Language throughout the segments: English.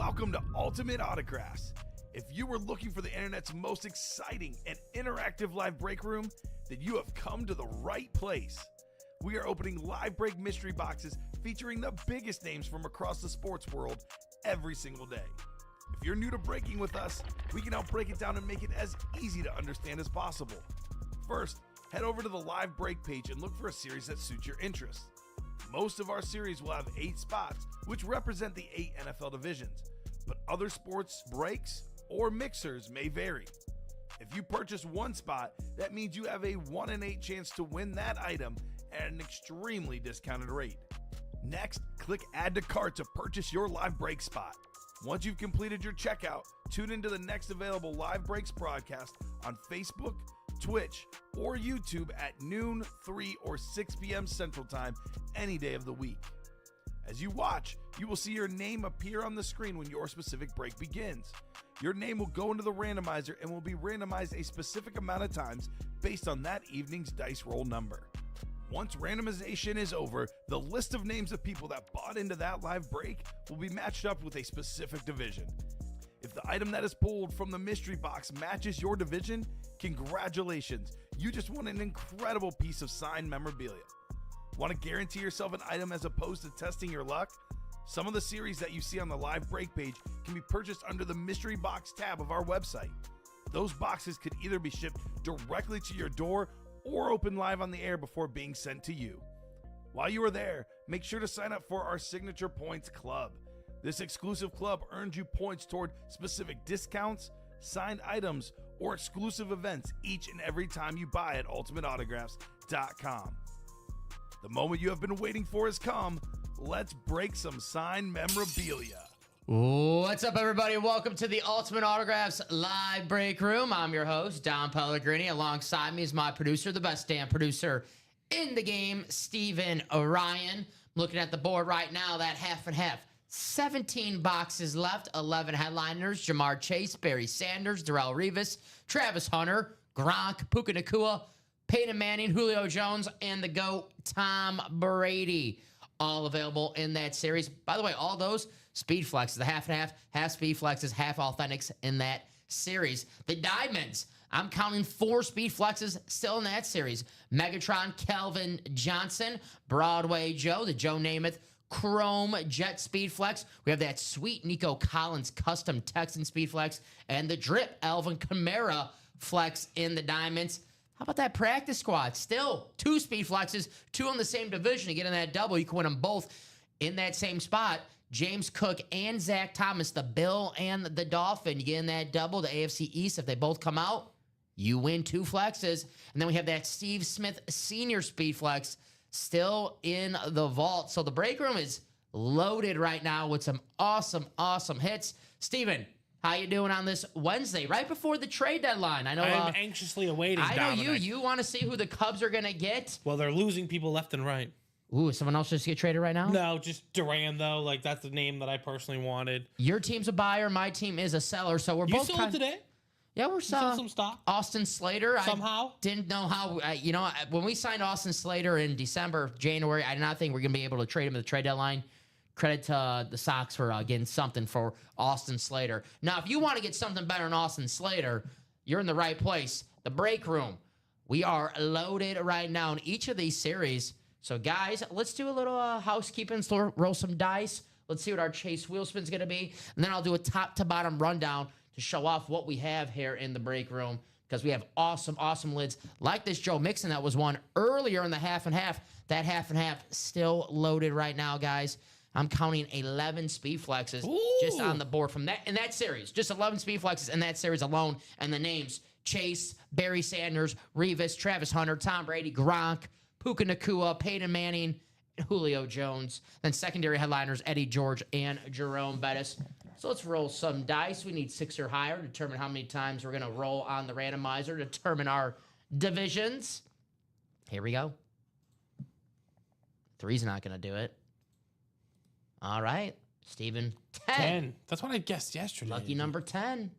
Welcome to Ultimate Autographs. If you were looking for the internet's most exciting and interactive live break room, then you have come to the right place. We are opening live break mystery boxes featuring the biggest names from across the sports world every single day. If you're new to breaking with us, we can help break it down and make it as easy to understand as possible. First, head over to the live break page and look for a series that suits your interests. Most of our series will have 8 spots, which represent the 8 NFL divisions, but other sports breaks or mixers may vary. If you purchase one spot, that means you have a 1 in 8 chance to win that item at an extremely discounted rate. Next, click Add to Cart to purchase your live break spot. Once you've completed your checkout, tune into the next available live breaks broadcast on Facebook, Twitch, or YouTube at noon, 3, or 6 p.m. Central Time any day of the week. As you watch, you will see your name appear on the screen when your specific break begins. Your name will go into the randomizer and will be randomized a specific amount of times based on that evening's dice roll number. Once randomization is over, the list of names of people that bought into that live break will be matched up with a specific division. If the item that is pulled from the mystery box matches your division, congratulations, you just won an incredible piece of signed memorabilia. Want to guarantee yourself an item as opposed to testing your luck? Some of the series that you see on the live break page can be purchased under the mystery box tab of our website. Those boxes could either be shipped directly to your door or open live on the air before being sent to you. While you are there, make sure to sign up for our Signature Points Club. This exclusive club earns you points toward specific discounts, signed items, or exclusive events each and every time you buy at ultimateautographs.com. The moment you have been waiting for has come. Let's break some signed memorabilia. What's up, everybody? Welcome to the Ultimate Autographs Live Break Room. I'm your host, Don Pellegrini. Alongside me is my producer, the best damn producer in the game, Steven Orion. Looking at the board right now, that half and half. 17 boxes left, 11 headliners: Ja'Marr Chase, Barry Sanders, Darrelle Revis, Travis Hunter, Gronk, Puka Nacua, Peyton Manning, Julio Jones, and the GOAT, Tom Brady. All available in that series. By the way, all those speed flexes, the half and half speed flexes, half authentics in that series. The diamonds, I'm counting 4 speed flexes still in that series. Megatron, Calvin Johnson, Broadway Joe, the Joe Namath Chrome Jet Speed Flex. We have that sweet Nico Collins custom Texan Speed Flex, and the drip Alvin Kamara Flex in the diamonds. How about that practice squad? Still 2 speed flexes, 2 in the same division. You get in that double, you can win them both in that same spot. James Cook and Zach Thomas, the Bill and the Dolphin. You get in that double, the AFC East. If they both come out, you win 2 flexes. And then we have that Steve Smith Senior Speed Flex still in the vault. So the break room is loaded right now with some awesome, awesome hits. Steven, how you doing on this Wednesday, right before the trade deadline? I know I'm anxiously awaiting. I know Dominic. you want to see who the Cubs are going to get. Well, they're losing people left and right. Ooh, someone else just get traded right now? No, just Duran though. Like that's the name that I personally wanted. Your team's a buyer, my team is a seller, so we're You both sold today? Yeah, we're sold some stock? Austin Slater. Somehow? I didn't know how. When we signed Austin Slater in December, January, I did not think we are going to be able to trade him at the trade deadline. Credit to the Sox for getting something for Austin Slater. Now, if you want to get something better than Austin Slater, you're in the right place. The break room. We are loaded right now in each of these series. So, guys, let's do a little housekeeping. Let's roll some dice. Let's see what our Chase Wheelspin's going to be. And then I'll do a top-to-bottom rundown to show off what we have here in the break room, because we have awesome, awesome lids like this Joe Mixon that was won earlier in the half and half. That half and half still loaded right now, guys. I'm counting 11 speed flexes just on the board from that in that series. Just 11 speed flexes in that series alone. And the names: Chase, Barry Sanders, Revis, Travis Hunter, Tom Brady, Gronk, Puka Nacua, Peyton Manning, and Julio Jones. Then secondary headliners: Eddie George and Jerome Bettis. So let's roll some dice. We need 6 or higher to determine how many times we're going to roll on the randomizer to determine our divisions. Here we go. 3's not going to do it. All right, Steven, 10. That's what I guessed yesterday. Lucky number 10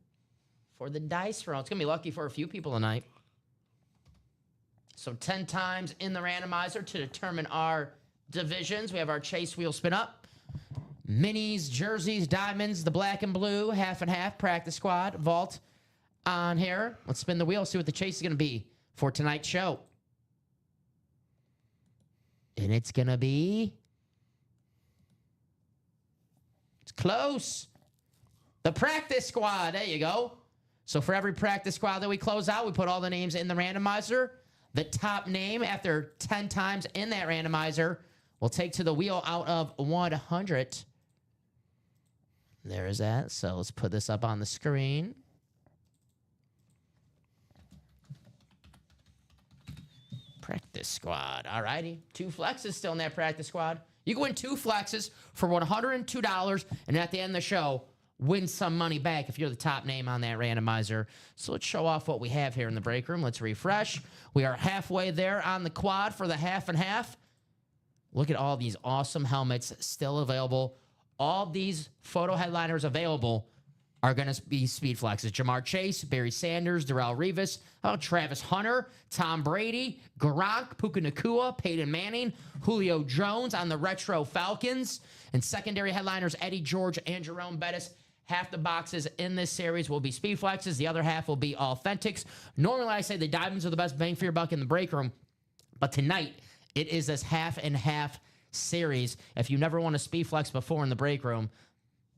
for the dice roll. It's going to be lucky for a few people tonight. So 10 times in the randomizer to determine our divisions. We have our Chase wheel spin up. minis, jerseys, diamonds, the black and blue, half and half, practice squad, vault on here. Let's spin the wheel, see what the chase is going to be for tonight's show. And it's going to be... It's close. The practice squad. There you go. So for every practice squad that we close out, we put all the names in the randomizer. The top name after 10 times in that randomizer will take to the wheel out of 100. There is that. So let's put this up on the screen. Practice squad. All righty. 2 flexes still in that practice squad. You can win 2 flexes for $102, and at the end of the show, win some money back if you're the top name on that randomizer. So let's show off what we have here in the break room. Let's refresh. We are halfway there on the quad for the half and half. Look at all these awesome helmets still available. All these photo headliners available are going to be speed flexes. Jamar Chase, Barry Sanders, Darrelle Revis, Travis Hunter, Tom Brady, Gronk, Puka Nacua, Peyton Manning, Julio Jones on the Retro Falcons, and secondary headliners Eddie George and Jerome Bettis. Half the boxes in this series will be speed flexes. The other half will be authentics. Normally, I say the diamonds are the best bang for your buck in the break room, but tonight it is this half and half series. If you never won a speed flex before in the break room,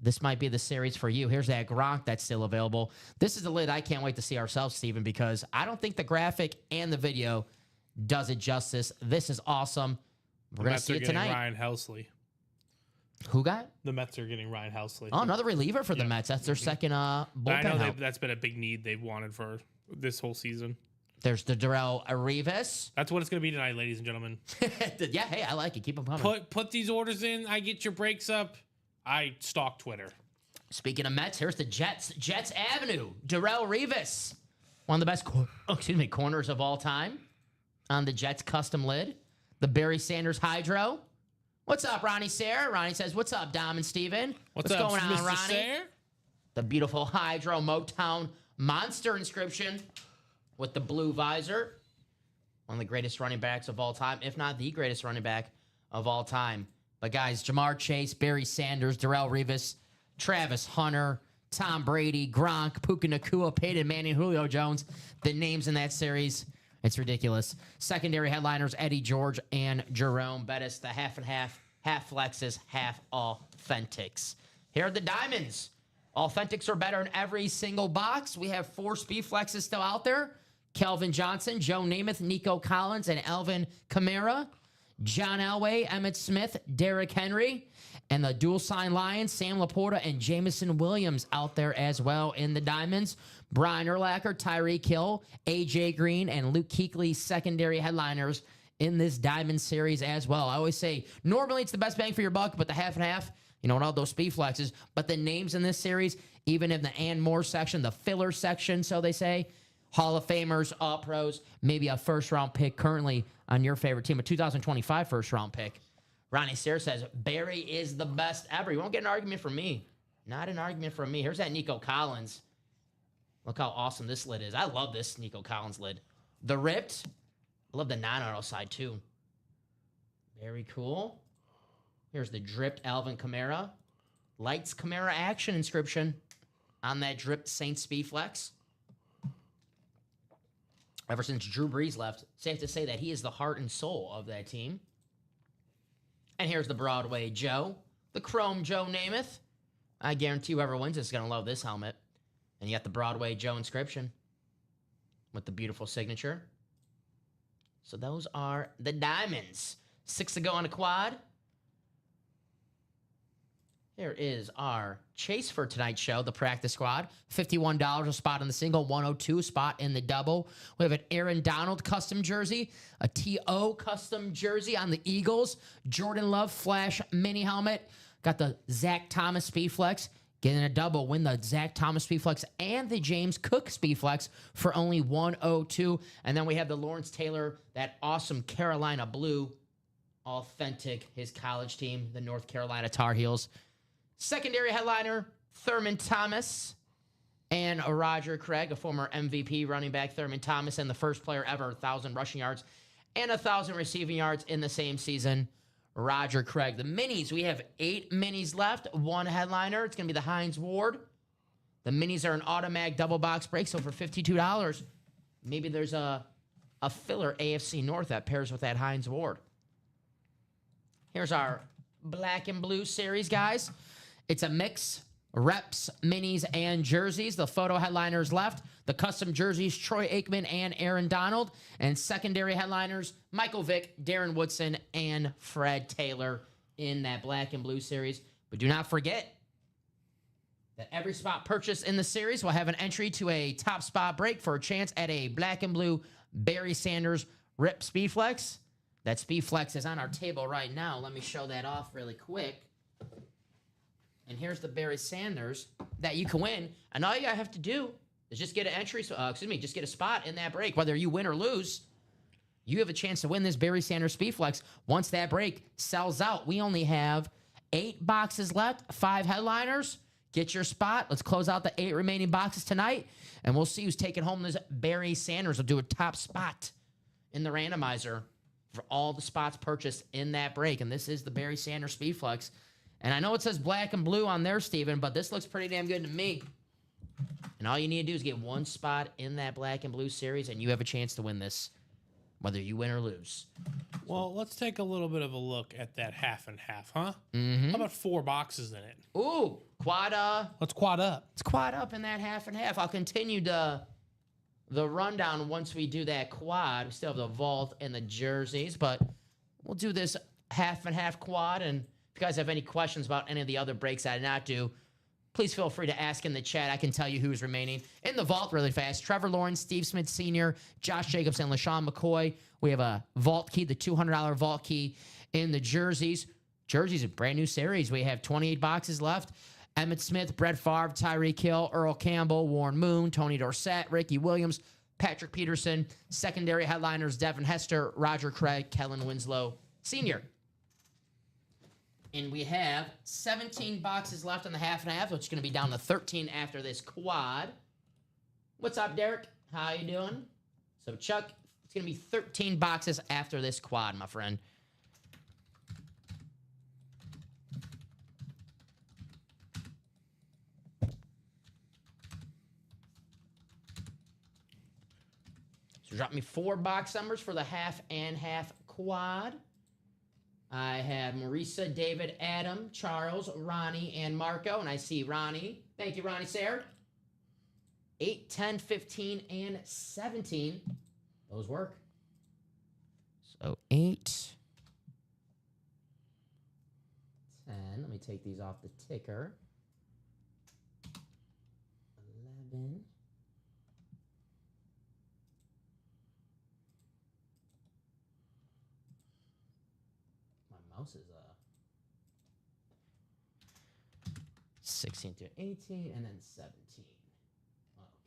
this might be the series for you. Here's that Gronk that's still available. This is the lid I can't wait to see ourselves, Steven, because I don't think the graphic and the video does it justice. This is awesome. We're going to see it tonight. Ryan Helsley. Who got? The Mets are getting Ryan Helsley. Oh, another reliever for the Mets. That's their second bullpen I know help. that's been a big need they've wanted for this whole season. There's the Darrelle Revis. That's what it's going to be tonight, ladies and gentlemen. Yeah, hey, I like it. Keep them coming. Put these orders in. I get your breaks up. I stalk Twitter. Speaking of Mets, here's the Jets. Jets Avenue. Darrelle Revis. One of the best corners of all time on the Jets custom lid. The Barry Sanders Hydro. What's up, Ronnie Sayre? Ronnie says, what's up, Dom and Steven? What's up, going on, Mr. Ronnie? Sayre? The beautiful Hydro Motown Monster inscription with the blue visor. One of the greatest running backs of all time, if not the greatest running back of all time. But guys, Jamar Chase, Barry Sanders, Darrelle Revis, Travis Hunter, Tom Brady, Gronk, Puka Nacua, Peyton Manning, Julio Jones. The names in that series, it's ridiculous. Secondary headliners, Eddie George and Jerome Bettis. The half and half flexes, half authentics. Here are the diamonds. Authentics are better in every single box. We have 4 speed flexes still out there. Kelvin Johnson, Joe Namath, Nico Collins, and Alvin Kamara. John Elway, Emmitt Smith, Derrick Henry, and the dual sign Lions, Sam Laporta and Jameson Williams out there as well in the diamonds. Brian Urlacher, Tyreek Hill, AJ Green, and Luke Kuechly, secondary headliners in this diamond series as well. I always say, normally it's the best bang for your buck, but the half and half, you know, and all those speed flexes, but the names in this series, even in the and more section, the filler section, so they say, Hall of Famers, All Pros, maybe a first-round pick currently on your favorite team, a 2025 first-round pick. Ronnie Sayre says, Barry is the best ever. You won't get an argument from me. Not an argument from me. Here's that Nico Collins. Look how awesome this lid is. I love this Nico Collins lid. The ripped. I love the non-auto side, too. Very cool. Here's the dripped Alvin Kamara. Lights Kamara action inscription on that dripped Saints Speed Flex. Ever since Drew Brees left, safe to say that he is the heart and soul of that team. And here's the Broadway Joe, the Chrome Joe Namath. I guarantee whoever wins is going to love this helmet. And you got the Broadway Joe inscription with the beautiful signature. So those are the diamonds. 6 to go on a quad. Here is our chase for tonight's show, the practice squad. $51 a spot in the single, $102 a spot in the double. We have an Aaron Donald custom jersey, a T.O. custom jersey on the Eagles, Jordan Love Flash mini helmet. Got the Zach Thomas Speedflex. Getting a double, win the Zach Thomas Speedflex and the James Cook Speedflex for only $102. And then we have the Lawrence Taylor, that awesome Carolina blue, authentic, his college team, the North Carolina Tar Heels. Secondary headliner, Thurman Thomas and Roger Craig, a former MVP running back, Thurman Thomas, and the first player ever, 1,000 rushing yards and 1,000 receiving yards in the same season. Roger Craig. The minis, we have 8 minis left, 1 headliner. It's going to be the Hines Ward. The minis are an automatic double box break, so for $52, maybe there's a filler AFC North that pairs with that Hines Ward. Here's our black and blue series, guys. It's a mix, reps, minis, and jerseys. The photo headliners left. The custom jerseys, Troy Aikman and Aaron Donald. And secondary headliners, Michael Vick, Darren Woodson, and Fred Taylor in that black and blue series. But do not forget that every spot purchased in the series will have an entry to a top spot break for a chance at a black and blue Barry Sanders Rip Speedflex. That Speedflex is on our table right now. Let me show that off really quick. And here's the Barry Sanders that you can win. And all you have to do is just get an entry, just get a spot in that break. Whether you win or lose, you have a chance to win this Barry Sanders Speedflex once that break sells out. We only have 8 boxes left, 5 headliners. Get your spot. Let's close out the 8 remaining boxes tonight, and we'll see who's taking home this Barry Sanders. We'll do a top spot in the randomizer for all the spots purchased in that break. And this is the Barry Sanders Speedflex. And I know it says black and blue on there, Steven, but this looks pretty damn good to me. And all you need to do is get 1 spot in that black and blue series, and you have a chance to win this, whether you win or lose. Well, let's take a little bit of a look at that half and half, huh? Mm-hmm. How about 4 boxes in it? Ooh, quad. Let's quad up. It's quad up in that half and half. I'll continue the rundown once we do that quad. We still have the vault and the jerseys, but we'll do this half and half quad. And if you guys have any questions about any of the other breaks I did not do, please feel free to ask in the chat. I can tell you who's remaining. In the vault really fast, Trevor Lawrence, Steve Smith Sr., Josh Jacobs, and LaShawn McCoy. We have a vault key, the $200 vault key in the jerseys. Jerseys, a brand new series. We have 28 boxes left. Emmitt Smith, Brett Favre, Tyreek Hill, Earl Campbell, Warren Moon, Tony Dorsett, Ricky Williams, Patrick Peterson. Secondary headliners, Devin Hester, Roger Craig, Kellen Winslow Sr. And we have 17 boxes left on the half and half, which is going to be down to 13 after this quad. What's up, Derek? How you doing? So, Chuck, it's going to be 13 boxes after this quad, my friend. So, drop me 4 box numbers for the half and half quad. I have Marisa, David, Adam, Charles, Ronnie, and Marco. And I see Ronnie. Thank you, Ronnie Sayre. 8, 10, 15, and 17. Those work. So 8, 10. Let me take these off the ticker. 11. Mouse is 16 to 18 and then 17.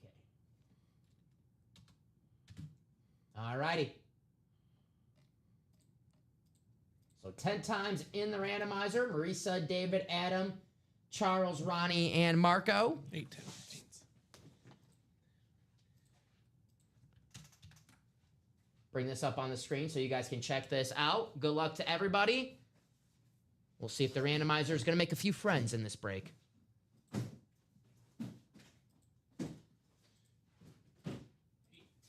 Okay. All righty. So 10 times in the randomizer. Marisa, David, Adam, Charles, Ronnie, and Marco. 8, 10, 15. Bring this up on the screen so you guys can check this out. Good luck to everybody. We'll see if the randomizer is going to make a few friends in this break. 8,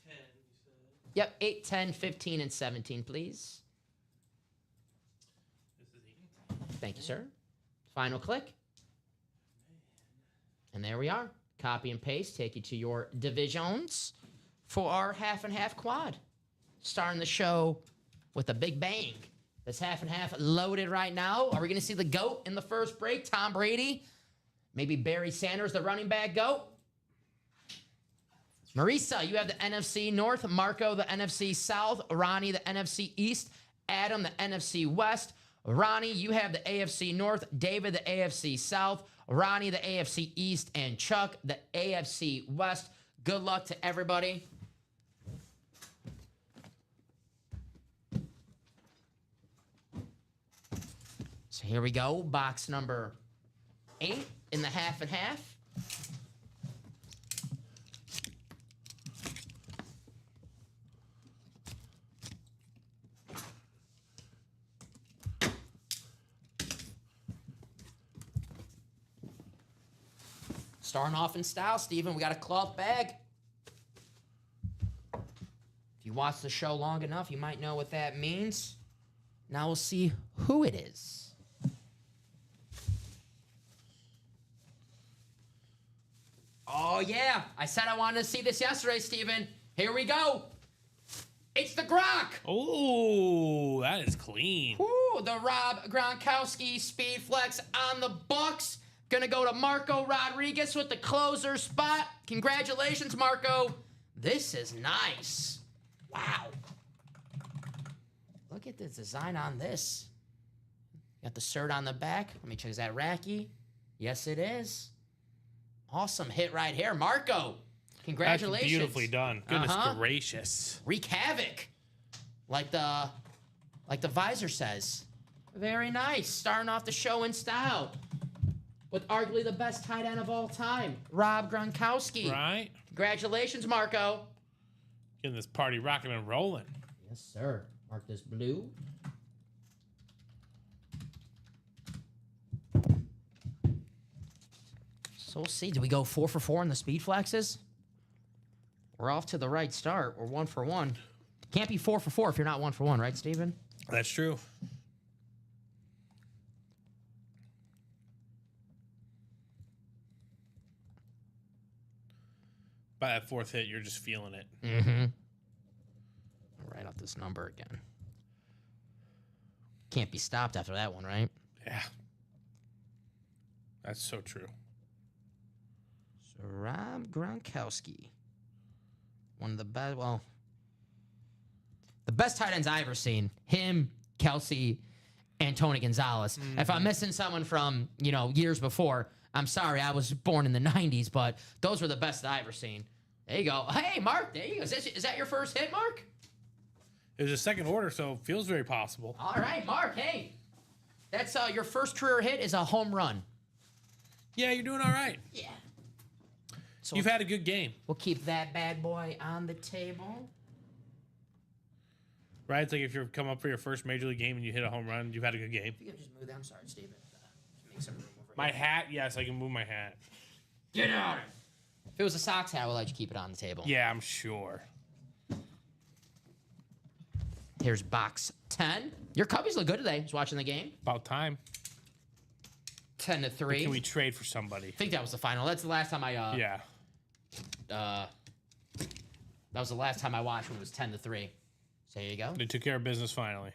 10, you said? Yep, 8, 10, 15, and 17, please. This is 8. Thank you, sir. Final click. And there we are. Copy and paste. Take you to your divisions for our half and half quad. Starting the show with a big bang. This half and half loaded right now. Are we going to see the GOAT in the first break? Tom Brady? Maybe Barry Sanders, the running back GOAT? Marisa, you have the NFC North. Marco, the NFC South. Ronnie, the NFC East. Adam, the NFC West. Ronnie, you have the AFC North. David, the AFC South. Ronnie, the AFC East. And Chuck, the AFC West. Good luck to everybody. So here we go. Box number 8 in the half and half. Starting off in style, Steven. We got a cloth bag. If you watch the show long enough, you might know what that means. Now we'll see who it is. Oh, yeah. I said I wanted to see this yesterday, Steven. Here we go. It's the Gronk. Oh, that is clean. Ooh, the Rob Gronkowski Speed Flex on the Bucks. Gonna go to Marco Rodriguez with the closer spot. Congratulations, Marco. This is nice. Wow. Look at the design on this. Got the cert on the back. Let me check. Is that Racky? Yes, it is. Awesome hit right here. Marco, congratulations. That's beautifully done. Goodness gracious. Wreak havoc. Like the visor says. Very nice. Starting off the show in style. With arguably the best tight end of all time, Rob Gronkowski. Right? Congratulations, Marco. Getting this party rocking and rolling. Yes, sir. Mark this blue. So we'll see. Do we go 4 for 4 in the speed flexes? We're off to the right start. We're 1 for 1. Can't be 4 for 4 if you're not 1 for 1, right, Steven? That's true. By that fourth hit, you're just feeling it. Mm-hmm. I'll write out this number again. Can't be stopped after that one, right? Yeah. That's so true. So Rob Gronkowski. One of the best, well, the best tight ends I ever seen. Him, Kelsey, and Tony Gonzalez. Mm-hmm. If I'm missing someone from, years before, I'm sorry, I was born in the 90s, but those were the best I ever seen. There you go. Hey, Mark, there you go. Is that your first hit, Mark? It was a second order, so it feels very possible. All right, Mark, hey. That's your first career hit is a home run. Yeah, you're doing all right. Yeah. So You've had a good game. we'll keep that bad boy on the table. Right? It's like if you're come up for your first major league game and you hit a home run, you've had a good game. If you can just move that, I'm sorry, Steven. Just make some room over My here. hat, yes, I can move my hat. Get out! If it was a Sox hat, I would let you keep it on the table. Yeah, I'm sure. Here's box 10. Your Cubbies look good today. I was watching the game. About time. 10-3. Can we trade for somebody? I think that was the final. That's the last time I Yeah. that was the last time I watched when it was 10-3. So there you go. They took care of business finally.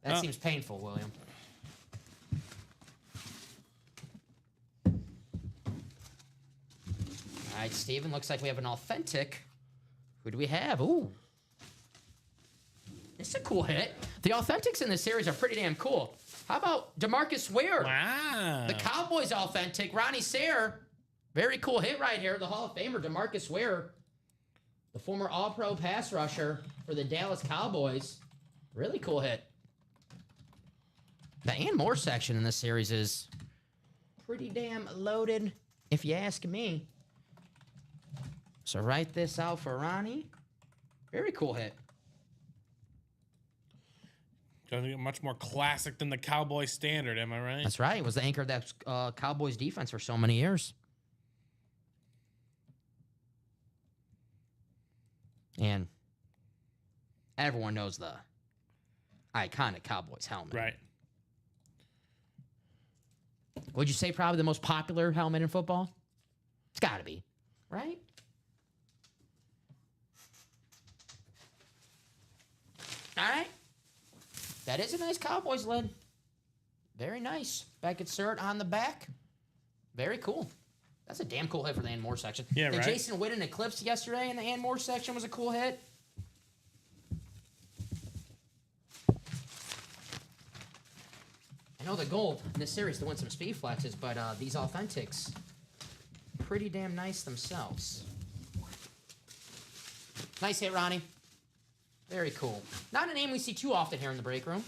That seems painful, William. All right, Steven, looks like we have an authentic. Who do we have? Ooh. This is a cool hit. The authentics in this series are pretty damn cool. How about DeMarcus Ware? Wow. The Cowboys authentic. Ronnie Sayre. Very cool hit right here. The Hall of Famer, DeMarcus Ware. The former All-Pro pass rusher for the Dallas Cowboys. Really cool hit. The and more section in this series is pretty damn loaded, if you ask me. So write this out for Ronnie. Very cool hit. Doesn't get much more classic than the Cowboy standard, am I right? That's right. It was the anchor of that Cowboys defense for so many years. And everyone knows the iconic Cowboys helmet. Right. Would you say probably the most popular helmet in football? It's got to be, right? All right. That is a nice Cowboys lid. Very nice. Beckett Cert on the back. Very cool. That's a damn cool hit for the and more section. Yeah, the right. Jason Witten Eclipse yesterday in the and more section was a cool hit. I know the goal in this series to win some speed flexes, but these authentics, pretty damn nice themselves. Nice hit, Ronnie. Very cool. Not a name we see too often here in the break room.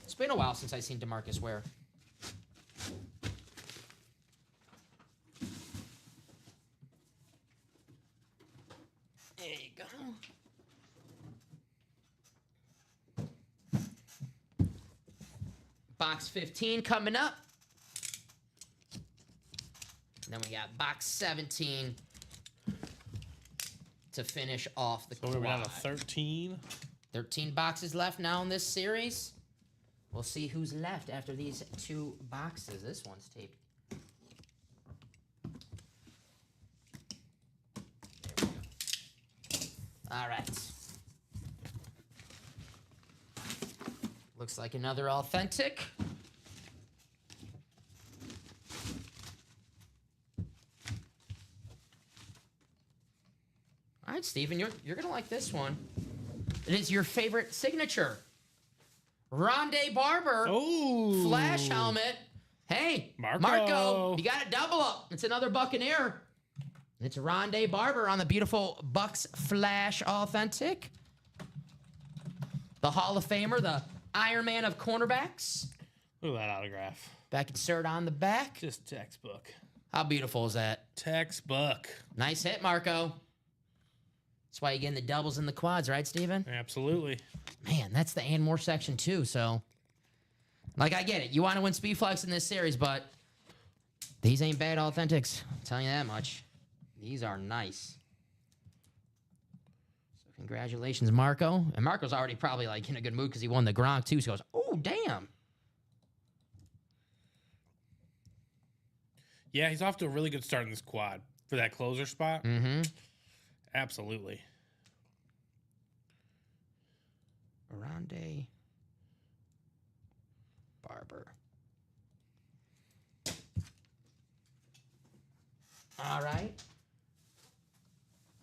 It's been a while since I've seen DeMarcus Ware. There you go. Box 15 coming up. Then we got box 17 to finish off the So we're down to quad. 13. 13 boxes left now in this series. We'll see who's left after these 2 boxes. This one's taped. There we go. All right. Looks like another authentic. All right, Steven, you're going to like this one. It is your favorite signature. Rondé Barber. Oh. Flash helmet. Hey, Marco, you got a double up. It's another Buccaneer. It's Rondé Barber on the beautiful Bucks Flash Authentic. The Hall of Famer, the Iron Man of cornerbacks. Look at that autograph. Back insert on the back. Just textbook. How beautiful is that? Textbook. Nice hit, Marco. That's why you're getting the doubles and the quads, right, Steven? Absolutely. Man, that's the and more section too. So, like, I get it. You want to win Speedflex in this series, but these ain't bad authentics. I'm telling you that much. These are nice. So, congratulations, Marco. And Marco's already probably like in a good mood because he won the Gronk too. So he goes, oh damn. Yeah, he's off to a really good start in this quad for that closer spot. Mm-hmm. Absolutely. Rondé Barber. All right.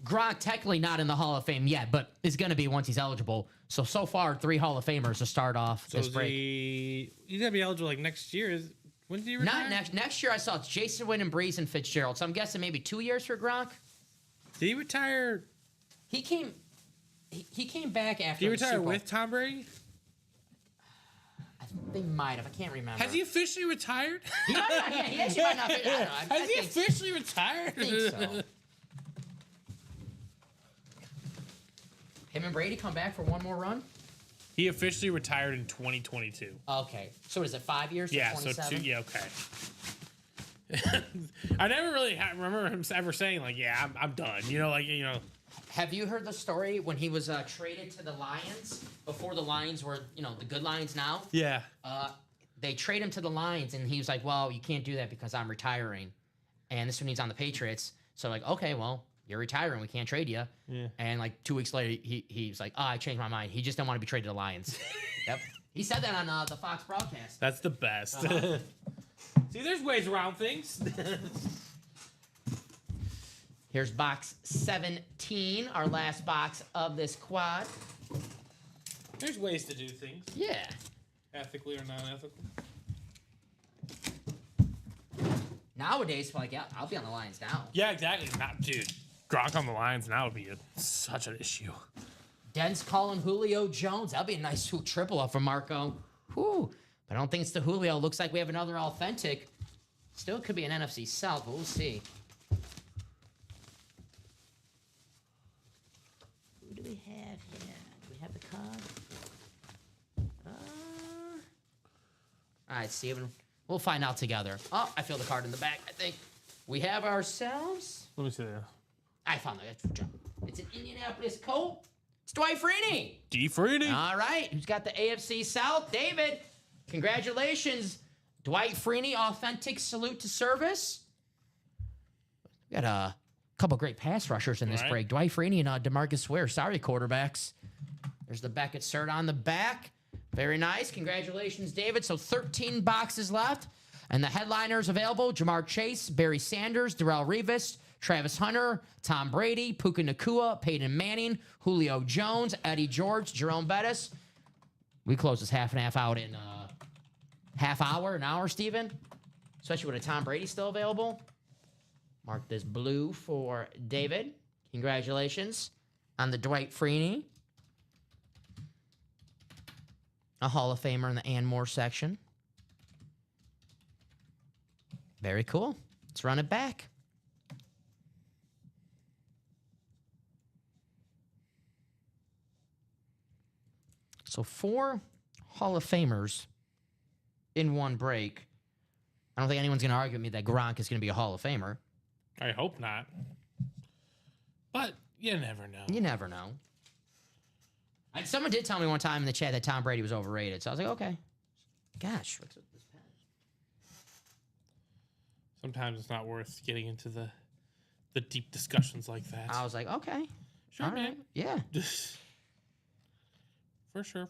Gronk technically not in the Hall of Fame yet, but is going to be once he's eligible. So far, 3 Hall of Famers to start off So this is break. he's gonna be eligible like next year. When's he retire? Not next year. I saw it's Jason Witten and Breeze and Fitzgerald. So I'm guessing maybe 2 years for Gronk. Did he retire? He came back after. Did he the retire Super Bowl. with Tom Brady? I think they might have. I can't remember. Has he officially retired? He might not. Yeah, he actually might not. I don't know. I Has he think- officially retired? I think so. Him and Brady come back for one more run? He officially retired in 2022. Okay. So is it 5 years? Yeah, so 27? 2. Yeah, okay. I never really remember him ever saying like, "Yeah, I'm done." Have you heard the story when he was traded to the Lions before the Lions were, the good Lions now? Yeah. They trade him to the Lions, and he was like, "Well, you can't do that because I'm retiring." And this when he's on the Patriots. So like, okay, well, you're retiring. We can't trade you. Yeah. And like 2 weeks later, he was like, "Oh, I changed my mind. He just didn't want to be traded to the Lions." Yep. He said that on the Fox broadcast. That's the best. Uh-huh. See, there's ways around things. Here's box 17, our last box of this quad. There's ways to do things, Yeah. ethically or non-ethical. Nowadays, like, yeah, I'll be on the Lions now. Yeah, exactly. Not, dude. Gronk on the Lions now would be such an issue. Den's calling Julio Jones. That'll be a nice triple up from Marco. Whew. But I don't think it's the Julio. Looks like we have another authentic. Still could be an NFC South, but we'll see. Who do we have here? Do we have the card? All right, Steven. We'll find out together. Oh, I feel the card in the back, I think. We have ourselves. Let me see that. I found it. It's an Indianapolis Colt. It's Dwight Freeney. D. Freeney. All right. Who's got the AFC South? David. Congratulations. Dwight Freeney, authentic salute to service. We got a couple great pass rushers in this Right. break. Dwight Freeney and DeMarcus Ware. Sorry, quarterbacks. There's the Beckett cert on the back. Very nice. Congratulations, David. So 13 boxes left. And the headliners available, Jamar Chase, Barry Sanders, Darrelle Revis, Travis Hunter, Tom Brady, Puka Nacua, Peyton Manning, Julio Jones, Eddie George, Jerome Bettis. We close this half and half out in an hour, Steven. Especially with a Tom Brady still available. Mark this blue for David. Congratulations on the Dwight Freeney. A Hall of Famer in the and more section. Very cool. Let's run it back. So 4 Hall of Famers in one break. I don't think anyone's going to argue with me that Gronk is going to be a Hall of Famer. I hope not. But you never know. You never know. Someone did tell me one time in the chat that Tom Brady was overrated. So I was like, okay. Gosh, what's with this pen? Sometimes it's not worth getting into the deep discussions like that. I was like, okay. Sure, All man. right. Yeah. For sure.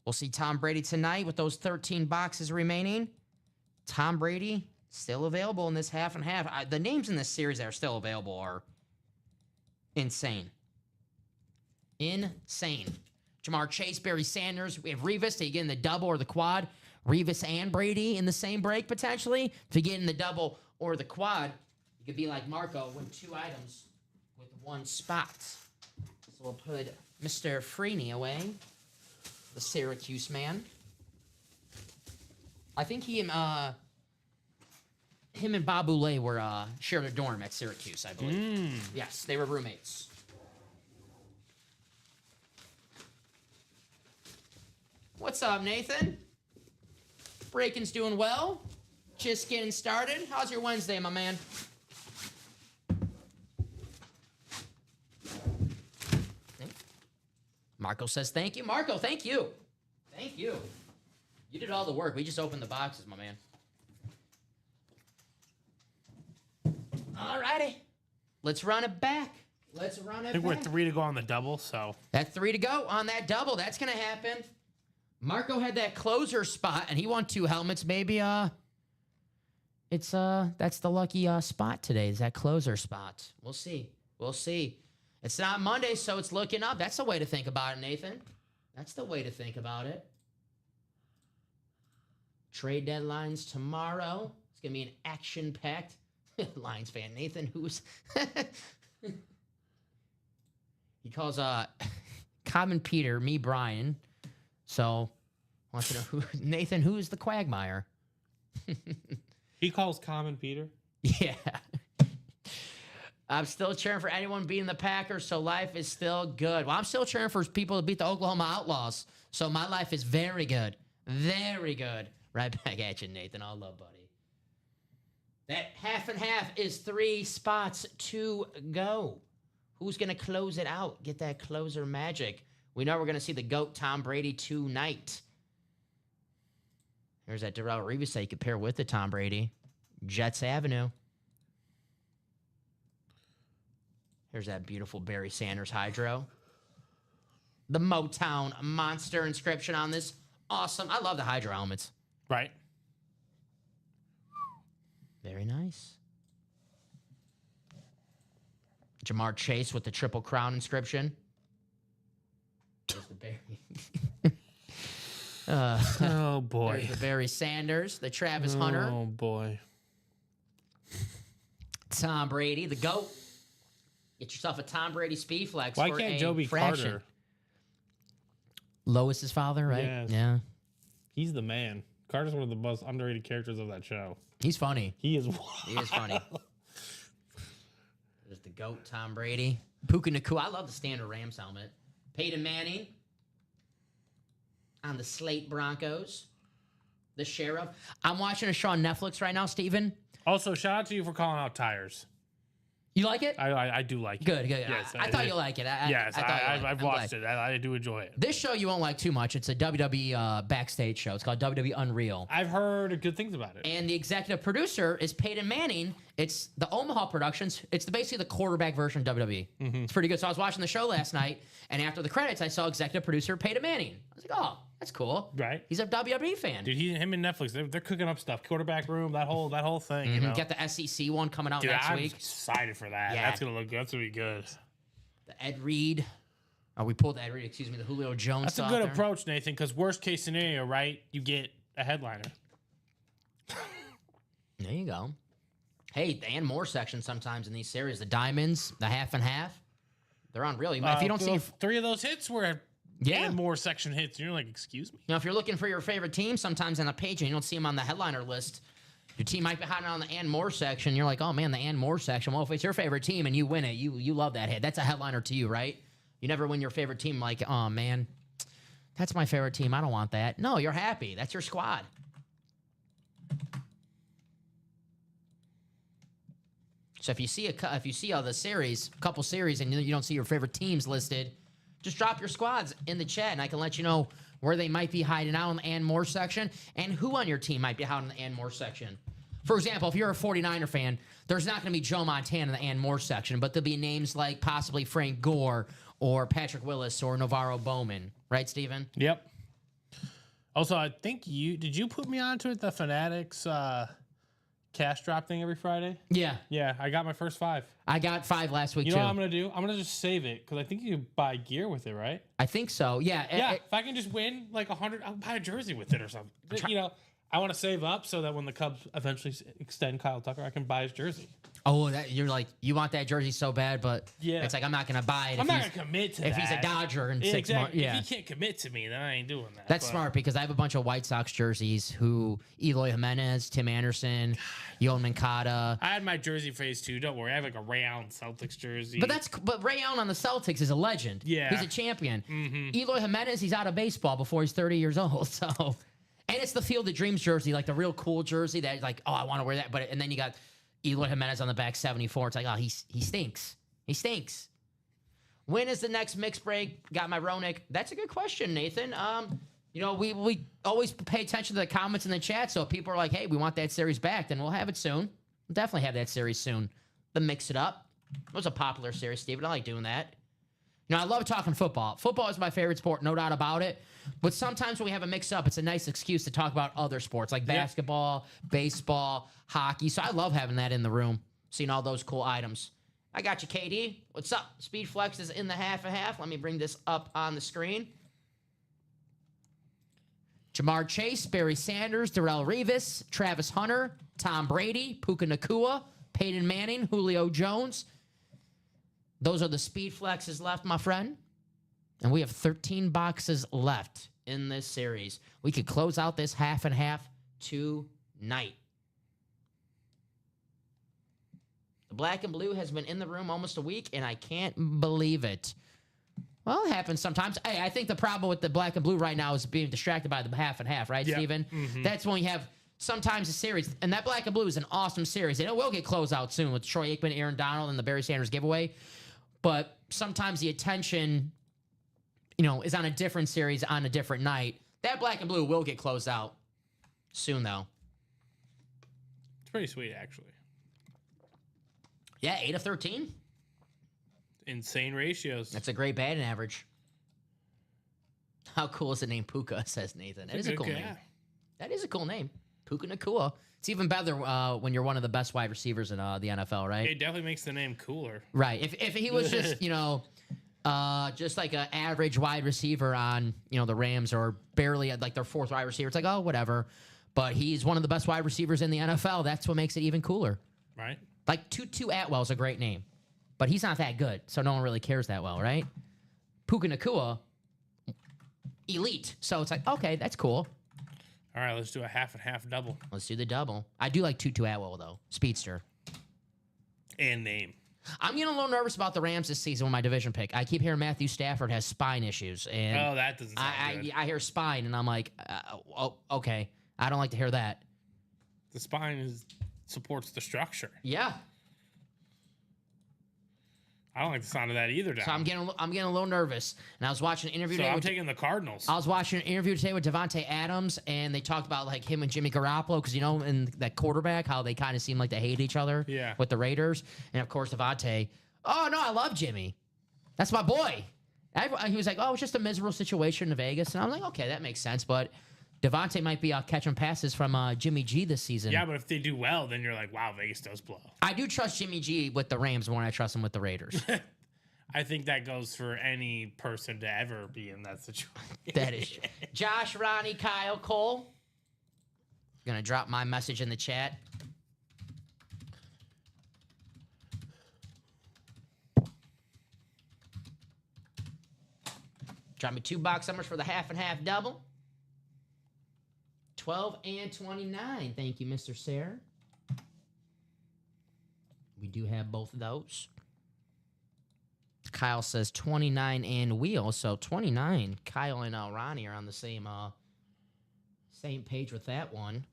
We'll see Tom Brady tonight with those 13 boxes remaining. Tom Brady still available in this half and half. The names in this series that are still available are insane. Insane. Jamar Chase, Barry Sanders. We have Revis. Do you get in the double or the quad? Revis and Brady in the same break, potentially. If you get in the double or the quad, you could be like Marco, win 2 items with 1 spot. So we'll put Mr. Freeney away, the Syracuse man. I think him and Bob Boulay were shared a dorm at Syracuse, I believe. Yes, they were roommates. What's up, Nathan? Breaking's doing well. Just getting started. How's your Wednesday, my man? Marco says thank you. Marco, thank you. Thank you. You did all the work. We just opened the boxes, my man. Alrighty. Let's run it back. Let's run it I think we're back. 3 to go on the double, so. That's 3 to go on that double. That's going to happen. Marco had that closer spot, and he won 2 helmets. Maybe, that's the lucky spot today, is that closer spot. We'll see. We'll see. It's not Monday, so it's looking up. That's the way to think about it, Nathan. That's the way to think about it. Trade deadlines tomorrow. It's going to be an action-packed Lions fan. Nathan, who's... He calls Common Peter, me, Brian. So, wants to know who Nathan, who is the Quagmire? He calls Common Peter. Yeah. I'm still cheering for anyone beating the Packers, so life is still good. Well, I'm still cheering for people to beat the Oklahoma Outlaws, so my life is very good. Very good. Right back at you, Nathan. All love, buddy. That half and half is 3 spots to go. Who's going to close it out? Get that closer magic. We know we're going to see the GOAT Tom Brady tonight. There's that Darrelle Revis that you could pair with the Tom Brady. Jets Avenue. Here's that beautiful Barry Sanders Hydro. The Motown Monster inscription on this. Awesome. I love the Hydro helmets. Right. Very nice. Jamar Chase with the Triple Crown inscription. There's the Barry. Oh, boy. There's the Barry Sanders, the Travis Hunter. Oh, boy. Tom Brady, the GOAT. Get yourself a Tom Brady speed flex. Why for can't a Joby fraction. Carter? Lois's father, right? Yes. Yeah. He's the man. Carter's one of the most underrated characters of that show. He's funny. He is. He is funny. There's the GOAT, Tom Brady. Puka Nakua. I love the standard Rams helmet. Peyton Manning on the Slate Broncos. The Sheriff. I'm watching a show on Netflix right now, Steven. Also, shout out to you for calling out tires. You like it? I do like it. Good. Yes, I thought you liked it. Yes, I've I'm watched glad. it. I do enjoy it. This show you won't like too much. It's a WWE backstage show. It's called WWE Unreal. I've heard good things about it. And the executive producer is Peyton Manning. It's the Omaha Productions. It's basically the quarterback version of WWE. It's pretty good. So I was watching the show last night, and after the credits, I saw executive producer Peyton Manning. I was like, oh, that's cool. Right. He's a WWE fan. Dude, him and Netflix, they're cooking up stuff. Quarterback room, that whole thing. You know? Get the SEC one coming out Dude, next I'm week. excited for that. Yeah. That's gonna be good. The Ed Reed. Oh, we pulled Ed Reed, excuse me, the Julio Jones That's a stuff good there. approach, Nathan, because worst case scenario, right? You get a headliner. There you go. Hey, the and more section sometimes in these series. The diamonds, the half and half. They're unreal. If you don't see... 3 of those hits were Yeah. and more section hits, and you're like, excuse me? You know, if you're looking for your favorite team, sometimes on the page and you don't see them on the headliner list, your team might be hiding on the and more section. You're like, oh man, the and more section. Well, if it's your favorite team and you win it, you love that hit. That's a headliner to you, right? You never win your favorite team like, oh man, that's my favorite team. I don't want that. No, you're happy. That's your squad. So if you see all the series, a couple series, and you don't see your favorite teams listed, just drop your squads in the chat, and I can let you know where they might be hiding out in the and more section, and who on your team might be hiding in the and more section. For example, if you're a 49er fan, there's not going to be Joe Montana in the and more section, but there'll be names like possibly Frank Gore or Patrick Willis or Navarro Bowman. Right, Steven? Yep. Also, I think did you put me onto it, the Fanatics cash drop thing every Friday? Yeah. Yeah, I got my first 5. I got 5 last week, You too. know what I'm going to do? I'm going to just save it because I think you can buy gear with it, right? I think so. Yeah. Yeah, if I can just win like 100, I'll buy a jersey with it or something. You know, I want to save up so that when the Cubs eventually extend Kyle Tucker, I can buy his jersey. Oh, you're like, you want that jersey so bad, but Yeah. it's like, I'm not going to buy it. I'm not going to commit to that. If he's a Dodger in 6 months. Yeah. If he can't commit to me, then I ain't doing that. That's smart because I have a bunch of White Sox jerseys who Eloy Jimenez, Tim Anderson, Yoan Moncada. I had my jersey phase too. Don't worry. I have like a Ray Allen Celtics jersey. But Ray Allen on the Celtics is a legend. Yeah. He's a champion. Eloy Jimenez, he's out of baseball before he's 30 years old. So, and it's the Field of Dreams jersey, like the real cool jersey that like, oh, I want to wear that. And then you got Eloy Jimenez on the back, 74. It's like, oh, he stinks. He stinks. When is the next mix break? Got my Roenick. That's a good question, Nathan. You know, we always pay attention to the comments in the chat. So if people are like, hey, we want that series back, then we'll have it soon. We'll definitely have that series soon. The Mix It Up. It was a popular series, Steven. I like doing that. You know, I love talking football. Football is my favorite sport, no doubt about it. But sometimes when we have a mix-up, it's a nice excuse to talk about other sports like basketball, baseball, hockey. So I love having that in the room, seeing all those cool items. I got you, KD. What's up? Speed Flex is in the half and half. Let me bring this up on the screen. Jamar Chase, Barry Sanders, Darrelle Revis, Travis Hunter, Tom Brady, Puka Nacua, Peyton Manning, Julio Jones. Those are the Speed Flexes left, my friend. And we have 13 boxes left in this series. We could close out this half and half tonight. The black and blue has been in the room almost a week, and I can't believe it. Well, it happens sometimes. Hey, I think the problem with the black and blue right now is being distracted by the half and half, right, Steven? That's when you have sometimes a series, and that black and blue is an awesome series, and it will get closed out soon with Troy Aikman, Aaron Donald, and the Barry Sanders giveaway. But sometimes the attention, you know, is on a different series on a different night. That black and blue will get closed out soon, though. It's pretty sweet, actually. Yeah, 8 of 13. Insane ratios. That's a great batting average. How cool is the name Puka, says Nathan. That is a cool name. That is a cool name. Puka Nacua. It's even better when you're one of the best wide receivers in the NFL, right? It definitely makes the name cooler. Right. If he was just, you know, just like an average wide receiver on, you know, the Rams or barely like their 4th wide receiver, it's like, oh, whatever. But he's one of the best wide receivers in the NFL. That's what makes it even cooler. Right. Like Tutu Atwell's a great name, but he's not that good, so no one really cares that well, right? Puka Nacua, elite. So it's like, okay, that's cool. All right, let's do a half and half double. Let's do the double. I do like Tutu Atwell, though. Speedster. And name. I'm getting a little nervous about the Rams this season with my division pick. I keep hearing Matthew Stafford has spine issues. And oh, that doesn't sound good. I hear spine, and I'm like, oh, okay. I don't like to hear that. The spine supports the structure. Yeah. I don't like the sound of that either, Don. So I'm getting a little nervous. And I was watching an interview So today. I'm taking the Cardinals. I was watching an interview today with Devontae Adams, and they talked about like him and Jimmy Garoppolo because, you know, and that quarterback, how they kind of seem like they hate each other with the Raiders. And of course, Devontae, oh no, I love Jimmy. That's my boy. He was like, oh, it's just a miserable situation in Vegas. And I'm like, okay, that makes sense. But Devontae might be catching passes from Jimmy G this season. Yeah, but if they do well, then you're like, wow, Vegas does blow. I do trust Jimmy G with the Rams more than I trust him with the Raiders. I think that goes for any person to ever be in that situation. That is Josh, Ronnie, Kyle, Cole. Gonna drop my message in the chat. Drop me 2 box numbers for the half and half double. 12 and 29. Thank you, Mr. Sayre. We do have both of those. Kyle says 29 and wheel, so 29. Kyle and Ronnie are on the same page with that one.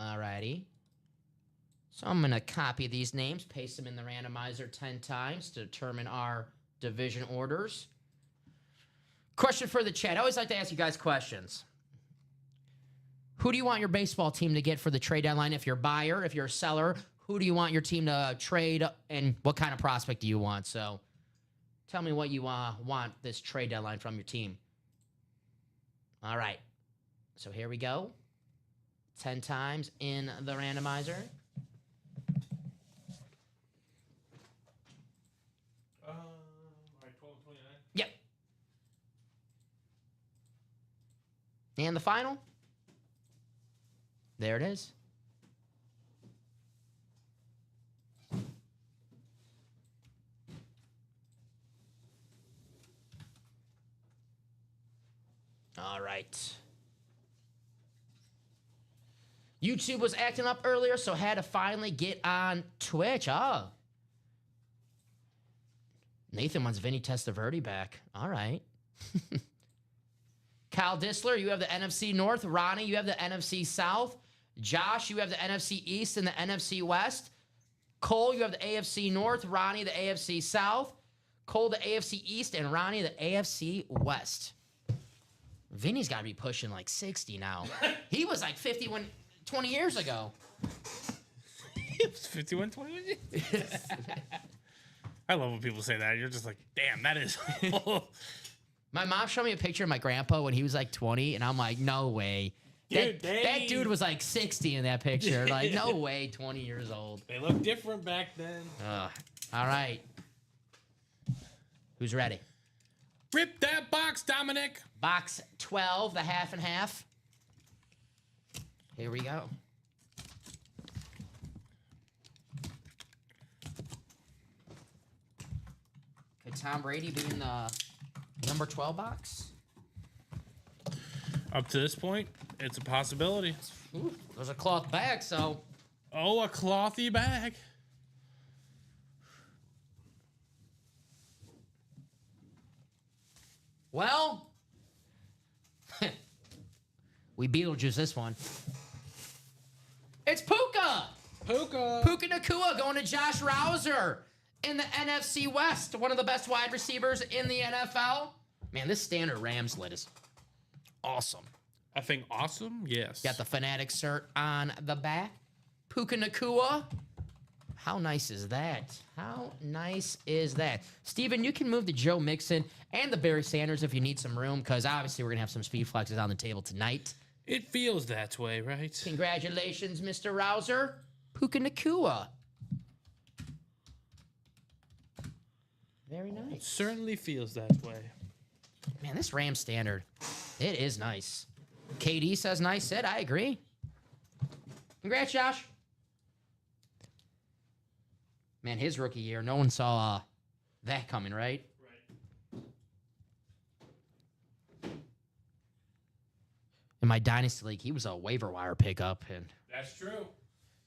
Alrighty. So I'm going to copy these names, paste them in the randomizer 10 times to determine our division orders. Question for the chat. I always like to ask you guys questions. Who do you want your baseball team to get for the trade deadline? If you're a buyer, if you're a seller, who do you want your team to trade, and what kind of prospect do you want? So tell me what you want this trade deadline from your team. All right. So here we go. 10 times in the randomizer. Like 12, 29. Yep. And the final? There it is. All right. YouTube was acting up earlier, so had to finally get on Twitch. Oh. Nathan wants Vinny Testaverde back. All right. Kyle Disler, you have the NFC North. Ronnie, you have the NFC South. Josh, you have the NFC East and the NFC West. Cole, you have the AFC North. Ronnie, the AFC South. Cole, the AFC East. And Ronnie, the AFC West. Vinny's got to be pushing like 60 now. He was like 51 20 years ago. It was 51, 21 years. I love when people say that. You're just like, damn, that is old. My mom showed me a picture of my grandpa when he was like 20, and I'm like, no way. Dude, that dude was like 60 in that picture. Like, no way, 20 years old. They look different back then. All right. Who's ready? Rip that box, Dominic. Box 12, the half and half. Here we go. Could Tom Brady be in the number 12 box? Up to this point, it's a possibility. Ooh, there's a cloth bag, so. Oh, a clothy bag. Well, we Beetlejuice this one. It's Puka! Puka. Puka Nacua going to Josh Rouser in the NFC West, one of the best wide receivers in the NFL. Man, this standard Rams lid is awesome. I think awesome, yes. Got the Fanatic cert on the back. Puka Nacua. How nice is that? How nice is that? Steven, you can move the Joe Mixon and the Barry Sanders if you need some room, because obviously we're going to have some speed flexes on the table tonight. It feels that way, right? Congratulations, Mr. Rouser. Puka Nacua. Very nice. It certainly feels that way. Man, this Ram standard, it is nice. KD says nice set. I agree. Congrats, Josh. Man, his rookie year, no one saw that coming, right? Right. In my Dynasty League, he was a waiver wire pickup, and That's true.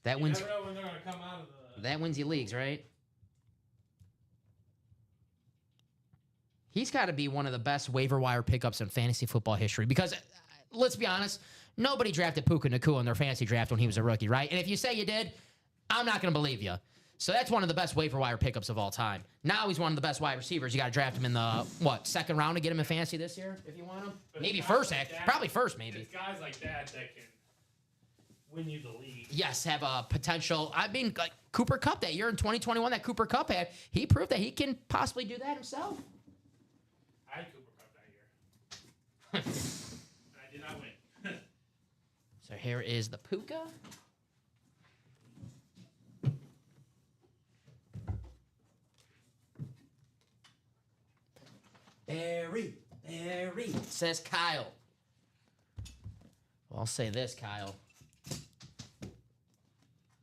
that You wins never know when they're going to come out of the... that wins you leagues, right? He's got to be one of the best waiver wire pickups in fantasy football history, because let's be honest, nobody drafted Puka Nacua in their fantasy draft when he was a rookie, right? And if you say you did, I'm not going to believe you. So that's one of the best waiver wire pickups of all time. Now he's one of the best wide receivers. You got to draft him in the, second round to get him in fantasy this year if you want him? But Maybe it's first, guys like that- probably first, maybe. It's guys like that can win you the league. Yes, have a potential. I mean, like Cooper Kupp that year in 2021 that Cooper Kupp had, he proved that he can possibly do that himself. I had Cooper Cup that year. I did not win. So here is the Puka. Barry, says Kyle. Well, I'll say this, Kyle.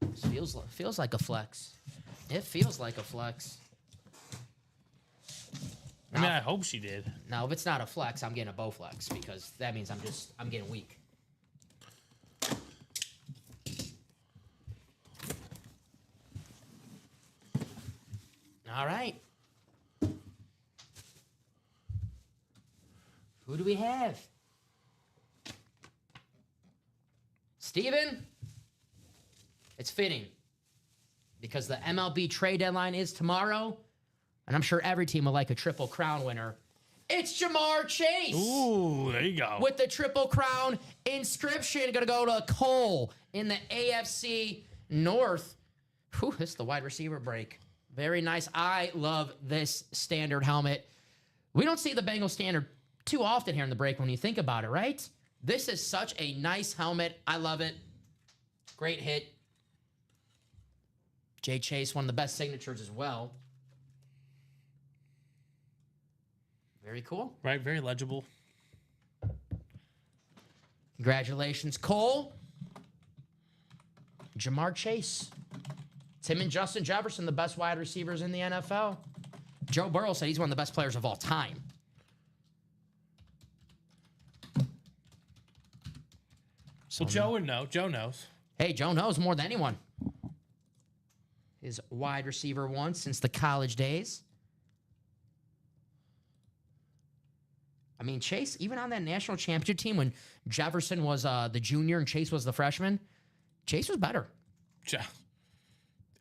This feels like a flex. It feels like a flex. I mean, I hope she did. Now, if it's not a flex, I'm getting a Bowflex, because that means I'm getting weak. All right. Who do we have? Steven? It's fitting because the MLB trade deadline is tomorrow, and I'm sure every team will like a Triple Crown winner. It's Jamar Chase. Ooh, there you go. With the Triple Crown inscription, going to go to Cole in the AFC North. Whew, this is the wide receiver break. Very nice. I love this standard helmet. We don't see the Bengal standard too often here in the break when you think about it, right? This is such a nice helmet. I love it. Great hit. Jay Chase, one of the best signatures as well. Very cool. Right, very legible. Congratulations, Cole. Jamar Chase. It's him and Justin Jefferson, the best wide receivers in the NFL. Joe Burrow said he's one of the best players of all time. Well, Joe would know. Joe knows. Hey, Joe knows more than anyone. His wide receiver one since the college days. I mean, Chase, even on that national championship team when Jefferson was the junior and Chase was the freshman, Chase was better.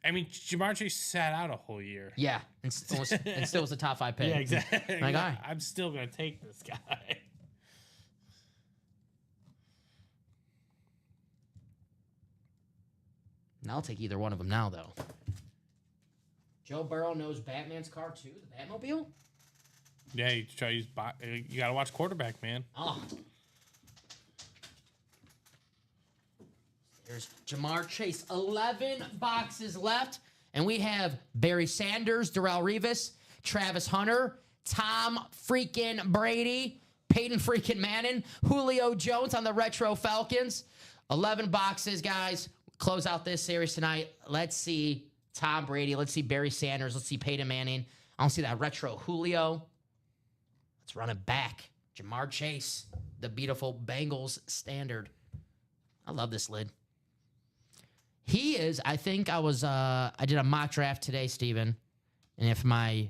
I mean, Jamar Chase sat out a whole year. Yeah, and still was a top 5 pick. Yeah, exactly. My guy. I'm still going to take this guy. And I'll take either one of them now, though. Joe Burrow knows Batman's car, too, the Batmobile? Yeah, you try to use. You got to watch quarterback, man. Oh. There's Jamar Chase. 11 boxes left. And we have Barry Sanders, Darrelle Revis, Travis Hunter, Tom freaking Brady, Peyton freaking Manning, Julio Jones on the Retro Falcons. 11 boxes, guys. Close out this series tonight. Let's see Tom Brady. Let's see Barry Sanders. Let's see Peyton Manning. I don't see that Retro Julio. Let's run it back. Jamar Chase, the beautiful Bengals standard. I love this lid. He is, I think I did a mock draft today, Steven. And if my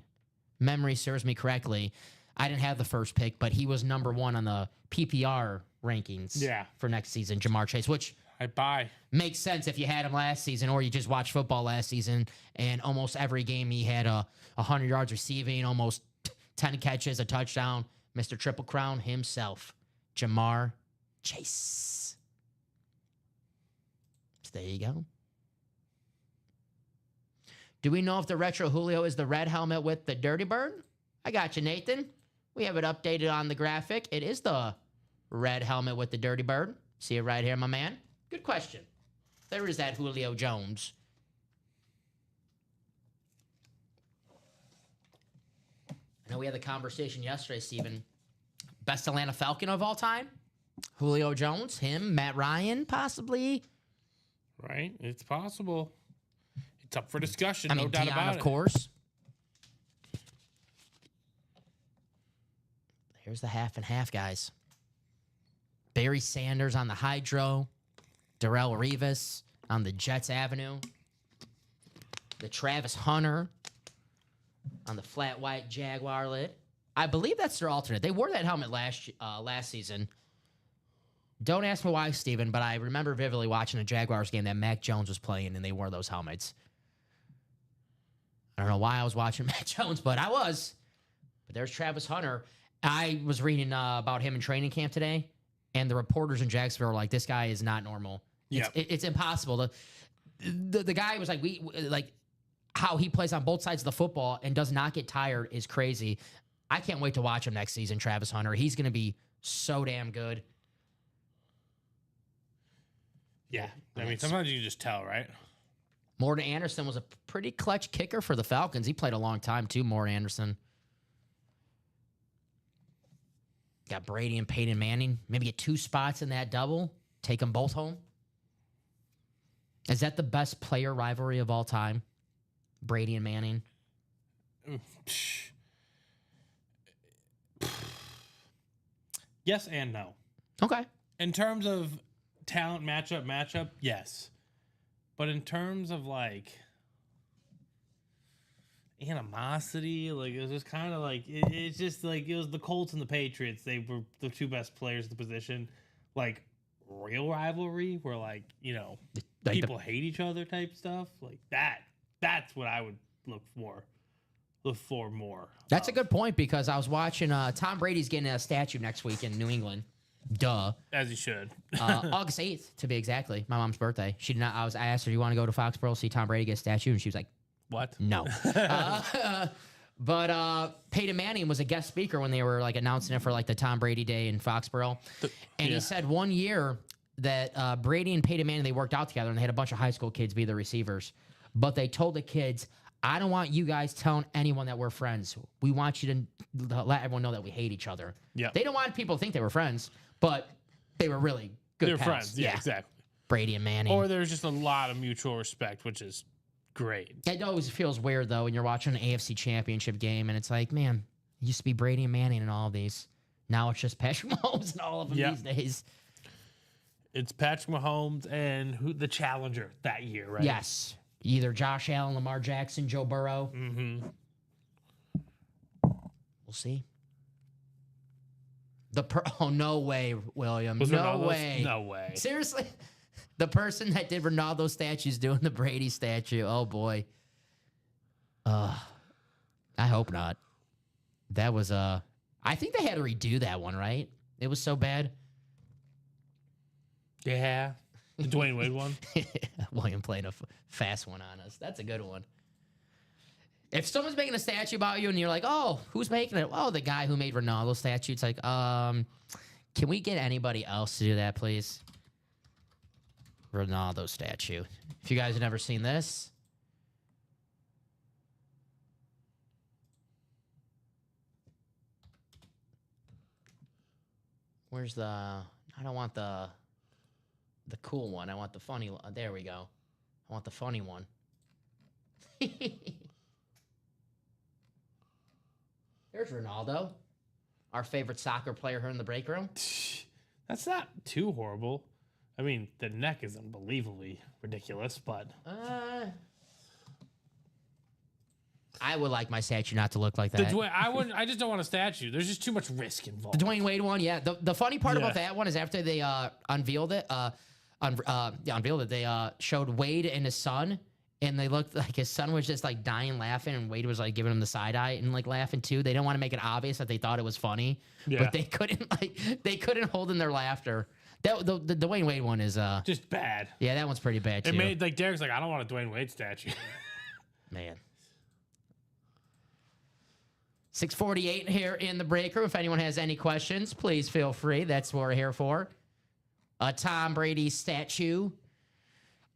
memory serves me correctly, I didn't have the first pick, but he was number 1 on the PPR rankings for next season, Jamar Chase, which I buy. Makes sense if you had him last season or you just watched football last season and almost every game he had 100 yards receiving, almost 10 catches, a touchdown. Mr. Triple Crown himself, Jamar Chase. So there you go. Do we know if the Retro Julio is the red helmet with the Dirty Bird? I got you, Nathan. We have it updated on the graphic. It is the red helmet with the Dirty Bird. See it right here, my man. Good question. There is that Julio Jones. I know we had the conversation yesterday, Steven. Best Atlanta Falcon of all time? Julio Jones, him, Matt Ryan, possibly. Right? It's possible. It's up for discussion, I mean, no doubt Deion, about it. of course. Here's the half and half, guys. Barry Sanders on the Hydro. Darrelle Revis on the Jets Avenue. The Travis Hunter on the flat white Jaguar lid. I believe that's their alternate. They wore that helmet last season. Don't ask me why, Steven, but I remember vividly watching a Jaguars game that Mac Jones was playing, and they wore those helmets. I don't know why I was watching Mac Jones, but I was. But there's Travis Hunter. I was reading about him in training camp today, and the reporters in Jacksonville were like, this guy is not normal. It's impossible. The guy was like, how he plays on both sides of the football and does not get tired is crazy. I can't wait to watch him next season, Travis Hunter. He's going to be so damn good. Yeah. I mean, sometimes you just tell, right? Morten Anderson was a pretty clutch kicker for the Falcons. He played a long time, too, Morten Anderson. Got Brady and Peyton Manning. Maybe get 2 spots in that double. Take them both home. Is that the best player rivalry of all time? Brady and Manning? Yes and no. Okay. In terms of talent matchup, yes. But in terms of like animosity, like it was just kind of like it's just like it was the Colts and the Patriots. They were the 2 best players at the position. Like real rivalry where like Like people hate each other type stuff like that. That's what I would look for more. That's a good point because I was watching Tom Brady's getting a statue next week in New England. Duh. As you should. August 8th, to be exactly. My mom's birthday. She did not. I asked her, "Do you want to go to Foxborough see Tom Brady get a statue?" And she was like, What? "No." But Peyton Manning was a guest speaker when they were like announcing it for like the Tom Brady Day in Foxborough, and he said one year that Brady and Peyton Manning they worked out together and they had a bunch of high school kids be the receivers, but they told the kids, "I don't want you guys telling anyone that we're friends. We want you to let everyone know that we hate each other." Yeah. They don't want people to think they were friends, but they were really good. They're pals. friends. Yeah, exactly. Brady and Manning. Or there's just a lot of mutual respect, which is great. It always feels weird though when you're watching an AFC Championship game and it's like, man, it used to be Brady and Manning and all of these. Now it's just Patrick Mahomes and all of them these days. It's Patrick Mahomes and the challenger that year, right? Yes. Either Josh Allen, Lamar Jackson, Joe Burrow. Mm-hmm. We'll see. Oh, no way, William. Was no Ronaldo's? way. No way. Seriously? The person that did Ronaldo statues doing the Brady statue. Oh, boy. I hope not. That was, I think they had to redo that one, right? It was so bad. Yeah. The Dwayne Wade one. William playing a fast one on us. That's a good one. If someone's making a statue about you and you're like, oh, who's making it? Oh, the guy who made Ronaldo statue. It's like, can we get anybody else to do that, please? Ronaldo statue. If you guys have never seen this. Where's the... I don't want the cool one. I want the funny one. There we go. I want the funny one. There's Ronaldo, our favorite soccer player here in the break room. That's not too horrible. I mean, the neck is unbelievably ridiculous, but I would like my statue not to look like that. I just don't want a statue. There's just too much risk involved. The Dwayne Wade one, yeah. The funny part about that one is after they unveiled it, they showed Wade and his son, and they looked like his son was just like dying laughing, and Wade was like giving him the side eye and like laughing too. They didn't want to make it obvious that they thought it was funny, but they couldn't hold in their laughter. The Dwayne Wade one is just bad. Yeah, that one's pretty bad too. It made like Derek's like, I don't want a Dwayne Wade statue. Man. 6:48 here in the break room. If anyone has any questions, please feel free. That's what we're here for. A Tom Brady statue.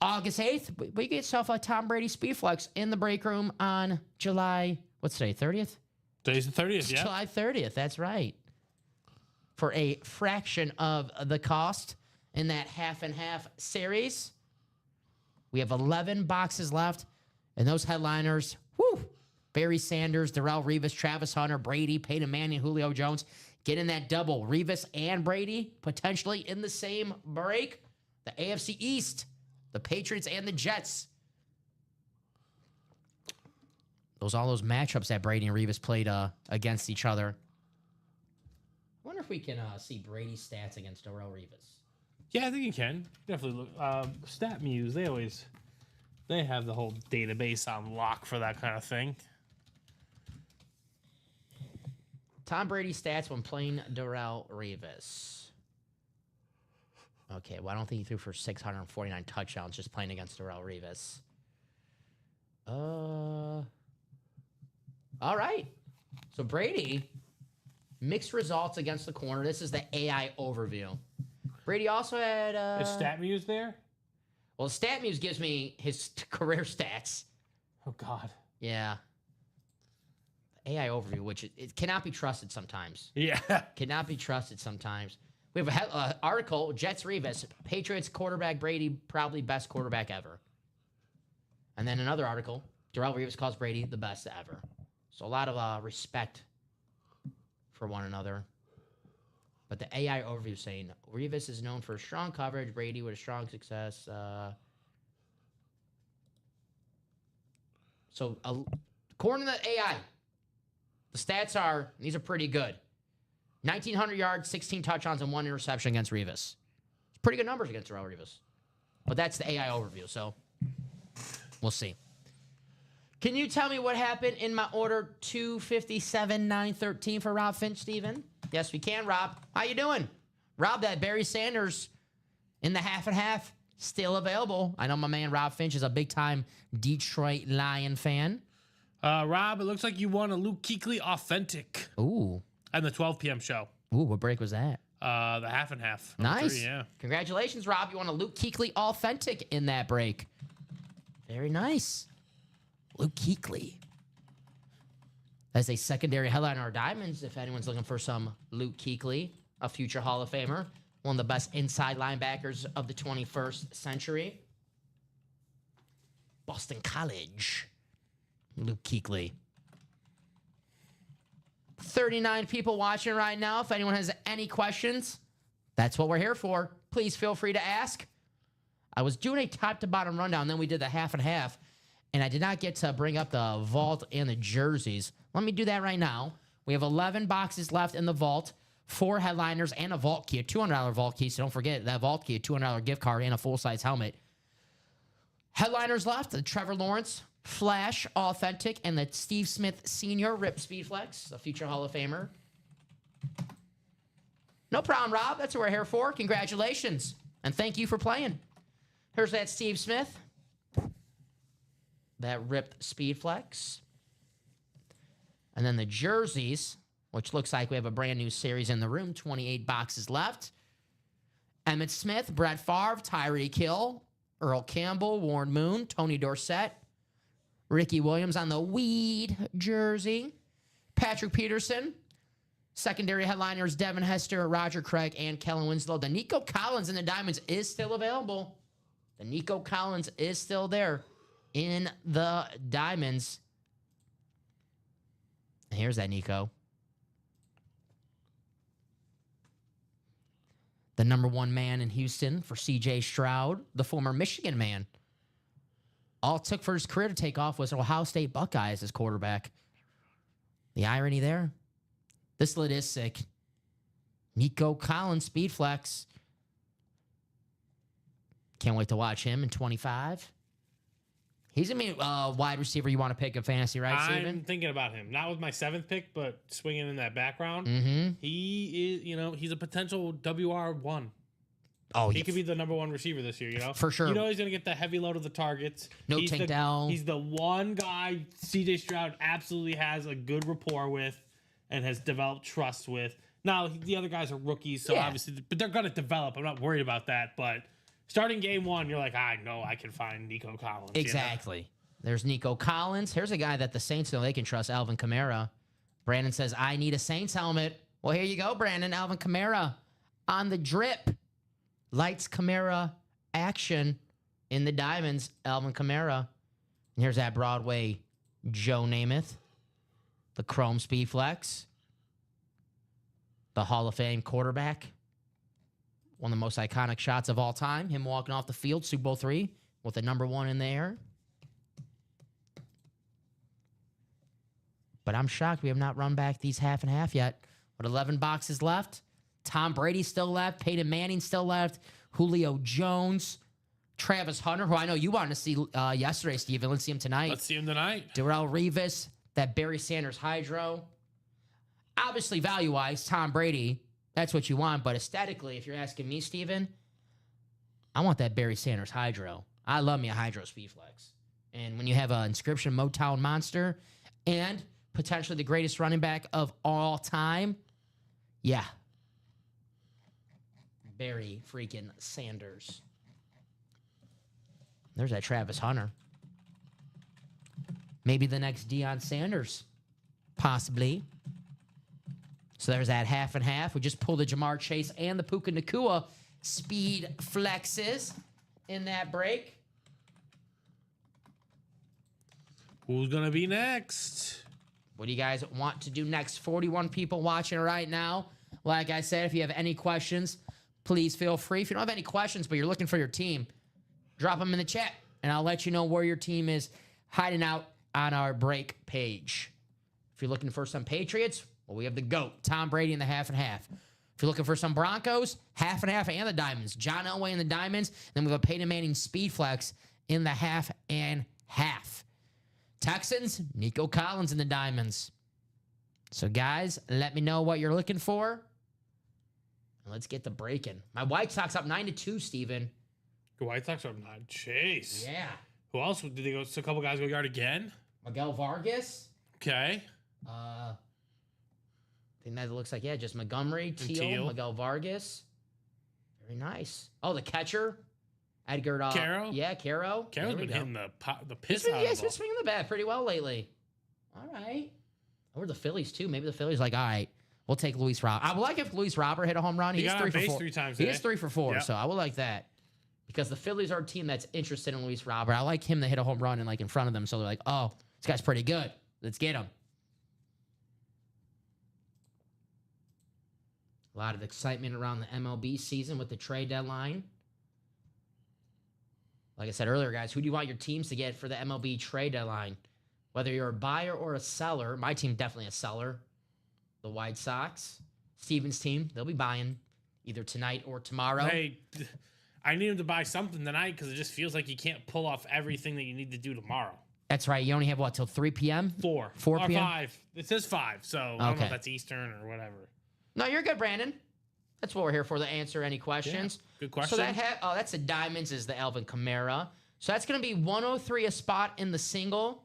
August 8th, we get yourself a Tom Brady Speedflex in the break room on July, what's today, 30th? Today's the 30th, yeah. July 30th, that's right. For a fraction of the cost in that half and half series. We have 11 boxes left, and those headliners, whoo, Barry Sanders, Darrelle Revis, Travis Hunter, Brady, Peyton Manning, Julio Jones. Get in that double. Revis and Brady potentially in the same break. The AFC East, the Patriots and the Jets. All those matchups that Brady and Revis played against each other. I wonder if we can see Brady's stats against Darrelle Revis. Yeah, I think you can. Definitely look. StatMuse, they have the whole database on lock for that kind of thing. Tom Brady stats when playing Darrelle Revis. Okay, well, I don't think he threw for 649 touchdowns just playing against Darrelle Revis. All right. So Brady, mixed results against the corner. This is the AI overview. Brady also had... Is StatMuse there? Well, StatMuse gives me his career stats. Oh, God. Yeah. AI overview, which it cannot be trusted sometimes. Yeah. Cannot be trusted sometimes. We have an article, Jets Revis, Patriots quarterback Brady, probably best quarterback ever. And then another article, Darrelle Revis calls Brady the best ever. So a lot of respect for one another. But the AI overview saying, Revis is known for strong coverage, Brady with a strong success. According to the AI, the stats are, these are pretty good. 1,900 yards, 16 touchdowns, and 1 interception against Revis. It's pretty good numbers against Darrelle Revis. But that's the AI overview, so we'll see. Can you tell me what happened in my order 257-913 for Rob Finch, Steven? Yes, we can, Rob. How you doing? Rob, that Barry Sanders in the half and half still available. I know my man Rob Finch is a big-time Detroit Lion fan. Rob, it looks like you won a Luke Kuechly Authentic. Ooh. And the 12 p.m. show. Ooh, what break was that? The half and half. Nice. 3, yeah. Congratulations, Rob. You won a Luke Kuechly Authentic in that break. Very nice. Luke Kuechly. As a secondary headliner or diamonds, if anyone's looking for some Luke Kuechly, a future Hall of Famer, one of the best inside linebackers of the 21st century. Boston College. Luke Kuechly. 39 people watching right now. If anyone has any questions, that's what we're here for. Please feel free to ask. I was doing a top to bottom rundown, then we did the half and half, and I did not get to bring up the vault and the jerseys. Let me do that right now. We have 11 boxes left in the vault, 4 headliners and a vault key, a $200 vault key, so don't forget that vault key, a $200 gift card and a full-size helmet. Headliners left, the Trevor Lawrence Flash Authentic and the Steve Smith Sr. Rip Speedflex, a future Hall of Famer. No problem, Rob. That's what we're here for. Congratulations. And thank you for playing. Here's that Steve Smith. That ripped Speedflex. And then the jerseys, which looks like we have a brand new series in the room. 28 boxes left. Emmitt Smith, Brett Favre, Tyreek Hill, Earl Campbell, Warren Moon, Tony Dorsett, Ricky Williams on the weed jersey. Patrick Peterson. Secondary headliners Devin Hester, Roger Craig, and Kellen Winslow. The Nico Collins in the Diamonds is still available. The Nico Collins is still there in the Diamonds. And here's that Nico. The number 1 man in Houston for C.J. Stroud, the former Michigan man. All it took for his career to take off was Ohio State Buckeye as his quarterback. The irony there. This lid is sick. Nico Collins, Speedflex. Can't wait to watch him in 25. He's going to be a wide receiver you want to pick in fantasy, right, Steven? I'm thinking about him. Not with my 7th pick, but swinging in that background. Mm-hmm. He is, he's a potential WR1. Oh, he could be the number 1 receiver this year, For sure. He's going to get the heavy load of the targets. No takedown. He's the one guy CJ Stroud absolutely has a good rapport with and has developed trust with. Now, the other guys are rookies, so obviously, but they're going to develop. I'm not worried about that, but starting game 1, you're like, I know I can find Nico Collins. Exactly. There's Nico Collins. Here's a guy that the Saints know they can trust, Alvin Kamara. Brandon says, I need a Saints helmet. Well, here you go, Brandon. Alvin Kamara on the drip. Lights Kamara action in the Diamonds, Alvin Kamara. And here's that Broadway Joe Namath. The Chrome Speedflex. The Hall of Fame quarterback. One of the most iconic shots of all time. Him walking off the field, Super Bowl III, with the number 1 in the air. But I'm shocked we have not run back these half and half yet. With 11 boxes left. Tom Brady still left. Peyton Manning still left. Julio Jones. Travis Hunter, who I know you wanted to see yesterday, Steven. Let's see him tonight. Let's see him tonight. Darrelle Revis. That Barry Sanders Hydro. Obviously, value-wise, Tom Brady, that's what you want. But aesthetically, if you're asking me, Steven, I want that Barry Sanders Hydro. I love me a Hydro Speedflex. And when you have an Inscription Motown Monster and potentially the greatest running back of all time, yeah. Barry freaking Sanders. There's that Travis Hunter. Maybe the next Deion Sanders. Possibly. So there's that half and half. We just pulled the Jamar Chase and the Puka Nacua speed flexes in that break. Who's going to be next? What do you guys want to do next? 41 people watching right now. Like I said, if you have any questions, please feel free. If you don't have any questions, but you're looking for your team, drop them in the chat, and I'll let you know where your team is hiding out on our break page. If you're looking for some Patriots, well, we have the GOAT, Tom Brady in the half and half. If you're looking for some Broncos, half and half and the Diamonds. John Elway and the Diamonds. Then we have a Peyton Manning speed flex in the half and half. Texans, Nico Collins and the Diamonds. So, guys, let me know what you're looking for. Let's get the breaking. My White Sox up 9-2, Steven. The White Sox are not. Chase. Yeah. Who else did they go? So a couple guys go yard again. Miguel Vargas. Okay. I think that looks like, just Montgomery, Teal, Miguel Vargas. Very nice. Oh, the catcher, Edgar. Caro? Yeah, Caro. Caro's been hitting the piss out of He's been swinging the bat pretty well lately. All right. Or the Phillies, too. Maybe the Phillies like, all right, we'll take Luis Robert. I would like if Luis Robert hit a home run. He He's got 3 on for base 4. 3 times He today. is 3 for 4, Yep. so I would like that. Because the Phillies are a team that's interested in Luis Robert. I like him to hit a home run and like in front of them, so they're like, oh, this guy's pretty good. Let's get him. A lot of excitement around the MLB season with the trade deadline. Like I said earlier, guys, who do you want your teams to get for the MLB trade deadline? Whether you're a buyer or a seller, my team definitely a seller. The White Sox, Steven's team, they'll be buying either tonight or tomorrow. Hey, I need him to buy something tonight because it just feels like you can't pull off everything that you need to do tomorrow. That's right. You only have what, till 3 p.m.? 4 4 or p.m.? 5. It says 5, so I don't know if that's Eastern or whatever. No, you're good, Brandon. That's what we're here for, to answer any questions. Yeah, good question. So that's the Diamonds is the Alvin Kamara. So that's going to be 103 a spot in the single.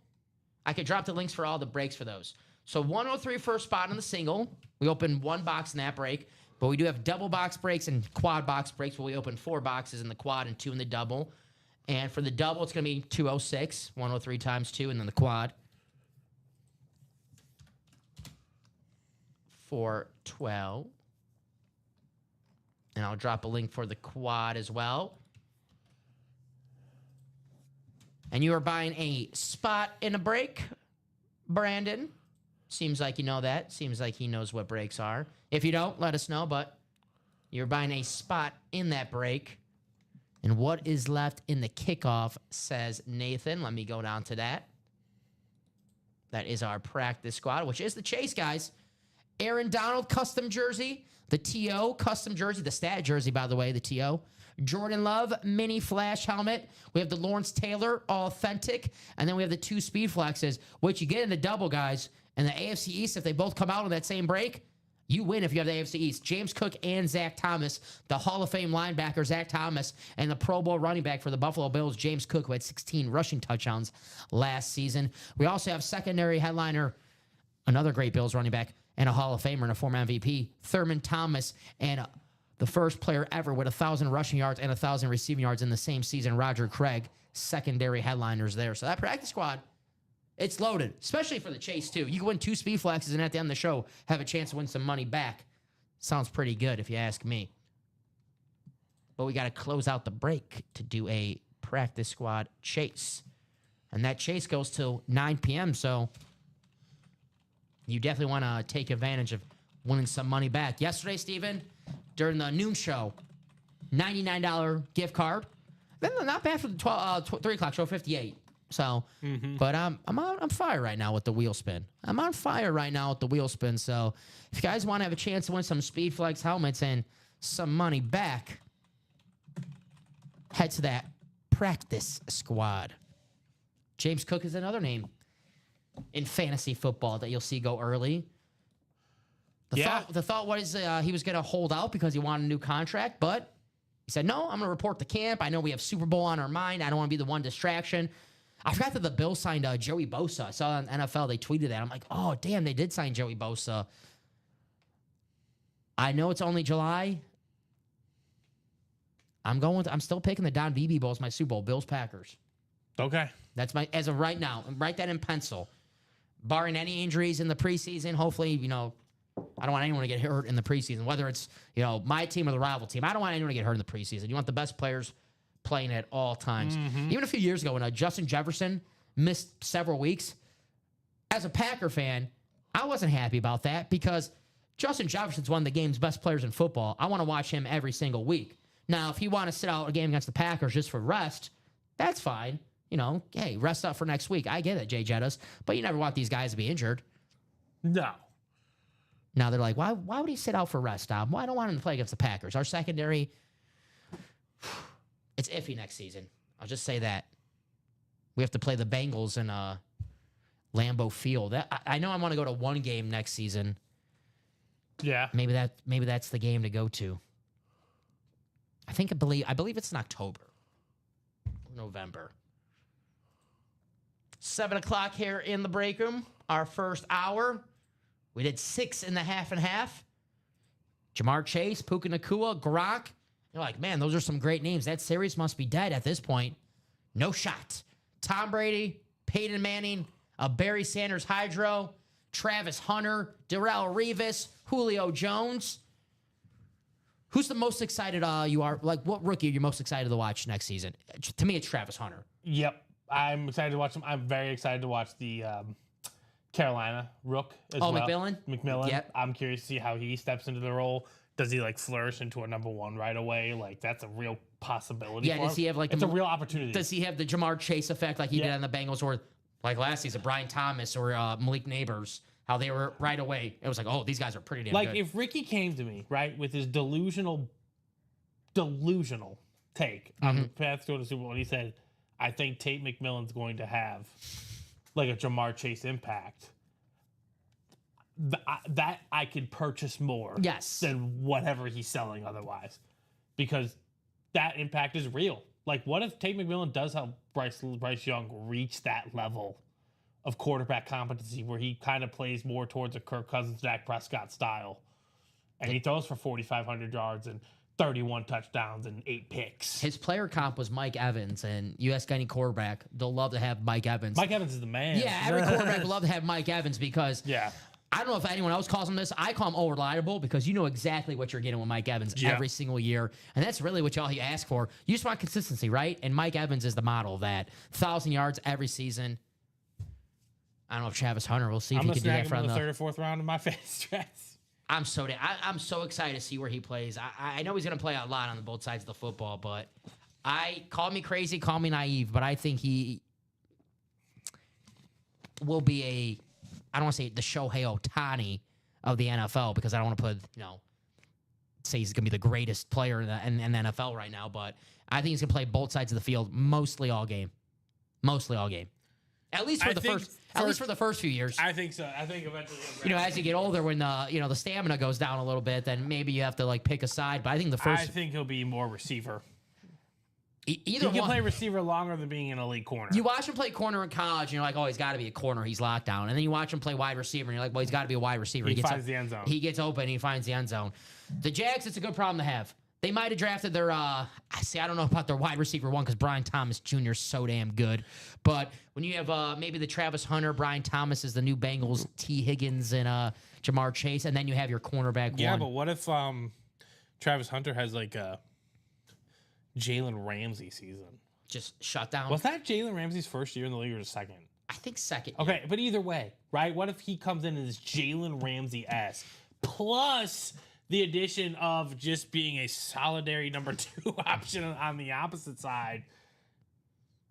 I could drop the links for all the breaks for those. So 103 for a spot in the single. We open 1 box in that break, but we do have double box breaks and quad box breaks where we open 4 boxes in the quad and 2 in the double. And for the double, it's going to be 206, 103 times 2, and then the quad. 412. And I'll drop a link for the quad as well. And you are buying a spot in a break, Brandon. Seems like you know that. Seems like he knows what breaks are. If you don't, let us know. But you're buying a spot in that break. And what is left in the kickoff, says Nathan. Let me go down to that. That is our practice squad, which is the Chase, guys. Aaron Donald, custom jersey. The TO, custom jersey. The stat jersey, by the way, the TO. Jordan Love, mini flash helmet. We have the Lawrence Taylor, authentic. And then we have the 2 speed flexes, which you get in the double, guys. And the AFC East, if they both come out on that same break, you win if you have the AFC East. James Cook and Zach Thomas, the Hall of Fame linebacker, Zach Thomas, and the Pro Bowl running back for the Buffalo Bills, James Cook, who had 16 rushing touchdowns last season. We also have secondary headliner, another great Bills running back, and a Hall of Famer and a former MVP, Thurman Thomas, and the first player ever with 1,000 rushing yards and 1,000 receiving yards in the same season, Roger Craig, secondary headliners there. So that practice squad, it's loaded, especially for the Chase, too. You can win 2 speed flexes and at the end of the show have a chance to win some money back. Sounds pretty good if you ask me. But we got to close out the break to do a practice squad chase. And that chase goes till 9 p.m., so you definitely want to take advantage of winning some money back. Yesterday, Steven, during the noon show, $99 gift card. Then not bad for the 3 o'clock show, 58. So, but I'm on fire right now with the wheel spin. I'm on fire right now with the wheel spin. So, if you guys want to have a chance to win some Speedflex helmets and some money back, head to that practice squad. James Cook is another name in fantasy football that you'll see go early. The thought was he was going to hold out because he wanted a new contract, but he said, no, I'm going to report to camp. I know we have Super Bowl on our mind. I don't want to be the one distraction. I forgot that the Bills signed Joey Bosa. I saw on NFL, they tweeted that. I'm like, oh, damn, they did sign Joey Bosa. I know it's only July. I'm still picking the Don Beebe Bowl as my Super Bowl, Bills-Packers. Okay. That's my, as of right now, write that in pencil. Barring any injuries in the preseason, hopefully, I don't want anyone to get hurt in the preseason, whether it's, my team or the rival team. I don't want anyone to get hurt in the preseason. You want the best players playing at all times. Even a few years ago when Justin Jefferson missed several weeks, as a Packer fan, I wasn't happy about that because Justin Jefferson's one of the game's best players in football. I want to watch him every single week. Now, if you want to sit out a game against the Packers just for rest, that's fine. Hey, rest up for next week. I get it, Jay Jettas, but you never want these guys to be injured. No. Now they're like, why would he sit out for rest, Dom? Well, I don't want him to play against the Packers. Our secondary, it's iffy next season. I'll just say that. We have to play the Bengals in Lambeau Field. I know I want to go to one game next season. Yeah. Maybe that's the game to go to. I believe it's in October. November. 7 o'clock here in the break room. Our first hour. We did 6 in the half and half. Jamar Chase, Puka Nacua, Gronk. You're like, man, those are some great names. That series must be dead at this point. No shot. Tom Brady, Peyton Manning, Barry Sanders Hydro, Travis Hunter, Darrelle Revis, Julio Jones. Who's the most excited you are? Like, what rookie are you most excited to watch next season? To me, it's Travis Hunter. Yep. I'm excited to watch him. I'm very excited to watch the Carolina rook as well. McMillan. Yep. I'm curious to see how he steps into the role. Does he flourish into a number one right away? That's a real possibility. Yeah, for does he have it's a real opportunity. Does he have the Jamar Chase effect like he did on the Bengals, or like last season, Brian Thomas or Malik Neighbors? How they were right away. It was like, oh, these guys are pretty damn good. If Ricky came to me, right, with his delusional take on the path to the Super Bowl, and he said, I think Tate McMillan's going to have a Jamar Chase impact, that I could purchase more than whatever he's selling otherwise, because that impact is real. What if Tate McMillan does help Bryce Young reach that level of quarterback competency where he kind of plays more towards a Kirk Cousins, Dak Prescott style, and he throws for 4,500 yards and 31 touchdowns and 8 picks. His player comp was Mike Evans, and you ask any quarterback, they'll love to have Mike Evans. Mike Evans is the man. Yeah, every quarterback would love to have Mike Evans because I don't know if anyone else calls him this. I call him unreliable because you know exactly what you're getting with Mike Evans every single year. And that's really what y'all you ask for. You just want consistency, right? And Mike Evans is the model of that. 1,000 yards every season. I don't know if Travis Hunter, we'll see if he can do that for the third or fourth round of my fantasy drafts. I'm so excited to see where he plays. I know he's going to play a lot on both sides of the football, but call me crazy, call me naive, but I think he will be I don't want to say the Shohei Ohtani of the NFL because I don't want to put, say he's going to be the greatest player in the NFL right now, but I think he's going to play both sides of the field mostly all game. At least for the first few years. I think so. I think eventually. As you get older, when the stamina goes down a little bit, then maybe you have to pick a side. But I think I think he'll be more receiver. Either he can play receiver longer than being an elite corner. You watch him play corner in college, and you're like, oh, he's got to be a corner. He's locked down. And then you watch him play wide receiver, and you're like, well, he's got to be a wide receiver. He finds the end zone. He gets open, and he finds the end zone. The Jags, it's a good problem to have. They might have drafted their, I don't know about their wide receiver one because Brian Thomas Jr. is so damn good. But when you have maybe the Travis Hunter, Brian Thomas is the new Bengals, T. Higgins, and Jamar Chase, and then you have your cornerback one. Yeah, but what if Travis Hunter has a Jalen Ramsey season? Just shut down. Was that Jalen Ramsey's first year in the league or the second? I think second. Okay, but either way, right? What if he comes in as Jalen Ramsey-esque plus the addition of just being a solidary number 2 option on the opposite side?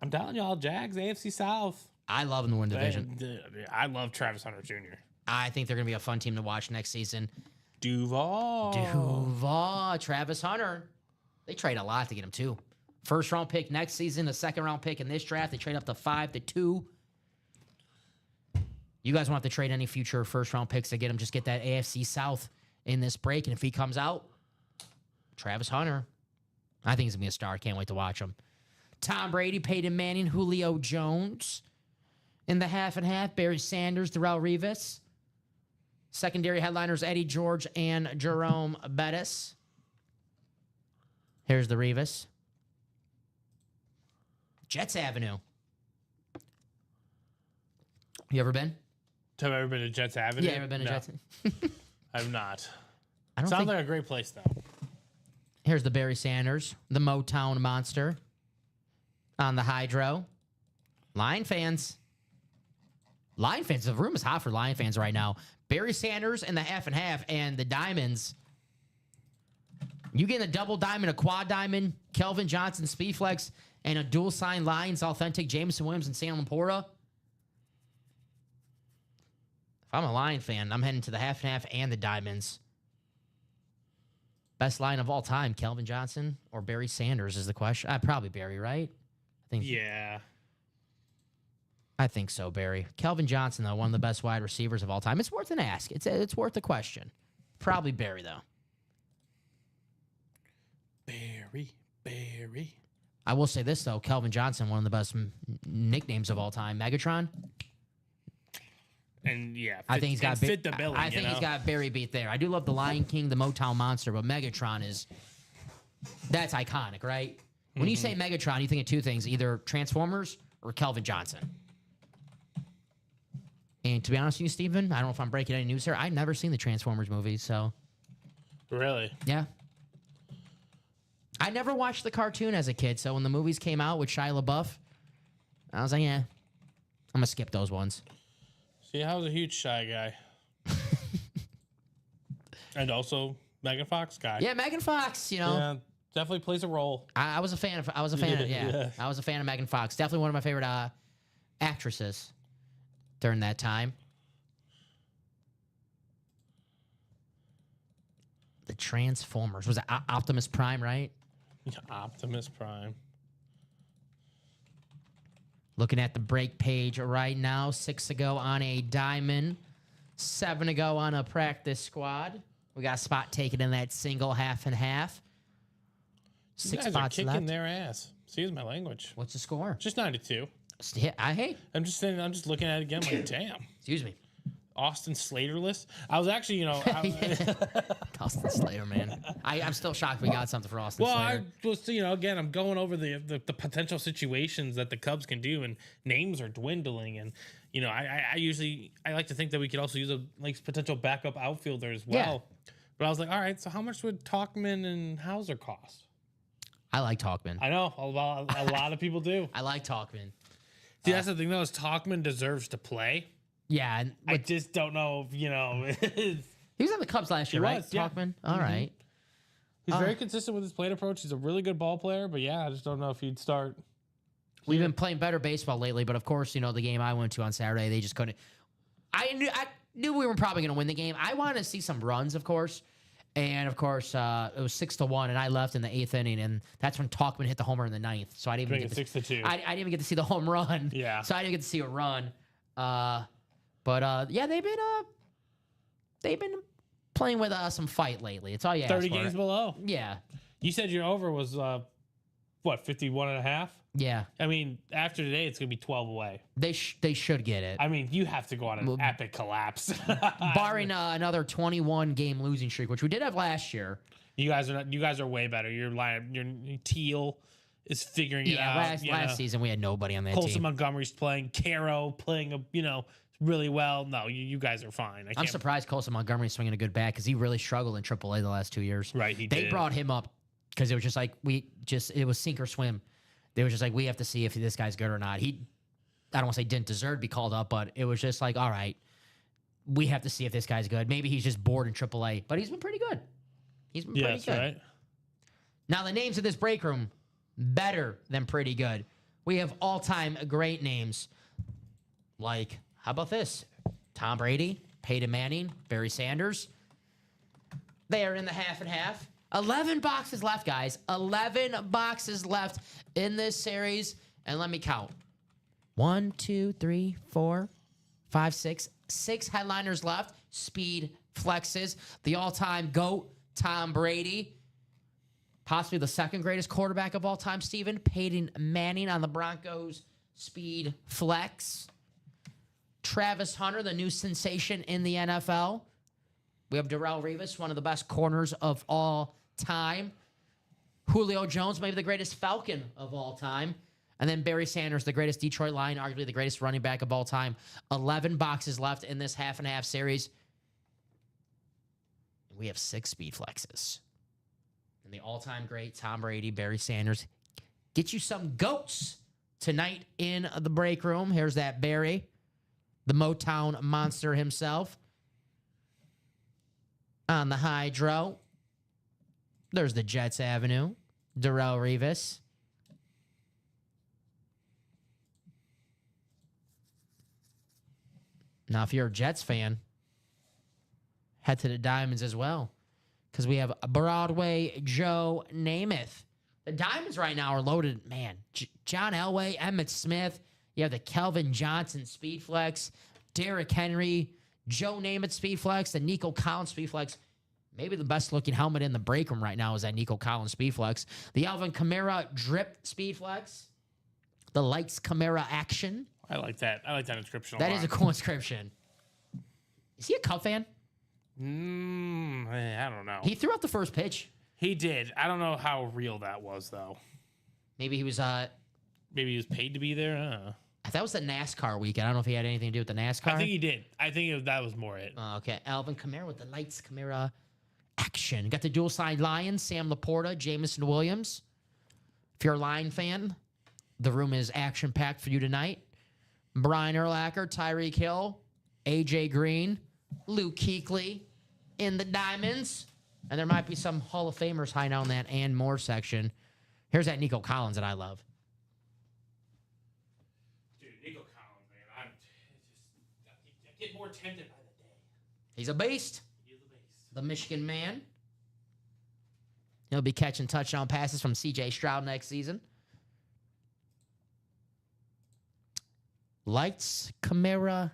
I'm telling y'all, Jags, AFC South. I love them to win division. I love Travis Hunter Jr. I think they're going to be a fun team to watch next season. Duval, Travis Hunter. They trade a lot to get him too. First round pick next season, the second round pick in this draft. They trade up to 5 to 2. You guys won't have to trade any future first round picks to get him. Just get that AFC South in this break. And if he comes out, Travis Hunter, I think he's going to be a star. Can't wait to watch him. Tom Brady, Peyton Manning, Julio Jones. In the half and half, Barry Sanders, Darrelle Revis. Secondary headliners, Eddie George and Jerome Bettis. Here's the Revis. Jets Avenue. You ever been? Have I ever been to Jets Avenue? Yeah, ever been to Jets? I've not. I don't Sounds think... like a great place, though. Here's the Barry Sanders, the Motown monster on the Hydro. Lion fans. The room is hot for Lion fans right now. Barry Sanders in the half and half, and the Diamonds. You get a double diamond, a quad diamond, Kelvin Johnson, Speedflex, and a dual sign Lions authentic Jameson Williams and Sam Laporta. If I'm a Lion fan, I'm heading to the half and half and the diamonds. Best line of all time, Kelvin Johnson or Barry Sanders is the question. Probably Barry, right? Yeah. I think so, Barry. Kelvin Johnson, though, one of the best wide receivers of all time. It's worth an ask. It's worth a question. Probably Barry, though. Barry. I will say this, though. Kelvin Johnson, one of the best nicknames of all time. Megatron. And yeah, I think he's got fit the billing. I think he's got Barry beat there. I do love the Lion King, the Motown Monster, but Megatron that's iconic, right? When you say Megatron, you think of two things: either Transformers or Kelvin Johnson. And to be honest with you, Steven, I don't know if I'm breaking any news here. I've never seen the Transformers movies, so Really? yeah. I never watched the cartoon as a kid, so when the movies came out with Shia LaBeouf, I was like, yeah, I'm gonna skip those ones. See, I was a huge Shy guy. And also Megan Fox guy. Yeah, Megan Fox, Yeah, definitely plays a role. I was a fan of. I was a fan of Megan Fox. Definitely one of my favorite actresses during that time. The Transformers was it Optimus Prime, right? Yeah, Optimus Prime. Looking at the break page right now, 6 ago on a diamond, 7 ago on a practice squad. We got a spot taken in that single half and half. You 6 guys are spots kicking left. their ass. Excuse my language. What's the score? Just 92. Hey, I'm just saying. I'm just looking at it again. Like, damn. excuse me. Austin Slaterless. I was actually, Austin Slater, man. I'm still shocked we got something for Austin Well, Slater. I was, again, I'm going over the potential situations that the Cubs can do, and names are dwindling. And I like to think that we could also use a potential backup outfielder as well. Yeah. But I was like, all right, so how much would Talkman and Hauser cost? I like Talkman. I know a lot of people do. I like Talkman. See, that's the thing though, is Talkman deserves to play. Yeah, and I just don't know if he was on the Cubs last year, He right? was, yeah. Talkman. All right. He's very consistent with his plate approach. He's a really good ball player, but yeah, I just don't know if he'd start. We've been playing better baseball lately, but of course, the game I went to on Saturday, they just couldn't. I knew we were probably going to win the game. I wanted to see some runs, of course. And of course, it was 6-1, and I left in the 8th inning, and that's when Talkman hit the homer in the 9th. So I didn't even get 6-2. I didn't even get to see the home run. Yeah. So I didn't get to see a run. But yeah, they've been playing with some fight lately. It's all you ask 30 for. games below. Yeah. You said your over was 51 and a half? Yeah. I mean, after today, it's going to be 12 away. They should get it. I mean, you have to go on an epic collapse. Barring another 21 game losing streak, which we did have last year. You guys are way better. Your Teal is figuring it out. Last season we had nobody on that Colson team. Montgomery's playing. Caro playing really well. No, you guys are fine. I'm surprised Colson Montgomery's swinging a good bat because he really struggled in AAA the last 2 years. Right, They did. brought him up because it was just like it was sink or swim. They were just like, we have to see if this guy's good or not. I don't want to say didn't deserve to be called up, but it was just like, all right, we have to see if this guy's good. Maybe he's just bored in AAA, but he's been pretty good. He's been pretty good. Right. Now, the names of this break room, better than pretty good. We have all-time great names. Like, how about this? Tom Brady, Peyton Manning, Barry Sanders. They are in the half and half. 11 boxes left, guys. 11 boxes left in this series. And let me count. 1, 2, 3, 4, 5, 6. 6 headliners left. Speed flexes. The all-time GOAT, Tom Brady. Possibly the second greatest quarterback of all time, Steven. Peyton Manning on the Broncos. Speed flex. Travis Hunter, the new sensation in the NFL. We have Darrelle Revis, one of the best corners of all time. Julio Jones, maybe the greatest Falcon of all time. And then Barry Sanders, the greatest Detroit Lion, arguably the greatest running back of all time. 11 boxes left in this half and half series. We have 6 speed flexes. And the all-time great Tom Brady, Barry Sanders. Get you some goats tonight in the break room. Here's that Barry, the Motown monster himself. On the hydro, there's the Jets Avenue, Darrelle Revis. Now, if you're a Jets fan, head to the Diamonds as well, because we have Broadway Joe Namath. The Diamonds right now are loaded, man. John Elway, Emmitt Smith. You have the Kelvin Johnson Speedflex, Derrick Henry, Joe Namath Speedflex, the Nico Collins Speedflex. Maybe the best looking helmet in the break room right now is that Nico Collins Speedflex. The Alvin Kamara Drip Speedflex. The Lights Kamara Action. I like that. I like that inscription. That is a cool inscription. Is he a Cub fan? I don't know. He threw out the first pitch. He did. I don't know how real that was, though. Maybe he was. Maybe he was paid to be there. I don't know. That was the NASCAR weekend. I don't know if he had anything to do with the NASCAR. I think he did. I think that was more it. Okay, Alvin Kamara with the Lights Kamara Action. Got the dual side Lions, Sam Laporta, Jameson Williams. If you're a Lion fan, the room is action packed for you tonight. Brian Urlacher, Tyreek Hill, AJ Green, Luke Kuechly in the Diamonds. And there might be some Hall of Famers hiding out in that and more section. Here's that Nico Collins that I love. Dude, Nico Collins, man. I get more tempted by the day. He's a beast. He's a beast. The Michigan man. He'll be catching touchdown passes from C.J. Stroud next season. Lights, Kamara,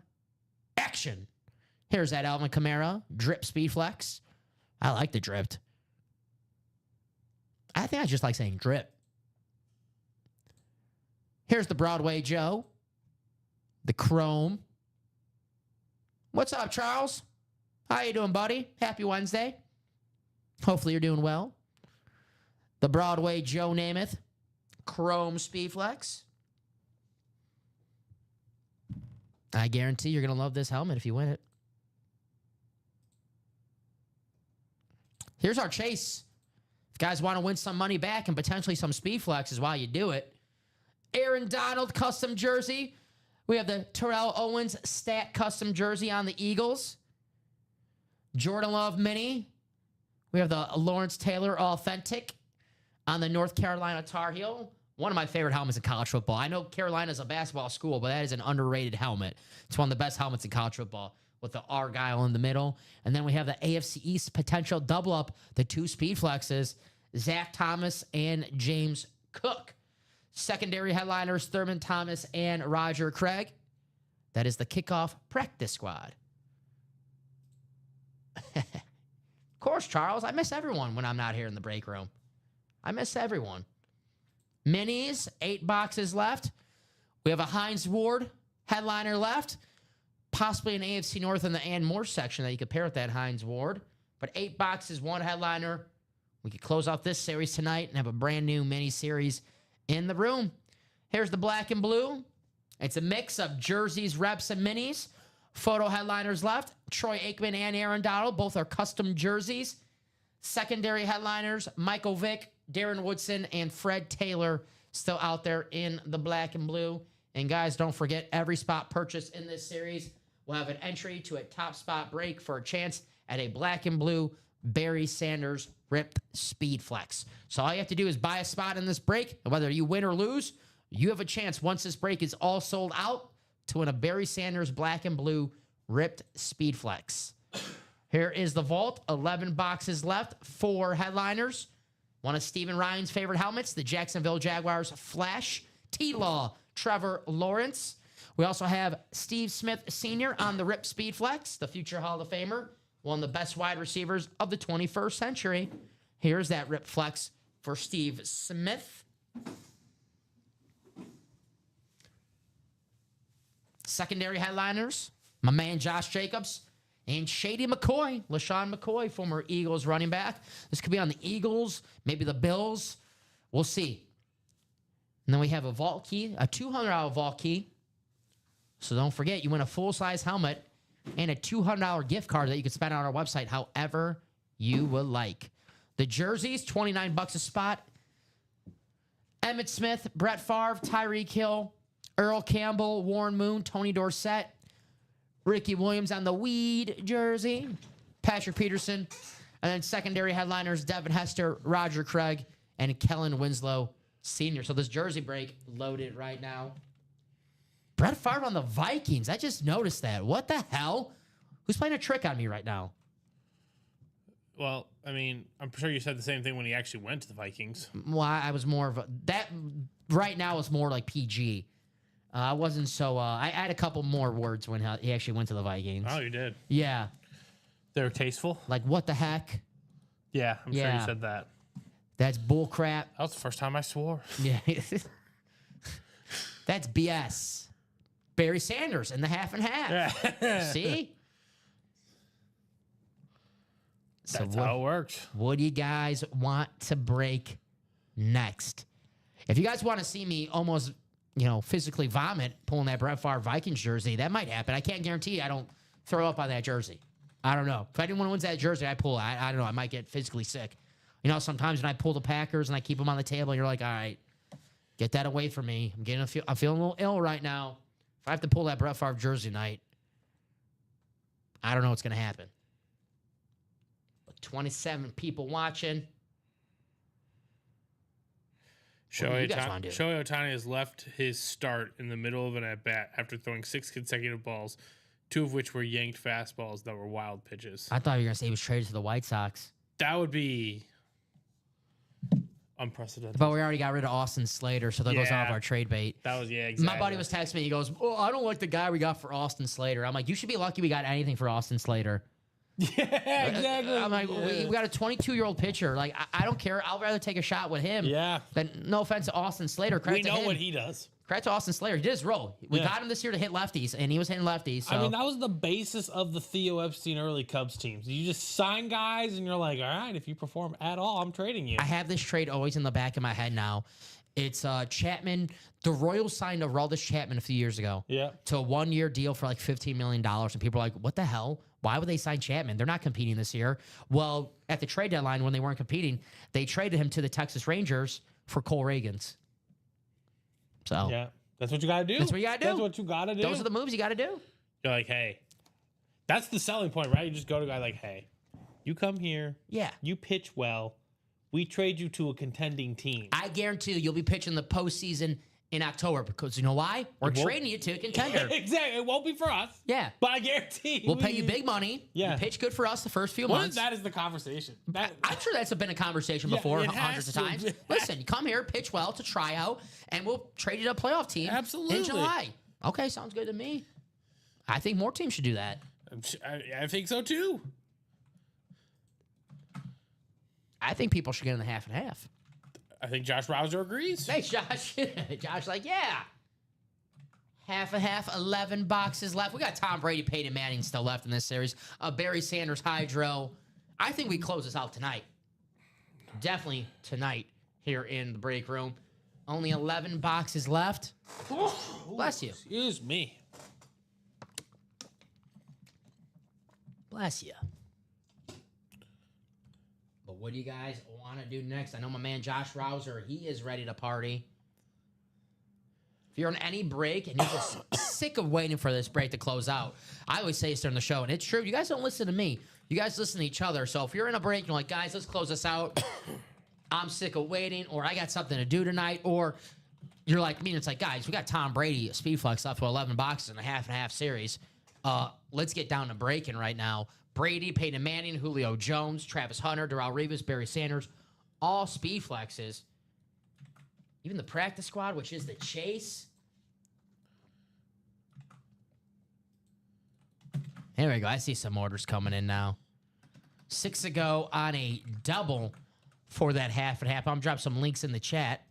Action. Here's that Alvin Kamara, Drip Speedflex. I like the dripped. I think I just like saying drip. Here's the Broadway Joe, the Chrome. What's up, Charles? How you doing, buddy? Happy Wednesday. Hopefully you're doing well. The Broadway Joe Namath, Chrome Speedflex. I guarantee you're going to love this helmet if you win it. Here's our chase. If guys want to win some money back and potentially some Speedflexes while you do it. Aaron Donald custom jersey. We have the Terrell Owens stat custom jersey on the Eagles. Jordan Love mini. We have the Lawrence Taylor authentic on the North Carolina Tar Heel. One of my favorite helmets in college football. I know Carolina's a basketball school, but that is an underrated helmet. It's one of the best helmets in college football with the Argyle in the middle. And then we have the AFC East potential double up, the two Speedflexes, Zach Thomas and James Cook. Secondary headliners, Thurman Thomas and Roger Craig. That is the kickoff practice squad. Of course, Charles, I miss everyone when I'm not here in the break room. I miss everyone. Minis, 8 boxes left. We have a Hines Ward headliner left. Possibly an AFC North in the and more section that you could pair with that Hines Ward. But 8 boxes, 1 headliner. We could close out this series tonight and have a brand new mini series in the room. Here's the black and blue. It's a mix of jerseys, reps, and minis. Photo headliners left. Troy Aikman and Aaron Donald. Both are custom jerseys. Secondary headliners, Michael Vick, Darren Woodson, and Fred Taylor still out there in the black and blue. And guys, don't forget, every spot purchased in this series will have an entry to a top spot break for a chance at a black and blue Barry Sanders ripped Speedflex. So all you have to do is buy a spot in this break, and whether you win or lose, you have a chance once this break is all sold out to win a Barry Sanders black and blue ripped Speedflex. Here is the vault. 11 boxes left. 4 headliners. One of Steven Ryan's favorite helmets, the Jacksonville Jaguars Flash. T-Law, Trevor Lawrence. We also have Steve Smith Sr. on the Rip Speedflex, the future Hall of Famer, one of the best wide receivers of the 21st century. Here's that Rip Flex for Steve Smith. Secondary headliners, my man Josh Jacobs. And Shady McCoy, LaShawn McCoy, former Eagles running back. This could be on the Eagles, maybe the Bills. We'll see. And then we have a vault key, a $200 vault key. So don't forget, you win a full-size helmet and a $200 gift card that you can spend on our website however you would like. The jerseys, $29 a spot. Emmitt Smith, Brett Favre, Tyreek Hill, Earl Campbell, Warren Moon, Tony Dorsett, Ricky Williams on the weed jersey, Patrick Peterson, and then secondary headliners, Devin Hester, Roger Craig, and Kellen Winslow Sr. So this jersey break loaded right now. Brett Favre on the Vikings. I just noticed that. What the hell? Who's playing a trick on me right now? Well, I mean, I'm sure you said the same thing when he actually went to the Vikings. Well, I was more of that. Right now, it's more like PG. I wasn't so. I had a couple more words when he actually went to the Vikings. Oh, you did. Yeah, They were tasteful. like what the heck? Yeah, I'm sure Yeah. you said that. That's bull crap. That was the first time I swore. Yeah, that's BS. Barry Sanders in the half and half. Yeah. See. So That's how it works. what do you guys want to break next? If you guys want to see me almost, physically vomit pulling that Brett Favre Vikings jersey, that might happen. I can't guarantee you I don't throw up on that jersey. I don't know. If anyone wins that jersey, I pull it. I don't know. I might get physically sick. Sometimes when I pull the Packers and I keep them on the table, you're like, all right, get that away from me. I'm feeling a little ill right now. If I have to pull that Brett Favre jersey tonight, I don't know what's going to happen. 27 people watching. What do you guys wanna do? Shohei Ohtani has left his start in the middle of an at-bat after throwing 6 consecutive balls, 2 of which were yanked fastballs that were wild pitches. I thought you were going to say he was traded to the White Sox. That would be unprecedented. But we already got rid of Austin Slater, so that goes Yeah. off our trade bait. That was, exactly. My buddy was texting me. He goes, "Oh, I don't like the guy we got for Austin Slater." I'm like, "You should be lucky we got anything for Austin Slater." Yeah, exactly. I'm like, we got a 22-year-old pitcher. Like, I don't care. I'll rather take a shot with him. Yeah. Than, no offense to Austin Slater. We Credit to know him. what he does. Credit to Austin Slater. He did his role. We Yeah. got him this year to hit lefties, and he was hitting lefties. So. I mean, that was the basis of the Theo Epstein early Cubs teams. You just sign guys, and you're like, all right, if you perform at all, I'm trading you. I have this trade always in the back of my head now. It's Chapman. The Royals signed Aroldis Chapman a few years ago. Yeah. To a 1-year deal for like $15 million. And people are like, what the hell? Why would they sign Chapman? They're not competing this year. Well, at the trade deadline, when they weren't competing, they traded him to the Texas Rangers for Cole Reagans. So Yeah. That's what you got to do. That's what you gotta do. That's what you got to do. those are the moves you got to do. You're like, hey, that's the selling point, right? You just go to a guy like, hey, you come here. Yeah. You pitch well. We trade you to a contending team. I guarantee you'll be pitching the postseason in October because you know why? We're won't- trading you to a contender. Exactly. It won't be for us. Yeah. But I guarantee We'll pay you big money. Yeah. You pitch good for us the first few What months. if that is the conversation? I'm sure that's been a conversation Yeah, before, it hundreds of has times. to. Listen, you come here, pitch well to try out, and we'll trade you to a playoff team Absolutely. in July. Okay, sounds good to me. I think more teams should do that. I think so too. I think people should get in the half and half. I think Josh Rouser agrees. Thanks, Josh. Josh, like, yeah. Half and half, 11 boxes left. We got Tom Brady, Peyton Manning still left in this series. Barry Sanders, Hydro. I think we close this out tonight. Definitely tonight here in the break room. Only 11 boxes left. Bless you. Excuse me. Bless you. But what do you guys want to do next? I know my man Josh Rouser, he is ready to party. If you're on any break and you're just sick of waiting for this break to close out, I always say this during the show, and it's true. You guys don't listen to me. You guys listen to each other. So if you're in a break and you're like, guys, let's close this out. I'm sick of waiting, or I got something to do tonight, or you're like me, and it's like, guys, we got Tom Brady, Speed Flex up to 11 boxes in a half and a half series. Let's get down to breaking right now. Brady, Peyton Manning, Julio Jones, Travis Hunter, Darrelle Revis, Barry Sanders, all Speed Flexes. Even the practice squad, which is the Chase. Here we go. I see some orders coming in now. 6 ago on a double for that half and half. I'm drop some links in the chat.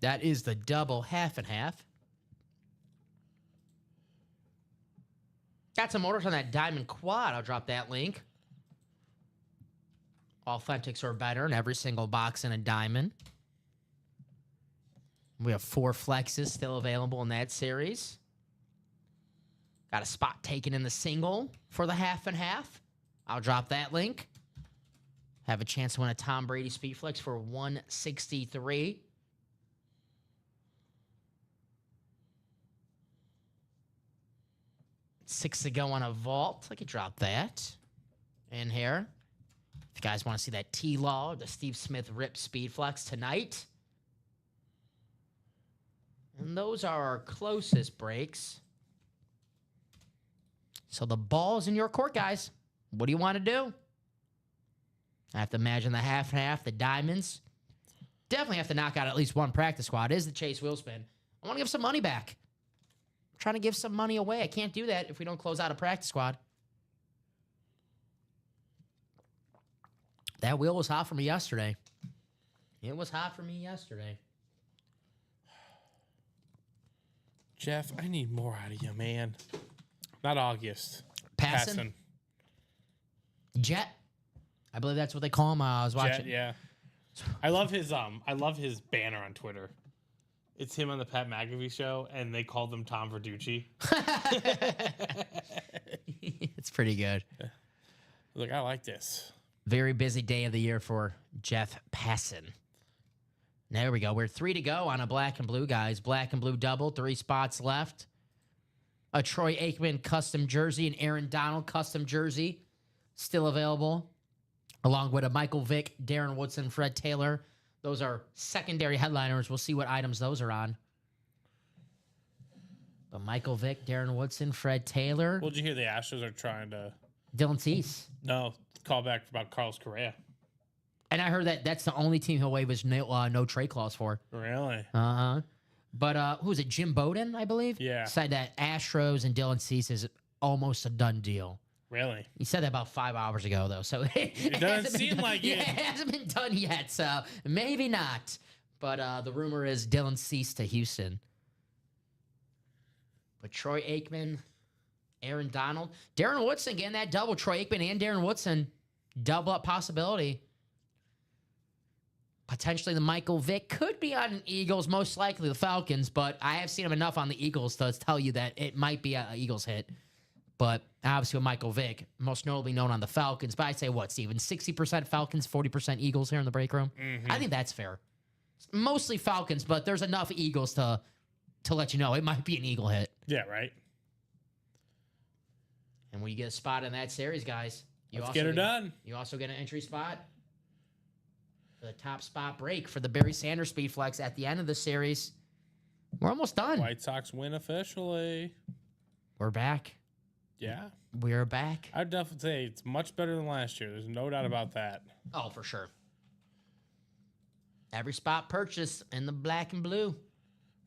That is the double half and half. Got some orders on that diamond quad. I'll drop that link. Authentics are better in every single box in a diamond. We have 4 flexes still available in that series. Got a spot taken in the single for the half and half. I'll drop that link. Have a chance to win a Tom Brady Speed Flex for 163. Six to go on a vault. I could drop that in here. If you guys want to see that T-Law, the Steve Smith Rip Speed Flex tonight. And those are our closest breaks. So the ball's in your court, guys. What do you want to do? I have to imagine the half and half, the diamonds. Definitely have to knock out at least one practice squad. Is the Chase wheel spin. I want to give some money back. I'm trying to give some money away. I can't do that if we don't close out a practice squad. That wheel was hot for me yesterday. It was hot for me yesterday. Jeff, I need more out of you, man. Not August. Passon? Jet. I believe that's what they call him. I was watching. Jet, yeah. I love his banner on Twitter. It's him on the Pat McAfee show, and they called him Tom Verducci. It's pretty good. Look, I like this. Very busy day of the year for Jeff Passon. There we go. We're 3 to go on a black and blue, guys. Black and blue double, 3 spots left. A Troy Aikman custom jersey, an Aaron Donald custom jersey still available, along with a Michael Vick, Darren Woodson, Fred Taylor. Those are secondary headliners. We'll see what items those are on. But Michael Vick, Darren Woodson, Fred Taylor. Well, did you hear the Astros are trying to... Dylan Cease. No, call back about Carlos Correa. And I heard that that's the only team he'll waive his no trade clause for. Really? Uh-huh. But who is it? Jim Bowden, I believe? Yeah. Said that Astros and Dylan Cease is almost a done deal. Really? He said that about 5 hours ago, though. So it doesn't seem like it. Yeah, it hasn't been done yet, so maybe not. But the rumor is Dylan Cease to Houston. But Troy Aikman, Aaron Donald, Darren Woodson getting that double. Troy Aikman and Darren Woodson, double up possibility. Potentially the Michael Vick could be on Eagles, most likely the Falcons, but I have seen him enough on the Eagles to tell you that it might be an Eagles hit. But obviously with Michael Vick, most notably known on the Falcons. But I'd say what, Steven? 60% Falcons, 40% Eagles here in the break room? Mm-hmm. I think that's fair. Mostly Falcons, but there's enough Eagles to let you know it might be an Eagle hit. Yeah, right. And when you get a spot in that series, guys, Let's get her done. You also get an entry spot for the top spot break for the Barry Sanders Speed Flex at the end of the series. We're almost done. White Sox win officially. We're back. Yeah. We're back. I'd definitely say it's much better than last year. There's no doubt about that. Oh, for sure. Every spot purchased in the black and blue.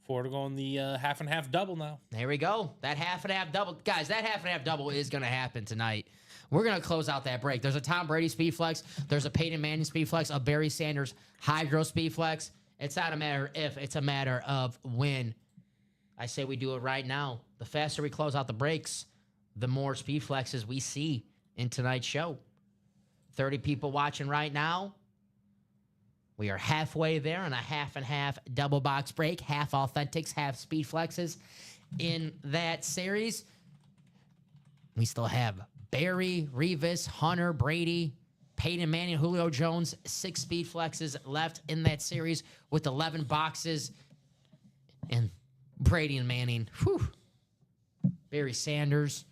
4 to go on the half and half double now. There we go. That half and half double. Guys, that half and half double is going to happen tonight. We're going to close out that break. There's a Tom Brady Speed Flex. There's a Peyton Manning Speed Flex. A Barry Sanders High Growth Speed Flex. It's not a matter if, it's a matter of when. I say we do it right now. The faster we close out the breaks, the more Speed Flexes we see in tonight's show. 30 people watching right now. We are halfway there on a half and half double box break. Half Authentics, half Speed Flexes in that series. We still have Barry, Revis, Hunter, Brady, Peyton Manning, Julio Jones, 6 Speed Flexes left in that series with 11 boxes. And Brady and Manning, whew. Barry Sanders.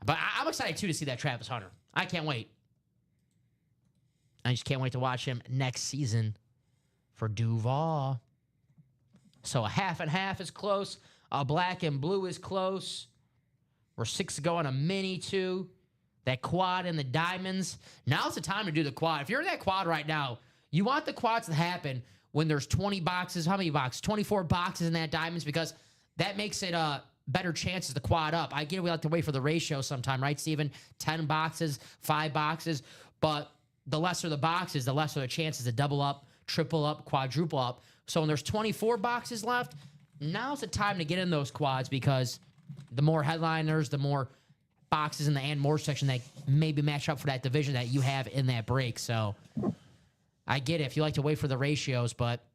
But I'm excited, too, to see that Travis Hunter. I can't wait. I just can't wait to watch him next season for Duval. So a half and half is close. A black and blue is close. We're 6 to go on a mini, too. That quad and the diamonds. Now's the time to do the quad. If you're in that quad right now, you want the quads to happen when there's 20 boxes. How many boxes? 24 boxes in that diamonds, because that makes it better chances to quad up. I get we like to wait for the ratio sometime, right, Steven? 10 boxes, 5 boxes. But the lesser the boxes, the lesser the chances to double up, triple up, quadruple up. So when there's 24 boxes left, now's the time to get in those quads, because the more headliners, the more boxes in the and more section that maybe match up for that division that you have in that break. So I get it if you like to wait for the ratios, but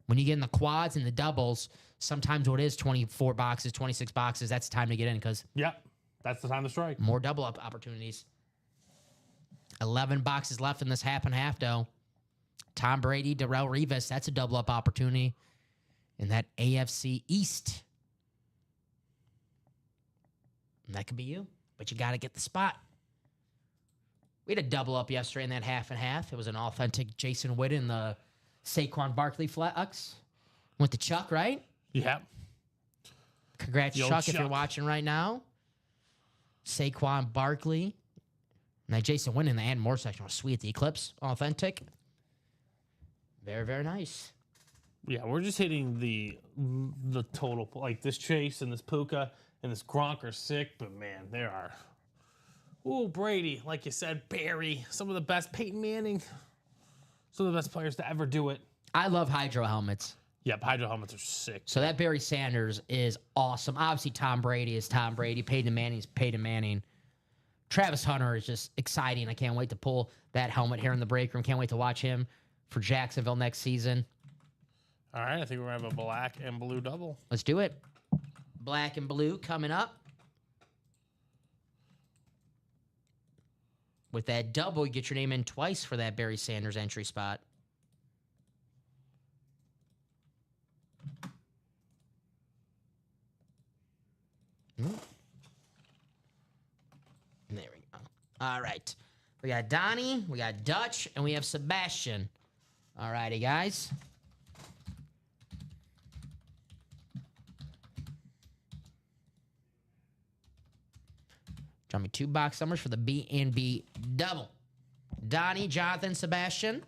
when you get in the quads and the doubles, sometimes what is 24 boxes, 26 boxes, that's the time to get in, because Yep, that's the time to strike. more double up opportunities. 11 boxes left in this half and half, though. Tom Brady, Darrelle Revis, that's a double up opportunity in that AFC East. And that could be you, but you got to get the spot. We had a double up yesterday in that half and half. It was an authentic Jason Witten in the Saquon Barkley flex. Went to Chuck, right? Yep. Congrats, Yo, Chuck, if you're Chuck. watching right now. Saquon Barkley. And that Jason Witten in the and more section was sweet. The Eclipse, authentic. Very, very nice. Yeah, we're just hitting the total. Like this Chase and this Puka and this Gronk are sick, but man, there are. Ooh, Brady, like you said, Barry, some of the best. Peyton Manning, some of the best players to ever do it. I love Hydro helmets. Yep, Hydro helmets are sick. So that Barry Sanders is awesome. Obviously, Tom Brady is Tom Brady. Peyton Manning is Peyton Manning. Travis Hunter is just exciting. I can't wait to pull that helmet here in the break room. Can't wait to watch him for Jacksonville next season. All right, I think we're going to have a black and blue double. Let's do it. Black and blue coming up. With that double, you get your name in twice for that Barry Sanders entry spot. There we go. All right. We got Donnie, we got Dutch, and we have Sebastian. All righty, guys. Draw me 2 box numbers for the B&B double. Donnie, Jonathan, Sebastian.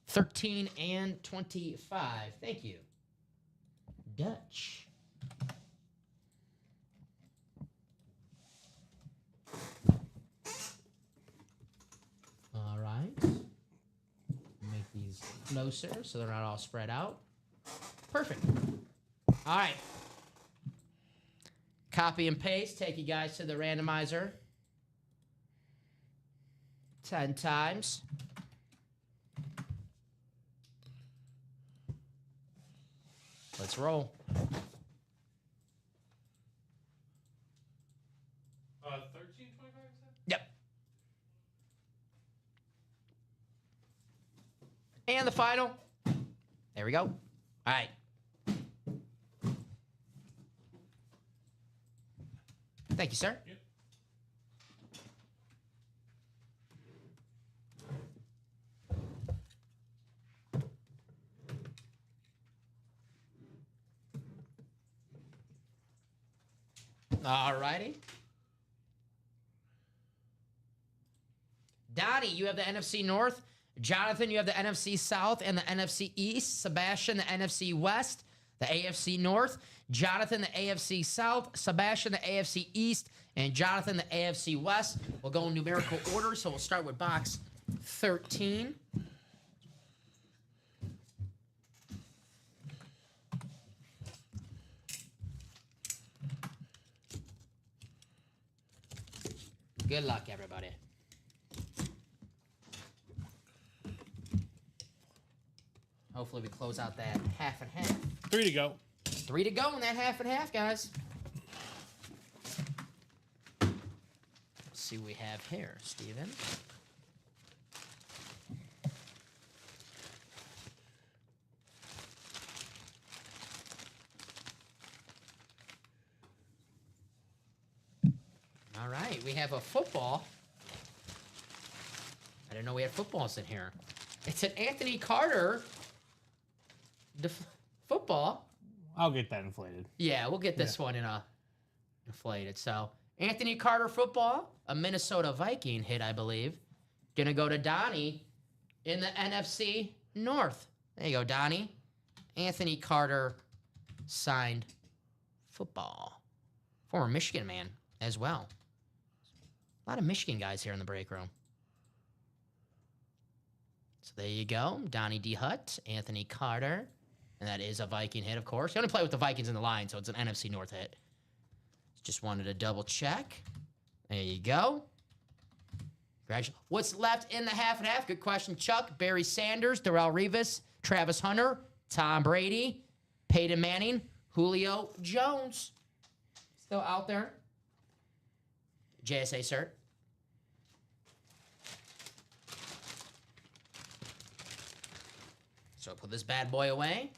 13 and 25. Thank you. Dutch. All right. Make these closer so they're not all spread out. Perfect. All right. Copy and paste. Take you guys to the randomizer. 10 times. Let's roll. 13.25. Yep. And the final. There we go. All right. Thank you, sir. Yep. All righty. Donnie, you have the NFC North. Jonathan, you have the NFC South and the NFC East. Sebastian, the NFC West, the AFC North. Jonathan, the AFC South. Sebastian, the AFC East. And Jonathan, the AFC West. We'll go in numerical order, so we'll start with box 13. Good luck, everybody. Hopefully we close out that half and half. 3 to go. 3 to go in that half and half, guys. Let's see what we have here, Steven. All right, we have a football. I didn't know we had footballs in here. It's an Anthony Carter football. I'll get that inflated. Yeah, we'll get this one in a inflated. So, Anthony Carter football, a Minnesota Viking hit, I believe. Gonna go to Donnie in the NFC North. There you go, Donnie. Anthony Carter signed football. Former Michigan man as well. A lot of Michigan guys here in the break room. So there you go. Donnie D. Hutt, Anthony Carter. And that is a Viking hit, of course. You only play with the Vikings in the line, so it's an NFC North hit. Just wanted to double check. There you go. Congratulations. What's left in the half and half? Good question, Chuck. Barry Sanders, Darrelle Revis, Travis Hunter, Tom Brady, Peyton Manning, Julio Jones. Still out there. JSA cert. So put this bad boy away.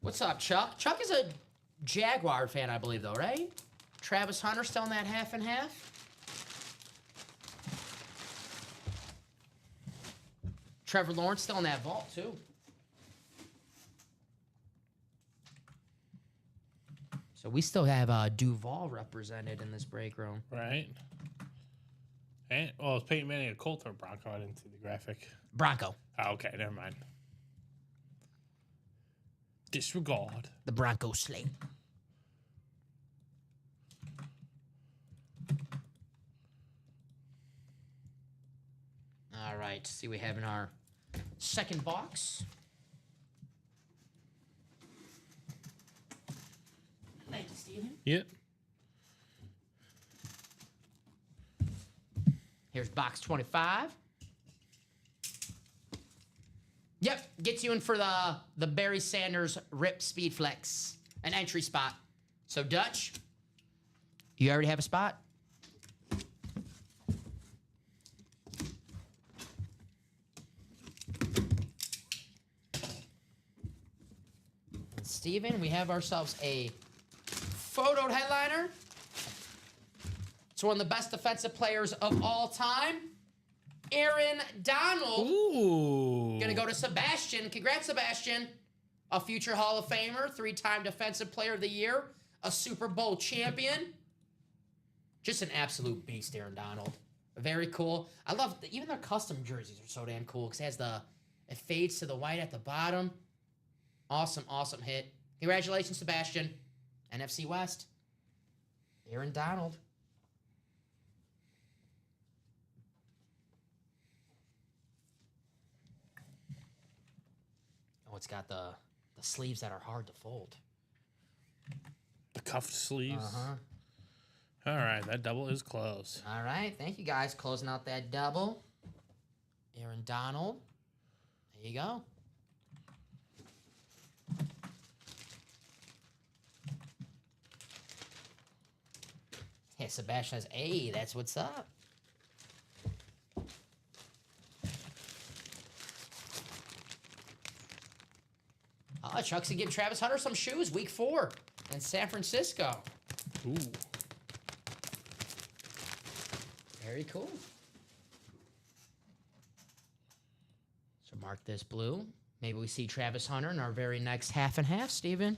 What's up, Chuck? Chuck is a Jaguar fan, I believe, though, right? Travis Hunter still in that half and half. Trevor Lawrence still in that vault, too. So we still have Duval represented in this break room. Right. And, well, it's Peyton Manning a Colt or a Bronco? I didn't see the graphic. Bronco. Oh, okay, never mind. Disregard. The Bronco slate. All right, see what we have in our second box. Thank you, Steven. Yep. Here's box 25. Yep, gets you in for the Barry Sanders Rip Speed Flex, an entry spot. So Dutch, you already have a spot? And Steven, we have ourselves a photoed headliner. It's one of the best defensive players of all time, Aaron Donald. Ooh. Gonna go to Sebastian. Congrats, Sebastian. A future Hall of Famer, 3-time Defensive Player of the Year, a Super Bowl champion. Just an absolute beast, Aaron Donald. Very cool. I love even their custom jerseys are so damn cool because it fades to the white at the bottom. Awesome, awesome hit. Congratulations, Sebastian. NFC West. Aaron Donald. Oh, it's got the sleeves that are hard to fold. The cuffed sleeves. Uh-huh. All right, that double is closed. All right, thank you guys. Closing out that double. Aaron Donald. There you go. Hey, Sebastian says, hey, that's what's up. Oh, Chuck's gonna give Travis Hunter some shoes, week 4 in San Francisco. Ooh. Very cool. So mark this blue. Maybe we see Travis Hunter in our very next half and half, Steven.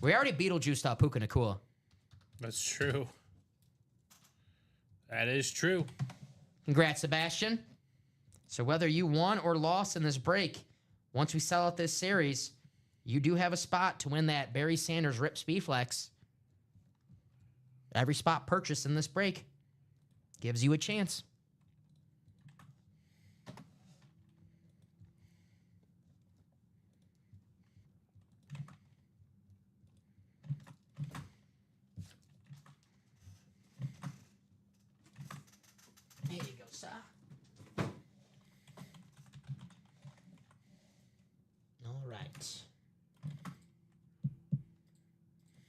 We already Beetlejuiced up Puka Nacua. That's true. That is true. Congrats, Sebastian. So whether you won or lost in this break, once we sell out this series, you do have a spot to win that Barry Sanders Rip Speed Flex. Every spot purchased in this break gives you a chance. There you go, sir. All right.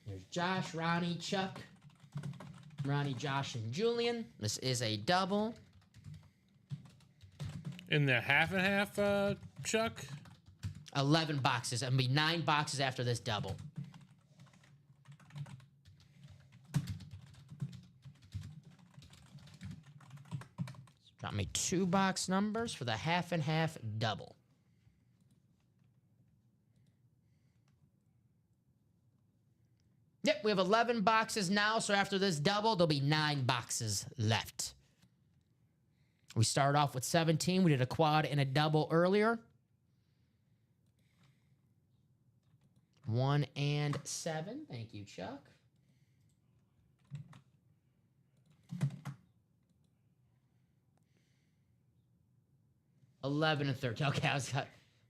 There's Josh, Ronnie, Chuck. Ronnie, Josh, and Julian. This is a double. In the half and half, Chuck? 11 boxes. It'll be 9 boxes after this double. Got me 2 box numbers for the half and half double. Yep, we have 11 boxes now, so after this double, there'll be 9 boxes left. We started off with 17. We did a quad and a double earlier. 1 and 7. Thank you, Chuck. $11 and 13. Okay, I was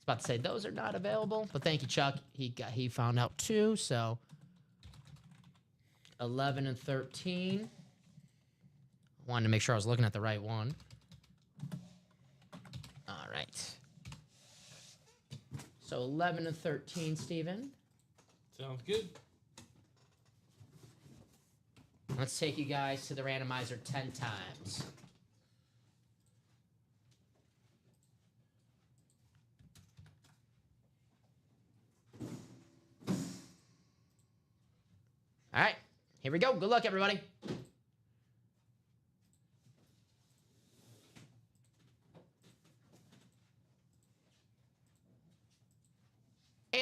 about to say those are not available, but thank you, Chuck. He found out too, so 11 and 13. Wanted to make sure I was looking at the right one. All right. So 11 and 13, Steven. Sounds good. Let's take you guys to the randomizer 10 times. All right, here we go. Good luck, everybody.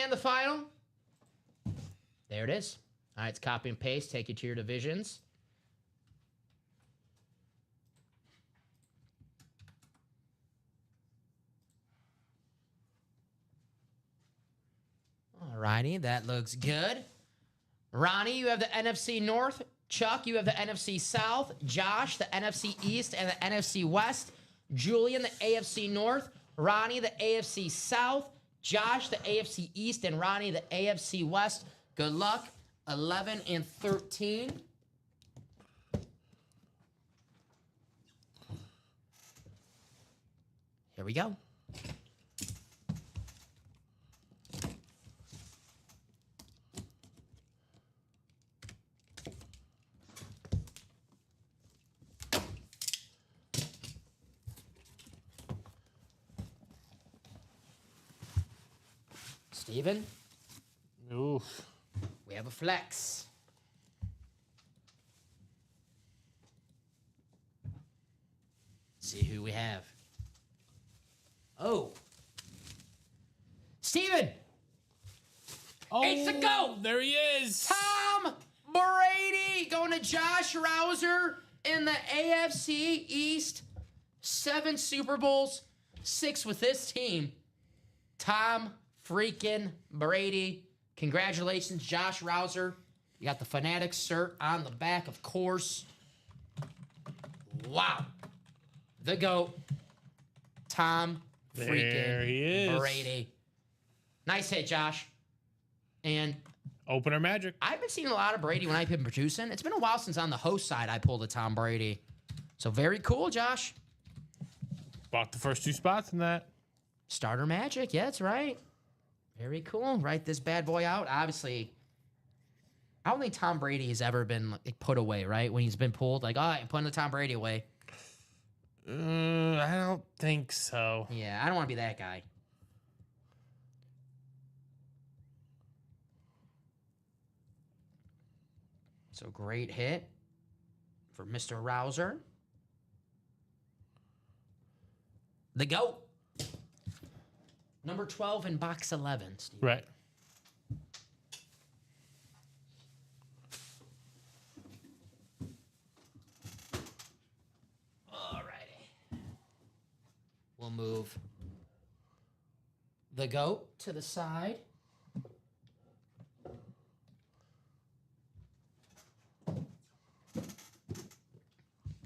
and the final. There it is. All right, it's copy and paste. Take you to your divisions. All righty, that looks good. Ronnie, you have the NFC North. Chuck, you have the NFC South. Josh, the NFC East and the NFC West. Julian, the AFC North. Ronnie, the AFC South. Josh, the AFC East. And Ronnie, the AFC West. Good luck. 11 and 13. Here we go. Steven, Oof. we have a flex. Let's see who we have. Oh. Steven! Oh, It's a go! There he is. Tom Brady going to Josh Rouser in the AFC East. 7 Super Bowls, 6 with this team. Tom freaking Brady. Congratulations, Josh Rouser. You got the Fanatics cert on the back, of course. Wow. The GOAT. Tom There freaking he is. Brady. Nice hit, Josh. And Opener magic. I've been seeing a lot of Brady when I've been producing. It's been a while since on the host side I pulled a Tom Brady. So very cool, Josh. Bought the first 2 spots in that. Starter magic. Yeah, that's right. Very cool. Write this bad boy out. Obviously, I don't think Tom Brady has ever been like, put away, right? When he's been pulled, like, all right, I'm putting the Tom Brady away. I don't think so. Yeah, I don't want to be that guy. So great hit for Mr. Rouser. The GOAT. Number 12 in box 11, Steve. Right. Alrighty. We'll move the GOAT to the side.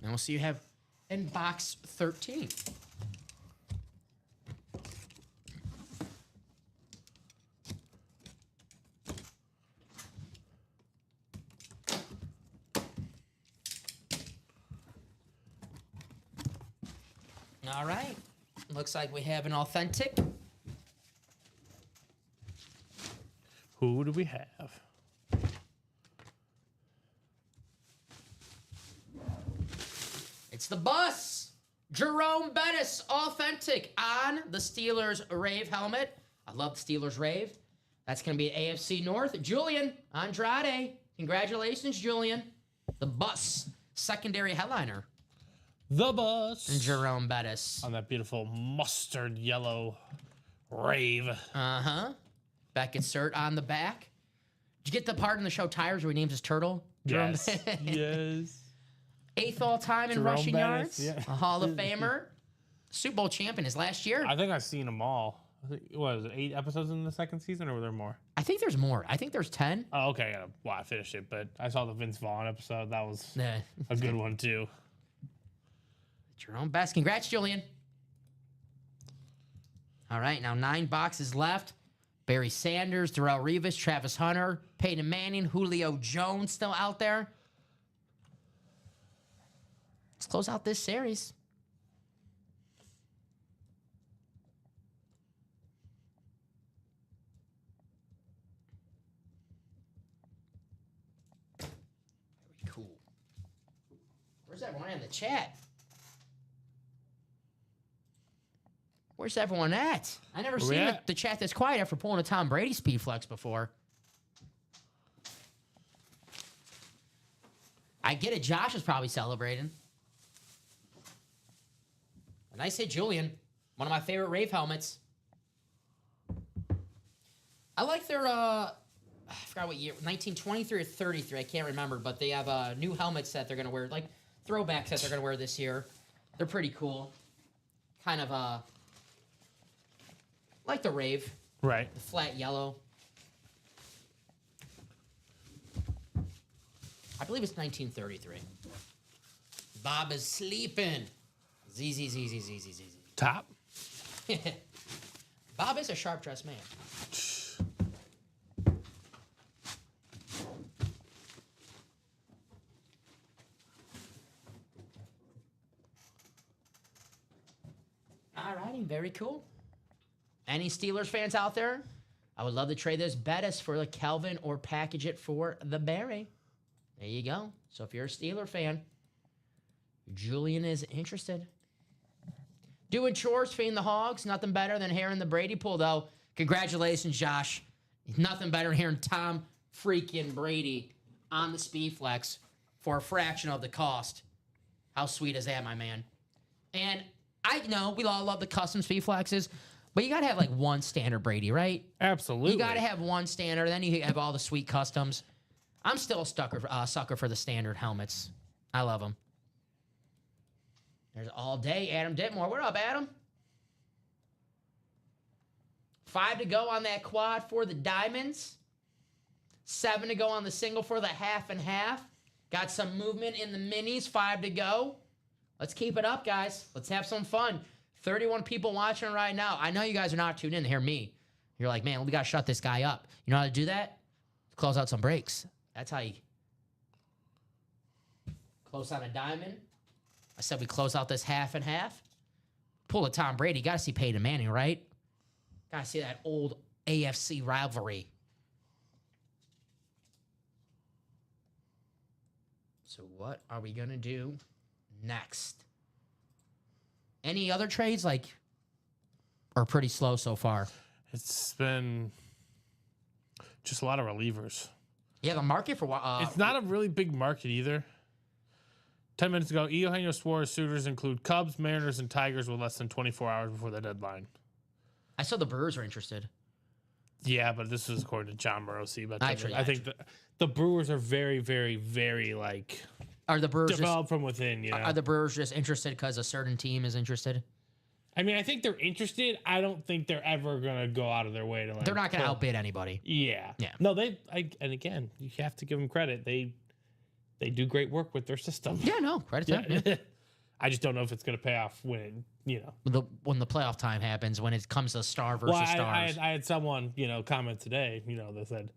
And we'll see you have in box 13. All right. Looks like we have an authentic. Who do we have? It's the bus. Jerome Bettis, authentic on the Steelers Rave helmet. I love the Steelers Rave. That's going to be AFC North. Julian Andrade. Congratulations, Julian. The bus, secondary headliner. The bus. And Jerome Bettis. On that beautiful mustard yellow rave. Uh-huh. Beckett cert on the back. Did you get the part in the show Tires where he names his turtle? Jerome Yes. Yes. 8th all-time in Jerome rushing Bettis, yards. yeah. A Hall of Famer. Super Bowl champion his last year. I think I've seen them all. What was it, 8 episodes in the second season, or were there more? I think there's more. I think there's 10. Oh, okay. Well, I finished it, but I saw the Vince Vaughn episode. That was Yeah. a good one, too. Jerome Bettis. Congrats, Julian. All right, now 9 boxes left. Barry Sanders, Darrell Revis, Travis Hunter, Peyton Manning, Julio Jones still out there. Let's close out this series. Very cool. Where's everyone in the chat? Where's everyone at? I never Where we seen at? the chat this quiet after pulling a Tom Brady speed flex before. I get it. Josh is probably celebrating. A nice hit, Julian. One of my favorite Rave helmets. I like their I forgot what year, 1923 or 33, I can't remember, but they have new helmets that they're gonna wear, like throwbacks that they're gonna wear this year. They're pretty cool. Kind of like the Rave, Right. the flat yellow. I believe it's 1933. Bob is sleeping. ZZZZZZZ. Top. Bob is a sharp dressed man. Alrighty, very cool. Any Steelers fans out there? I would love to trade this Bettis for the Kelvin or package it for the Barry. There you go. So if you're a Steeler fan, Julian is interested. Doing chores, feeding the hogs, nothing better than hearing the Brady pull, though. Congratulations, Josh. Nothing better than hearing Tom freaking Brady on the Speed Flex for a fraction of the cost. How sweet is that, my man? And I know we all love the custom Speed Flexes, but you got to have like one standard Brady, right? Absolutely. You got to have one standard, then you have all the sweet customs. I'm still a sucker for the standard helmets. I love them. There's all day Adam Ditmore. What up, Adam? 5 to go on that quad for the Diamonds. 7 to go on the single for the half and half. Got some movement in the minis. 5 to go. Let's keep it up, guys. Let's have some fun. 31 people watching right now. I know you guys are not tuned in to hear me. You're like, man, we got to shut this guy up. You know how to do that? Close out some breaks. That's how you close out a diamond. I said we close out this half and half. Pull a Tom Brady. Got to see Peyton Manning, right? Got to see that old AFC rivalry. So what are we going to do next? Any other trades are pretty slow so far? It's been just a lot of relievers. Yeah, the market for it's not a really big market either. 10 minutes ago, Eugenio Suarez suitors include Cubs, Mariners, and Tigers with less than 24 hours before the deadline. I saw the Brewers are interested. Yeah, but this is according to John Morosi. But I think Actually. the Brewers are very, very, very Are the Brewers developed from within. You know, Are the Brewers just interested because a certain team is interested? I mean, I think they're interested. I don't think they're ever gonna go out of their way to. They're not going to outbid anybody. Yeah. Yeah. No, and again, you have to give them credit. They do great work with their system. Yeah, no, credit to them. Yeah. I just don't know if it's going to pay off when When the playoff time happens, when it comes to star versus stars. I had someone comment today. They said,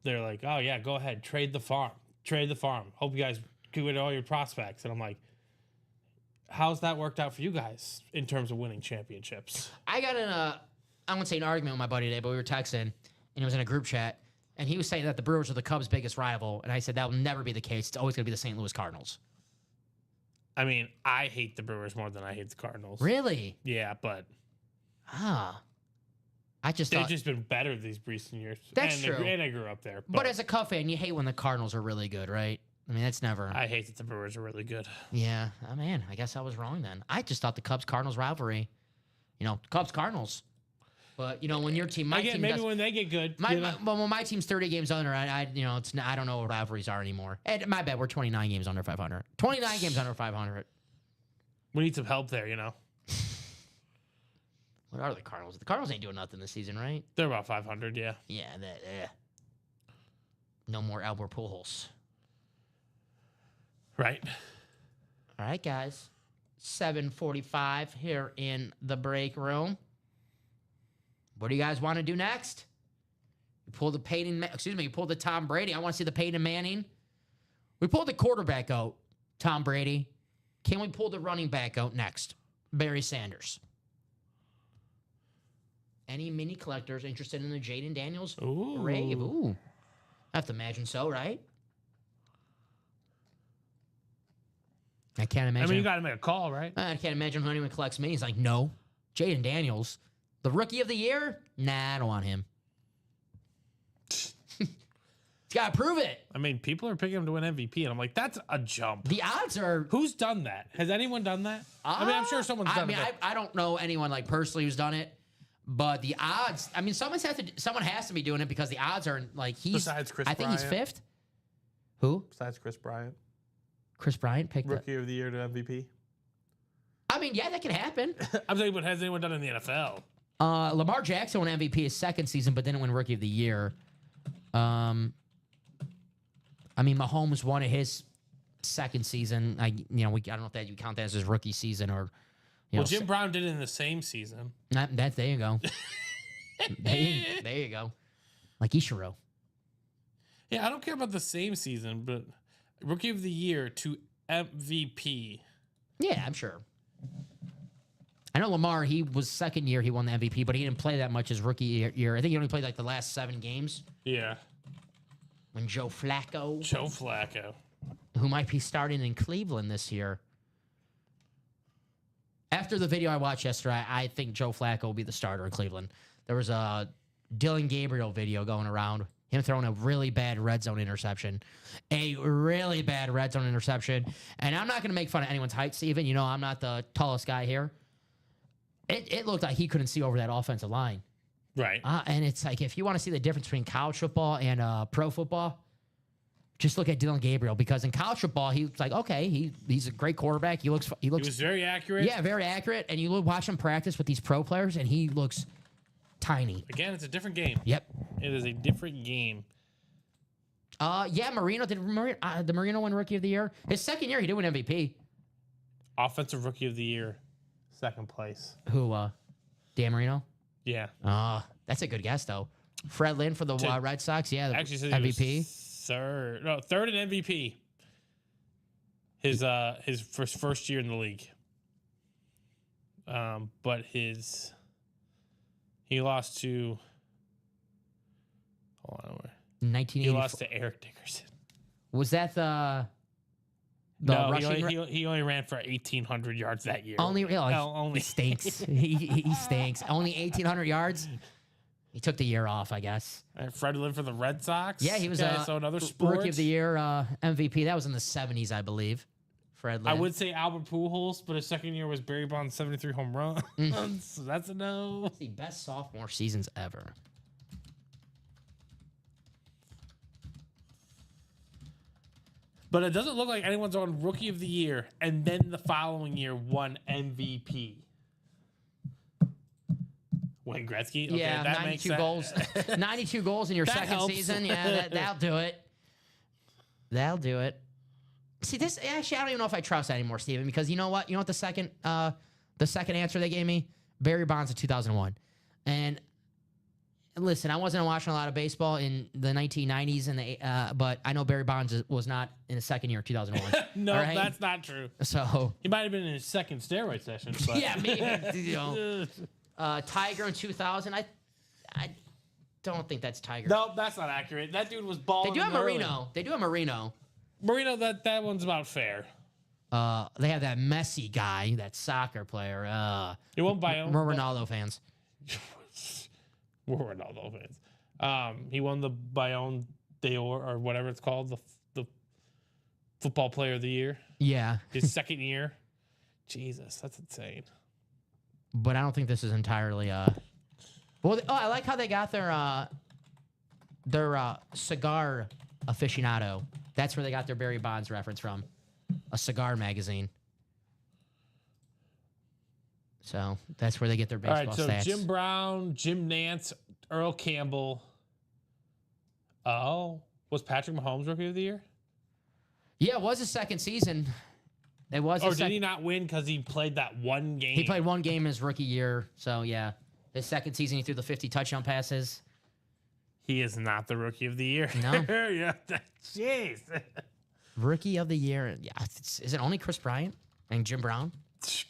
they're like, oh yeah, go ahead, trade the farm. Hope you guys get rid of all your prospects. And I'm like, how's that worked out for you guys in terms of winning championships? I got I won't say an argument with my buddy today, but we were texting, and it was in a group chat, and he was saying that the Brewers are the Cubs' biggest rival, and I said that will never be the case. It's always going to be the St. Louis Cardinals. I mean, I hate the Brewers more than I hate the Cardinals. Really? Yeah, but I just they've thought, just been better these recent years. That's true. And I grew up there. but as a Cub fan, you hate when the Cardinals are really good, right? I mean, that's never. I hate that the Brewers are really good. Yeah. Oh, man, I guess I was wrong then. I just thought the Cubs-Cardinals rivalry, Cubs-Cardinals. But, when your team, my team maybe does, when they get good. but when my team's 30 games under, I don't know what rivalries are anymore. And my bad, we're 29 games under 500. 29 games under 500. We need some help there, What are the Cardinals? The Cardinals ain't doing nothing this season, right? They're about 500, yeah. Yeah, no more Albert Pujols. Right. All right, guys. 7:45 here in the break room. What do you guys want to do next? You pulled the Tom Brady. I want to see the Peyton Manning. We pulled the quarterback out, Tom Brady. Can we pull the running back out next? Barry Sanders. Any mini collectors interested in the Jaden Daniels Rave? Ooh. I have to imagine so, right? I can't imagine. I mean, you got to make a call, right? I can't imagine who anyone collects minis. Like, no. Jaden Daniels. The rookie of the year? Nah, I don't want him. He's got to prove it. I mean, people are picking him to win MVP, and I'm like, that's a jump. The odds are... Who's done that? Has anyone done that? I mean, I'm sure someone's done it. I don't know anyone, personally who's done it, But the odds, I mean, someone has to be doing it because the odds are like Besides Chris I think he's Bryant. 5th. Who? Besides Chris Bryant, Chris Bryant picked up. rookie of the year to MVP. I mean, yeah, that can happen. I'm saying, but has anyone done it in the NFL? Lamar Jackson won MVP his second season, but didn't win Rookie of the Year. I mean, Mahomes won it his second season. I don't know if that you count that as his rookie season or. Well, Jim Brown did it in the same season. There you go. there you go. Like Ishiro. Yeah, I don't care about the same season, but rookie of the year to MVP. Yeah, I'm sure. I know Lamar, he was second year he won the MVP, but he didn't play that much his rookie year. I think he only played like the last 7 games. Yeah. When Joe Flacco, who might be starting in Cleveland this year. After the video I watched yesterday, I think Joe Flacco will be the starter in Cleveland. There was a Dylan Gabriel video going around, him throwing a really bad red zone interception. And I'm not going to make fun of anyone's height, Steven. You know, I'm not the tallest guy here. It looked like he couldn't see over that offensive line. Right. And it's like, if you want to see the difference between college football and pro football, just look at Dylan Gabriel, because in college football, he's like, okay, he's a great quarterback. He looks. He was very accurate. Yeah, very accurate. And you watch him practice with these pro players, and he looks tiny. Again, it's a different game. Yep. It is a different game. Yeah, Marino did the Marino win Rookie of the Year. His second year, he did win MVP. Offensive Rookie of the Year, second place. Who? Dan Marino. Yeah. That's a good guess though. Fred Lynn for the Red Sox. Yeah, Actually, said MVP. Third in MVP. His first year in the league. But he lost to. Hold on, where? 1984. He lost to Eric Dickerson. Was that the No, rushing? he only ran for 1,800 yards that year. Only only he stinks. he stinks. Only 1,800 yards. He took the year off, I guess. And Fred Lynn for the Red Sox. Yeah, he was so another sport. Rookie of the Year MVP. That was in the 70s, I believe. Fred Lynn. I would say Albert Pujols, but his second year was Barry Bonds' 73 home runs. So that's a no. The best sophomore seasons ever. But it doesn't look like anyone's on Rookie of the Year and then the following year won MVP. Wayne Gretzky? Okay, Yeah, that 92 makes goals. 92 goals in your That second helps. season. Yeah, that'll do it. That'll do it. See, this actually, I don't even know if I trust that anymore, Steven, because you know what? You know what the second answer they gave me? Barry Bonds in 2001. And listen, I wasn't watching a lot of baseball in the 1990s, but I know Barry Bonds was not in his second year, 2001. No, All right? that's not true. So He might have been in his second steroid session. But yeah, maybe. You know, Tiger in 2000. I don't think that's Tiger. No, that's not accurate. That dude was balling. They do have early. Marino. They do have Marino. Marino, that one's about fair. They have that Messi guy, that soccer player. He won by We're Ronaldo fans. We're Ronaldo fans. He won the Ballon d'Or or whatever it's called, the football player of the year. Yeah, His second year. Jesus, that's insane. but I don't think this is entirely. Well, I like how they got their cigar aficionado. That's where they got their Barry Bonds reference from, a cigar magazine. So that's where they get their All baseball right, so stats. Jim Brown, Jim Nance, Earl Campbell. Oh, was Patrick Mahomes Rookie of the Year? Yeah, it was his second season. It was. Or did he not win because he played that one game? He played one game in his rookie year. So yeah, his second season he threw the 50 touchdown passes. He is not the Rookie of the Year. No. Yeah, jeez. Rookie of the year. Yeah, is it only Chris Bryant and Jim Brown?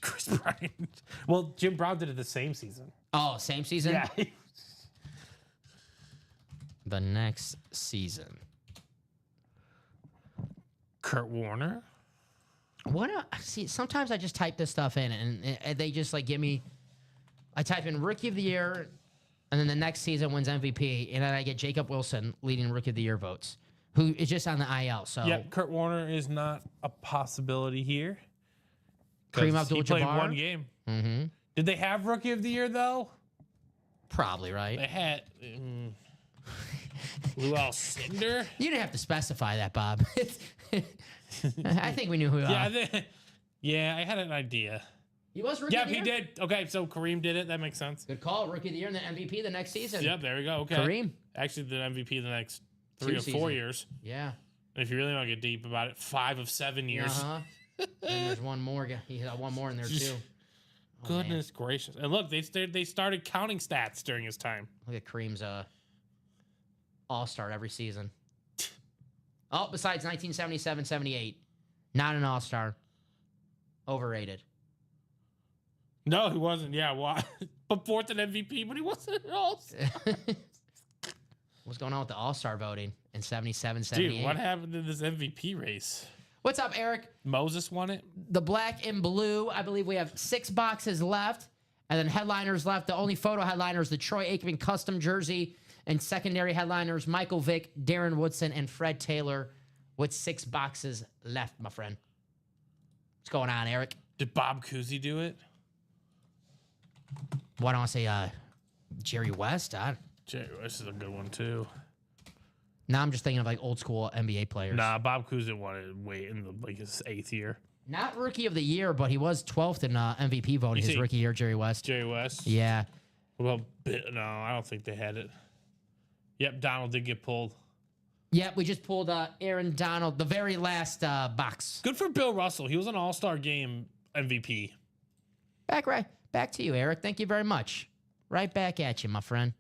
Chris Bryant. Well, Jim Brown did it the same season. Oh, same season? Yeah. The next season. Kurt Warner. See, sometimes I just type this stuff in and they just like give me. I type in Rookie of the Year, and then the next season wins MVP, and then I get Jacob Wilson leading Rookie of the Year votes, who is just on the IL. So Yep, Kurt Warner is not a possibility here. Kareem 'Cause he Abdul-Jabbar. played one game. Mm-hmm. Did they have Rookie of the Year though? Probably, right? They had Lou Alcindor. You didn't have to specify that, Bob. I think we knew who. Yeah, I had an idea. He was rookie of the Yep, year. he did. Okay, so Kareem did it. That makes sense. Good call. Rookie of the year and then MVP the next season. Yep, there we go. Okay. Kareem. Actually, the MVP the next 3 or 4 seasons. years. Yeah. And if you really want to get deep about it, 5 of 7 years. Uh-huh. And there's one more. He had one more in there, too. Oh, Goodness gracious. And look, they started counting stats during his time. Look at Kareem's all-star every season. Oh, besides 1977-78. Not an all-star. Overrated. No, he wasn't. Yeah, why? But fourth in MVP, but he wasn't at all. What's going on with the all-star voting in 77-78? Dude, what happened to this MVP race? What's up, Eric? Moses won it? The black and blue, I believe we have 6 boxes left. And then headliners left. The only photo headliners, the Troy Aikman custom jersey. And secondary headliners, Michael Vick, Darren Woodson, and Fred Taylor with 6 boxes left, my friend. What's going on, Eric? Did Bob Cousy do it? Why don't I say Jerry West? Jerry West is a good one, too. Now I'm just thinking of like old school NBA players. Nah, Bob Cousy won it in his 8th year. Not rookie of the year, but he was 12th in MVP voting his rookie year, Jerry West. Jerry West? Yeah. Well, no, I don't think they had it. Yep, Donald did get pulled. Yep, we just pulled Aaron Donald, the very last box. Good for Bill Russell. He was an all-star game MVP. Back to you, Eric. Thank you very much. Right back at you, my friend.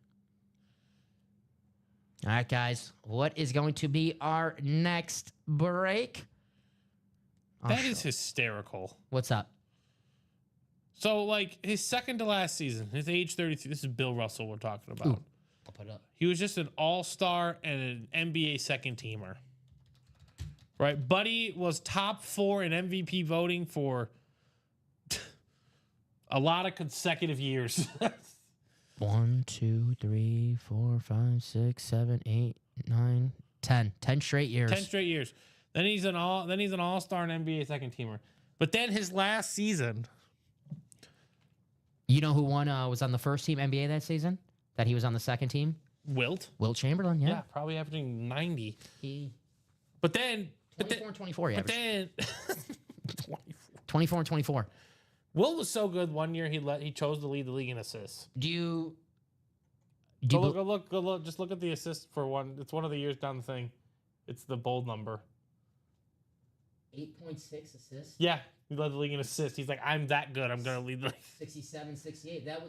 All right, guys. What is going to be our next break? That is hysterical. What's up? So, like, his second to last season, his age 33. This is Bill Russell we're talking about. Ooh, I'll put it up. He was just an all-star and an NBA second-teamer. Right? Buddy was top 4 in MVP voting for a lot of consecutive years. 1, 2, 3, 4, 5, 6, 7, 8, 9, 10. 10 straight years. 10 straight years. Then he's an all-star and NBA second-teamer. But then his last season... You know who was on the first team NBA that season? That he was on the second team? Wilt Chamberlain, yeah. Yeah, probably averaging 90. He But then... 24 and 24, yeah. But then... 24 and 24. Wilt was so good one year he chose to lead the league in assists. Go look. Just look at the assists for one. It's one of the years down the thing. It's the bold number. 8.6 assists. Yeah, he led the league in assists. He's like, I'm that good. I'm gonna lead the league. 67, 68. That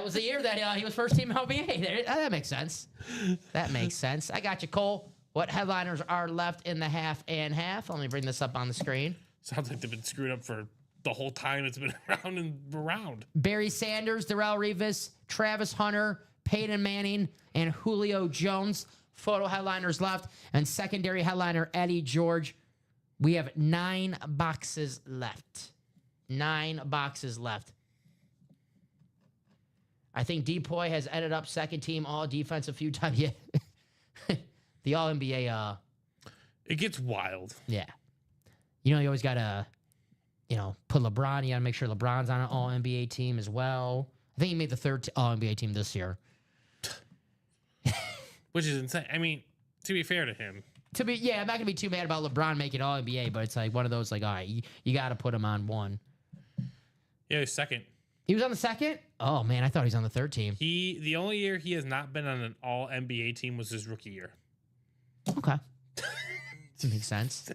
was the year that he was first team NBA. That makes sense. That makes sense. I got you, Cole. What headliners are left in the half and half? Let me bring this up on the screen. Sounds like they've been screwed up for the whole time it's been around and around. Barry Sanders, Darrell Revis, Travis Hunter, Peyton Manning, and Julio Jones. Photo headliners left. And secondary headliner, Eddie George. We have 9 boxes left. 9 boxes left. I think Depoy has ended up second team all defense a few times. Yeah. The all NBA. It gets wild. Yeah. You always got to, put LeBron. You got to make sure LeBron's on an all NBA team as well. I think he made the 3rd all NBA team this year. Which is insane. I mean, to be fair to him. I'm not going to be too mad about LeBron making all NBA, but it's like one of those, like, all right, you got to put him on one. Yeah, he's second. He was on the second? Oh, man, I thought he was on the 3rd team. The only year he has not been on an all NBA team was his rookie year. Okay. That makes sense.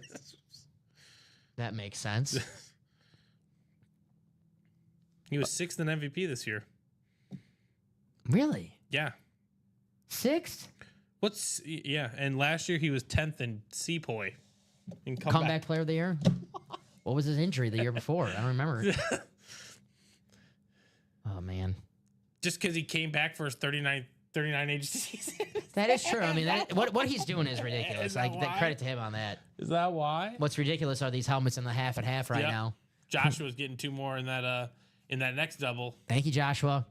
That makes sense. He was 6th in MVP this year. Really? Yeah. 6th? And last year he was 10th in Sepoy. In Comeback player of the year? What was his injury the year before? I don't remember. Oh, man. Just because he came back for his 39 age season. That is true. I mean, what he's doing is ridiculous. Credit to him on that. Is that why? What's ridiculous are these helmets in the half and half right now. Joshua's getting 2 more in that next double. Thank you, Joshua.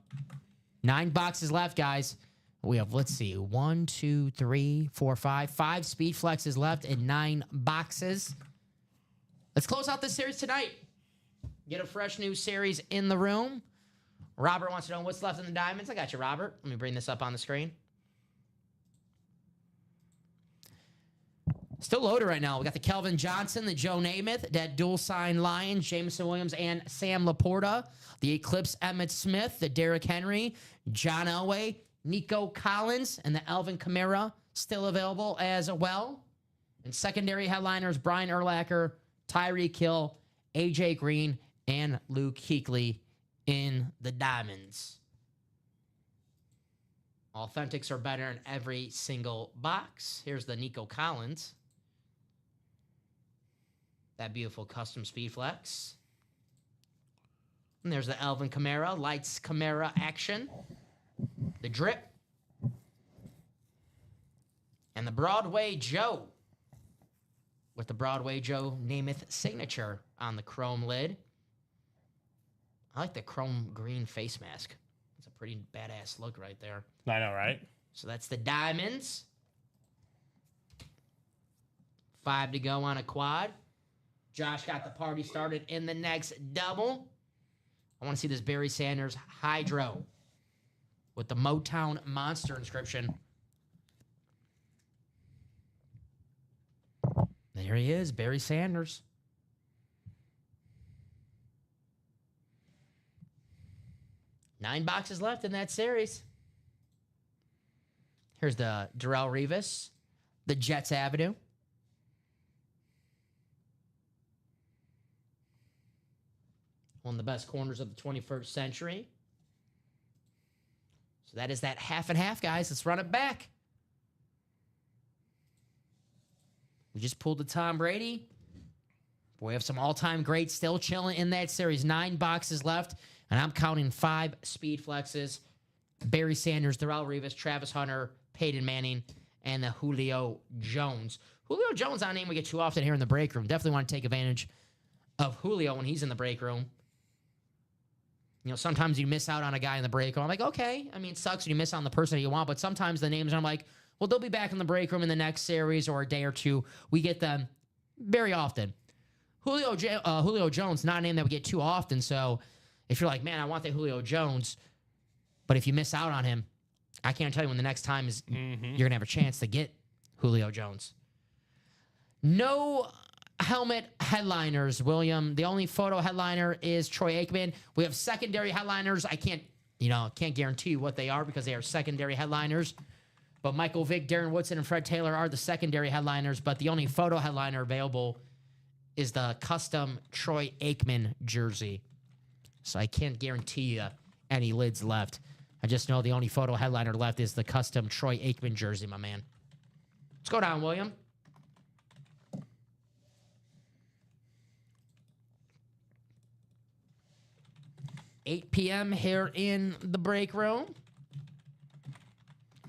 9 boxes left, guys. We have, let's see, 1, 2, 3, 4, 5. 5 speed flexes left in 9 boxes. Let's close out this series tonight. Get a fresh new series in the room. Robert wants to know what's left in the diamonds. I got you, Robert. Let me bring this up on the screen. Still loaded right now. We got the Kelvin Johnson, the Joe Namath, that dual sign Lion, Jameson Williams, and Sam Laporta. The Eclipse Emmitt Smith, the Derrick Henry, John Elway, Nico Collins, and the Alvin Kamara still available as well. And secondary headliners, Brian Urlacher, Tyreek Hill, A.J. Green, and Luke Kuechly in the diamonds. Authentics are better in every single box. Here's the Nico Collins. That beautiful custom speed flex. And there's the Alvin Kamara, Lights Kamara action. The drip. And the Broadway Joe. With the Broadway Joe Namath signature on the chrome lid. I like the chrome green face mask. It's a pretty badass look right there. I know, right? So that's the diamonds. 5 to go on a quad. Josh got the party started in the next double. I want to see this Barry Sanders Hydro with the Motown Monster inscription. There he is, Barry Sanders. Nine boxes left in that series. Here's the Darrelle Revis, the Jets Avenue. One of the best corners of the 21st century. So that is that half and half, guys. Let's run it back. We just pulled the Tom Brady. We have some all-time greats still chilling in that series. 9 boxes left, and I'm counting 5 speed flexes. Barry Sanders, Darrelle Revis, Travis Hunter, Peyton Manning, and the Julio Jones. Julio Jones, not a name we get too often here in the break room. Definitely want to take advantage of Julio when he's in the break room. You know, sometimes you miss out on a guy in the break room. I'm like, okay. I mean, it sucks when you miss on the person that you want, but sometimes the names, I'm like, well, they'll be back in the break room in the next series or a day or two. We get them very often. Julio Jones, not a name that we get too often. So if you're like, man, I want that Julio Jones, but if you miss out on him, I can't tell you when the next time is you're going to have a chance to get Julio Jones. No helmet headliners, William. The only photo headliner is Troy Aikman. We have secondary headliners. I can't guarantee you what they are because they are secondary headliners. But Michael Vick, Darren Woodson, and Fred Taylor are the secondary headliners. But the only photo headliner available is the custom Troy Aikman jersey. So I can't guarantee you any lids left. I just know the only photo headliner left is the custom Troy Aikman jersey, my man. Let's go down, William. $8 p.m. here in the break room.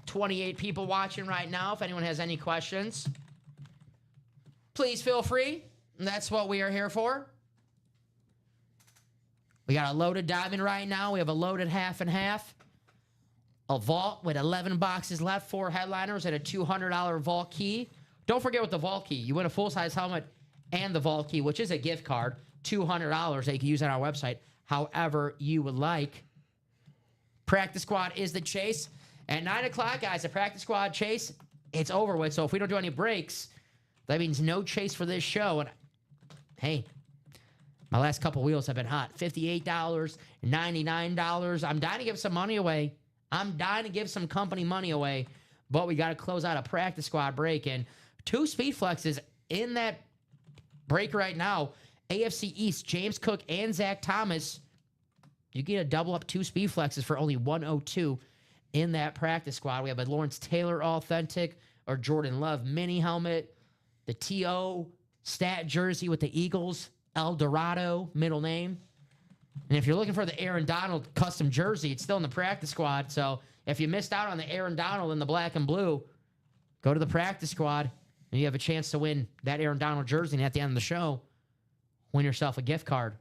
28 people watching right now. If anyone has any questions, please feel free. That's what we are here for. We got a loaded diamond right now. We have a loaded half and half. A vault with 11 boxes left, 4 headliners, and a $200 vault key. Don't forget with the vault key, you win a full-size helmet and the vault key, which is a gift card, $200 that you can use on our website however you would like. Practice squad is the chase. At 9 o'clock, guys, the practice squad chase, it's over with. So if we don't do any breaks, that means no chase for this show. And hey, my last couple wheels have been hot. $58, $99. I'm dying to give some money away. I'm dying to give some company money away. But we got to close out a practice squad break. And 2 speed flexes in that break right now. AFC East, James Cook and Zach Thomas. You get a double up 2 speed flexes for only $102 in that practice squad. We have a Lawrence Taylor authentic or Jordan Love mini helmet. The T.O. stat jersey with the Eagles, El Dorado, middle name. And if you're looking for the Aaron Donald custom jersey, it's still in the practice squad. So if you missed out on the Aaron Donald in the black and blue, go to the practice squad and you have a chance to win that Aaron Donald jersey. And at the end of the show, win yourself a gift card.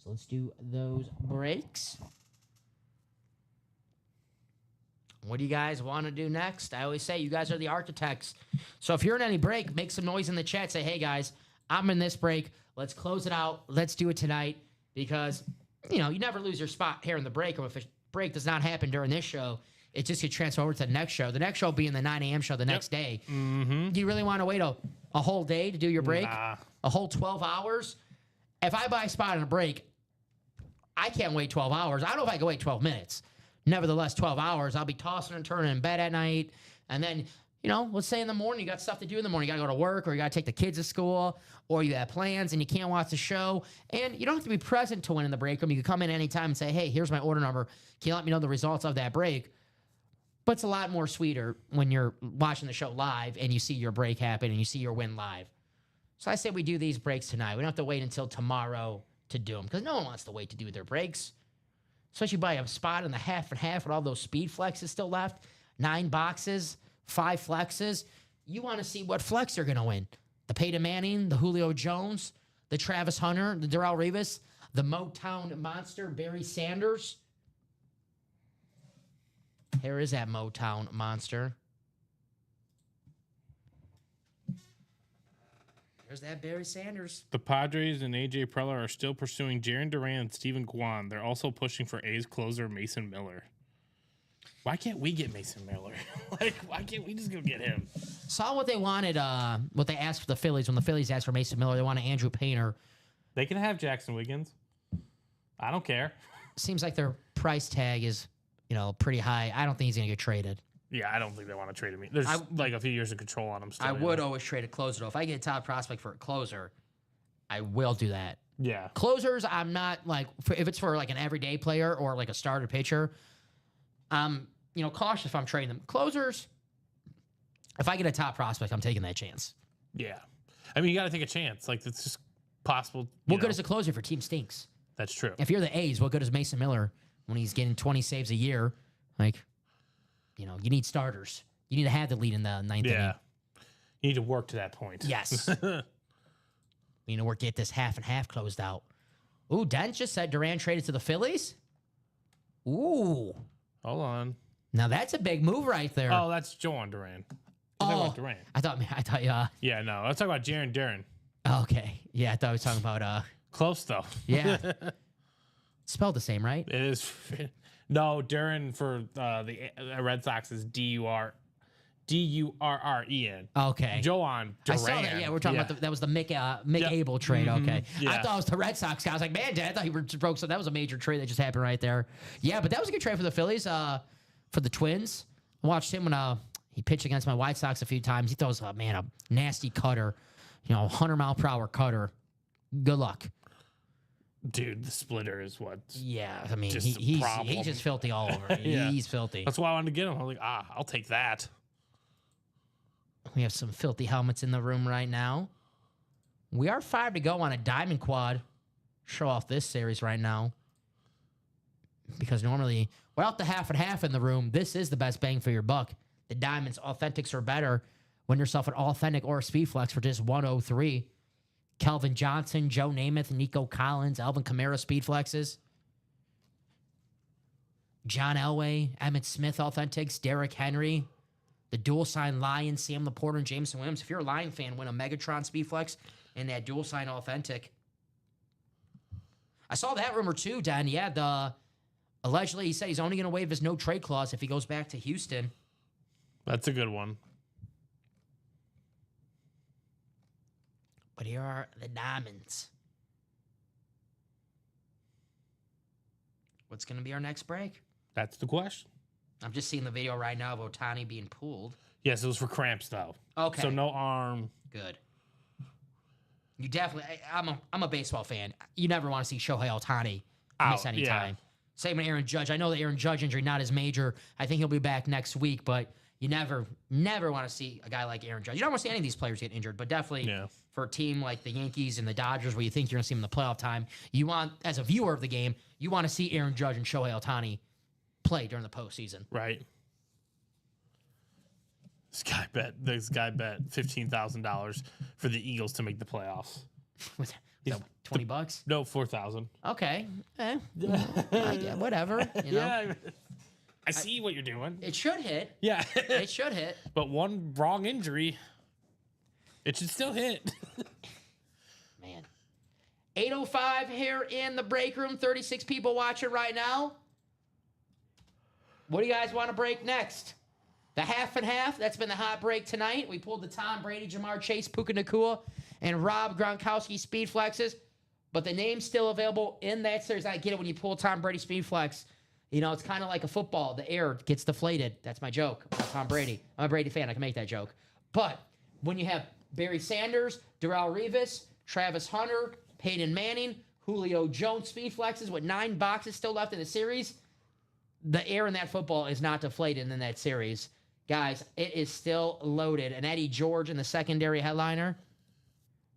So let's do those breaks. What do you guys want to do next? I always say you guys are the architects. So if you're in any break, make some noise in the chat. Say, hey, guys, I'm in this break. Let's close it out. Let's do it tonight. because, you never lose your spot here in the break room. If a break does not happen during this show, it just gets transferred over to the next show. The next show will be in the 9 a.m. show the next day. Mm-hmm. Do you really want to wait a whole day to do your break? Nah. A whole 12 hours? If I buy a spot in a break, I can't wait 12 hours. I don't know if I can wait 12 minutes. Nevertheless, 12 hours, I'll be tossing and turning in bed at night. And then, let's say in the morning, you got stuff to do in the morning. You got to go to work, or you got to take the kids to school, or you have plans and you can't watch the show. And you don't have to be present to win in the break room. You can come in anytime and say, hey, here's my order number. Can you let me know the results of that break? But it's a lot more sweeter when you're watching the show live and you see your break happen and you see your win live. So I say we do these breaks tonight. We don't have to wait until tomorrow to do them, because no one wants to wait to do their breaks. Especially by a spot in the half and half with all those speed flexes still left. 9 boxes, 5 flexes. You want to see what flex you're going to win. The Peyton Manning, the Julio Jones, the Travis Hunter, the Darrelle Revis, the Motown Monster, Barry Sanders. Here is that Motown Monster. There's that Barry Sanders. The Padres and A.J. Preller are still pursuing Jarren Duran and Steven Kwan. They're also pushing for A's closer Mason Miller. Why can't we get Mason Miller? Why can't we just go get him? Saw what they wanted, what they asked for the Phillies. When the Phillies asked for Mason Miller, they wanted Andrew Painter. They can have Jackson Wiggins. I don't care. Seems like their price tag is, pretty high. I don't think he's going to get traded. Yeah, I don't think they want to trade him. There's like a few years of control on him still. I would always trade a closer, though. If I get a top prospect for a closer, I will do that. Yeah. Closers, I'm not if it's for like an everyday player or like a starter pitcher, I'm, cautious if I'm trading them. Closers, if I get a top prospect, I'm taking that chance. Yeah. I mean, you got to take a chance. Like, it's just possible. What good is a closer if your team stinks? That's true. If you're the A's, what good is Mason Miller when he's getting 20 saves a year? You need starters. You need to have the lead in the ninth inning. You need to work to that point. Yes. We need to get this half and half closed out. Ooh, Dent just said Duran traded to the Phillies. Ooh. Hold on. Now that's a big move right there. Oh, that's Joan Duran. Duran. I thought Yeah, no. Let's talk about Jarren Duran. Okay. Yeah, I thought we were talking about Close though. Yeah. Spelled the same, right? It is. No, Duran for the Red Sox is Durren. Okay. Joan Duran. I saw that. Yeah, we're talking about that was the Mick Abel trade. Mm-hmm. Okay. Yeah. I thought it was the Red Sox guy. I was like, man, Dad, I thought you were broke. So that was a major trade that just happened right there. Yeah, but that was a good trade for the Phillies. For the Twins, I watched him when he pitched against my White Sox a few times. He throws a nasty cutter, 100-mile-per-hour cutter. Good luck. Dude, the splitter is what. Yeah, I mean, he's just filthy all over. Yeah. He's filthy. That's why I wanted to get him. I'm like, I'll take that. We have some filthy helmets in the room right now. We are 5 to go on a diamond quad. Show off this series right now. Because normally, without the half and half in the room, this is the best bang for your buck. The diamonds, authentics are better. Win yourself an authentic or a speed flex for just $103. Kelvin Johnson, Joe Namath, Nico Collins, Alvin Kamara speed flexes. John Elway, Emmitt Smith authentics, Derrick Henry, the dual sign Lion, Sam Laporta, and Jameson Williams. If you're a Lion fan, win a Megatron speed flex and that dual sign authentic. I saw that rumor too, Dan. Yeah, allegedly he said he's only going to waive his no trade clause if he goes back to Houston. That's a good one. But here are the diamonds. What's going to be our next break? That's the question. I'm just seeing the video right now of Ohtani being pulled. Yes, it was for cramps, though. Okay. So no arm. Good. You definitely... I'm a baseball fan. You never want to see Shohei Ohtani miss any time. Same with Aaron Judge. I know the Aaron Judge injury not as major. I think he'll be back next week, but you never want to see a guy like Aaron Judge. You don't want to see any of these players get injured, but definitely for a team like the Yankees and the Dodgers where you think you're going to see them in the playoff time, you want, as a viewer of the game, you want to see Aaron Judge and Shohei Ohtani play during the postseason. Right. This guy bet $15,000 for the Eagles to make the playoffs. Was that $20? No, 4,000. Okay. Yeah, whatever. Yeah. I see what you're doing. It should hit. Yeah. It should hit. But one wrong injury, it should still hit. Man. 8:05 here in the break room. 36 people watching right now. What do you guys want to break next? The half and half. That's been the hot break tonight. We pulled the Tom Brady, Jamar Chase, Puka Nacua, and Rob Gronkowski speed flexes. But the name's still available in that series. I get it when you pull Tom Brady speed flex. It's kind of like a football. The air gets deflated. That's my joke about Tom Brady. I'm a Brady fan. I can make that joke. But when you have Barry Sanders, Darrelle Revis, Travis Hunter, Peyton Manning, Julio Jones speed flexes with 9 boxes still left in the series, the air in that football is not deflated in that series. Guys, it is still loaded. And Eddie George in the secondary headliner.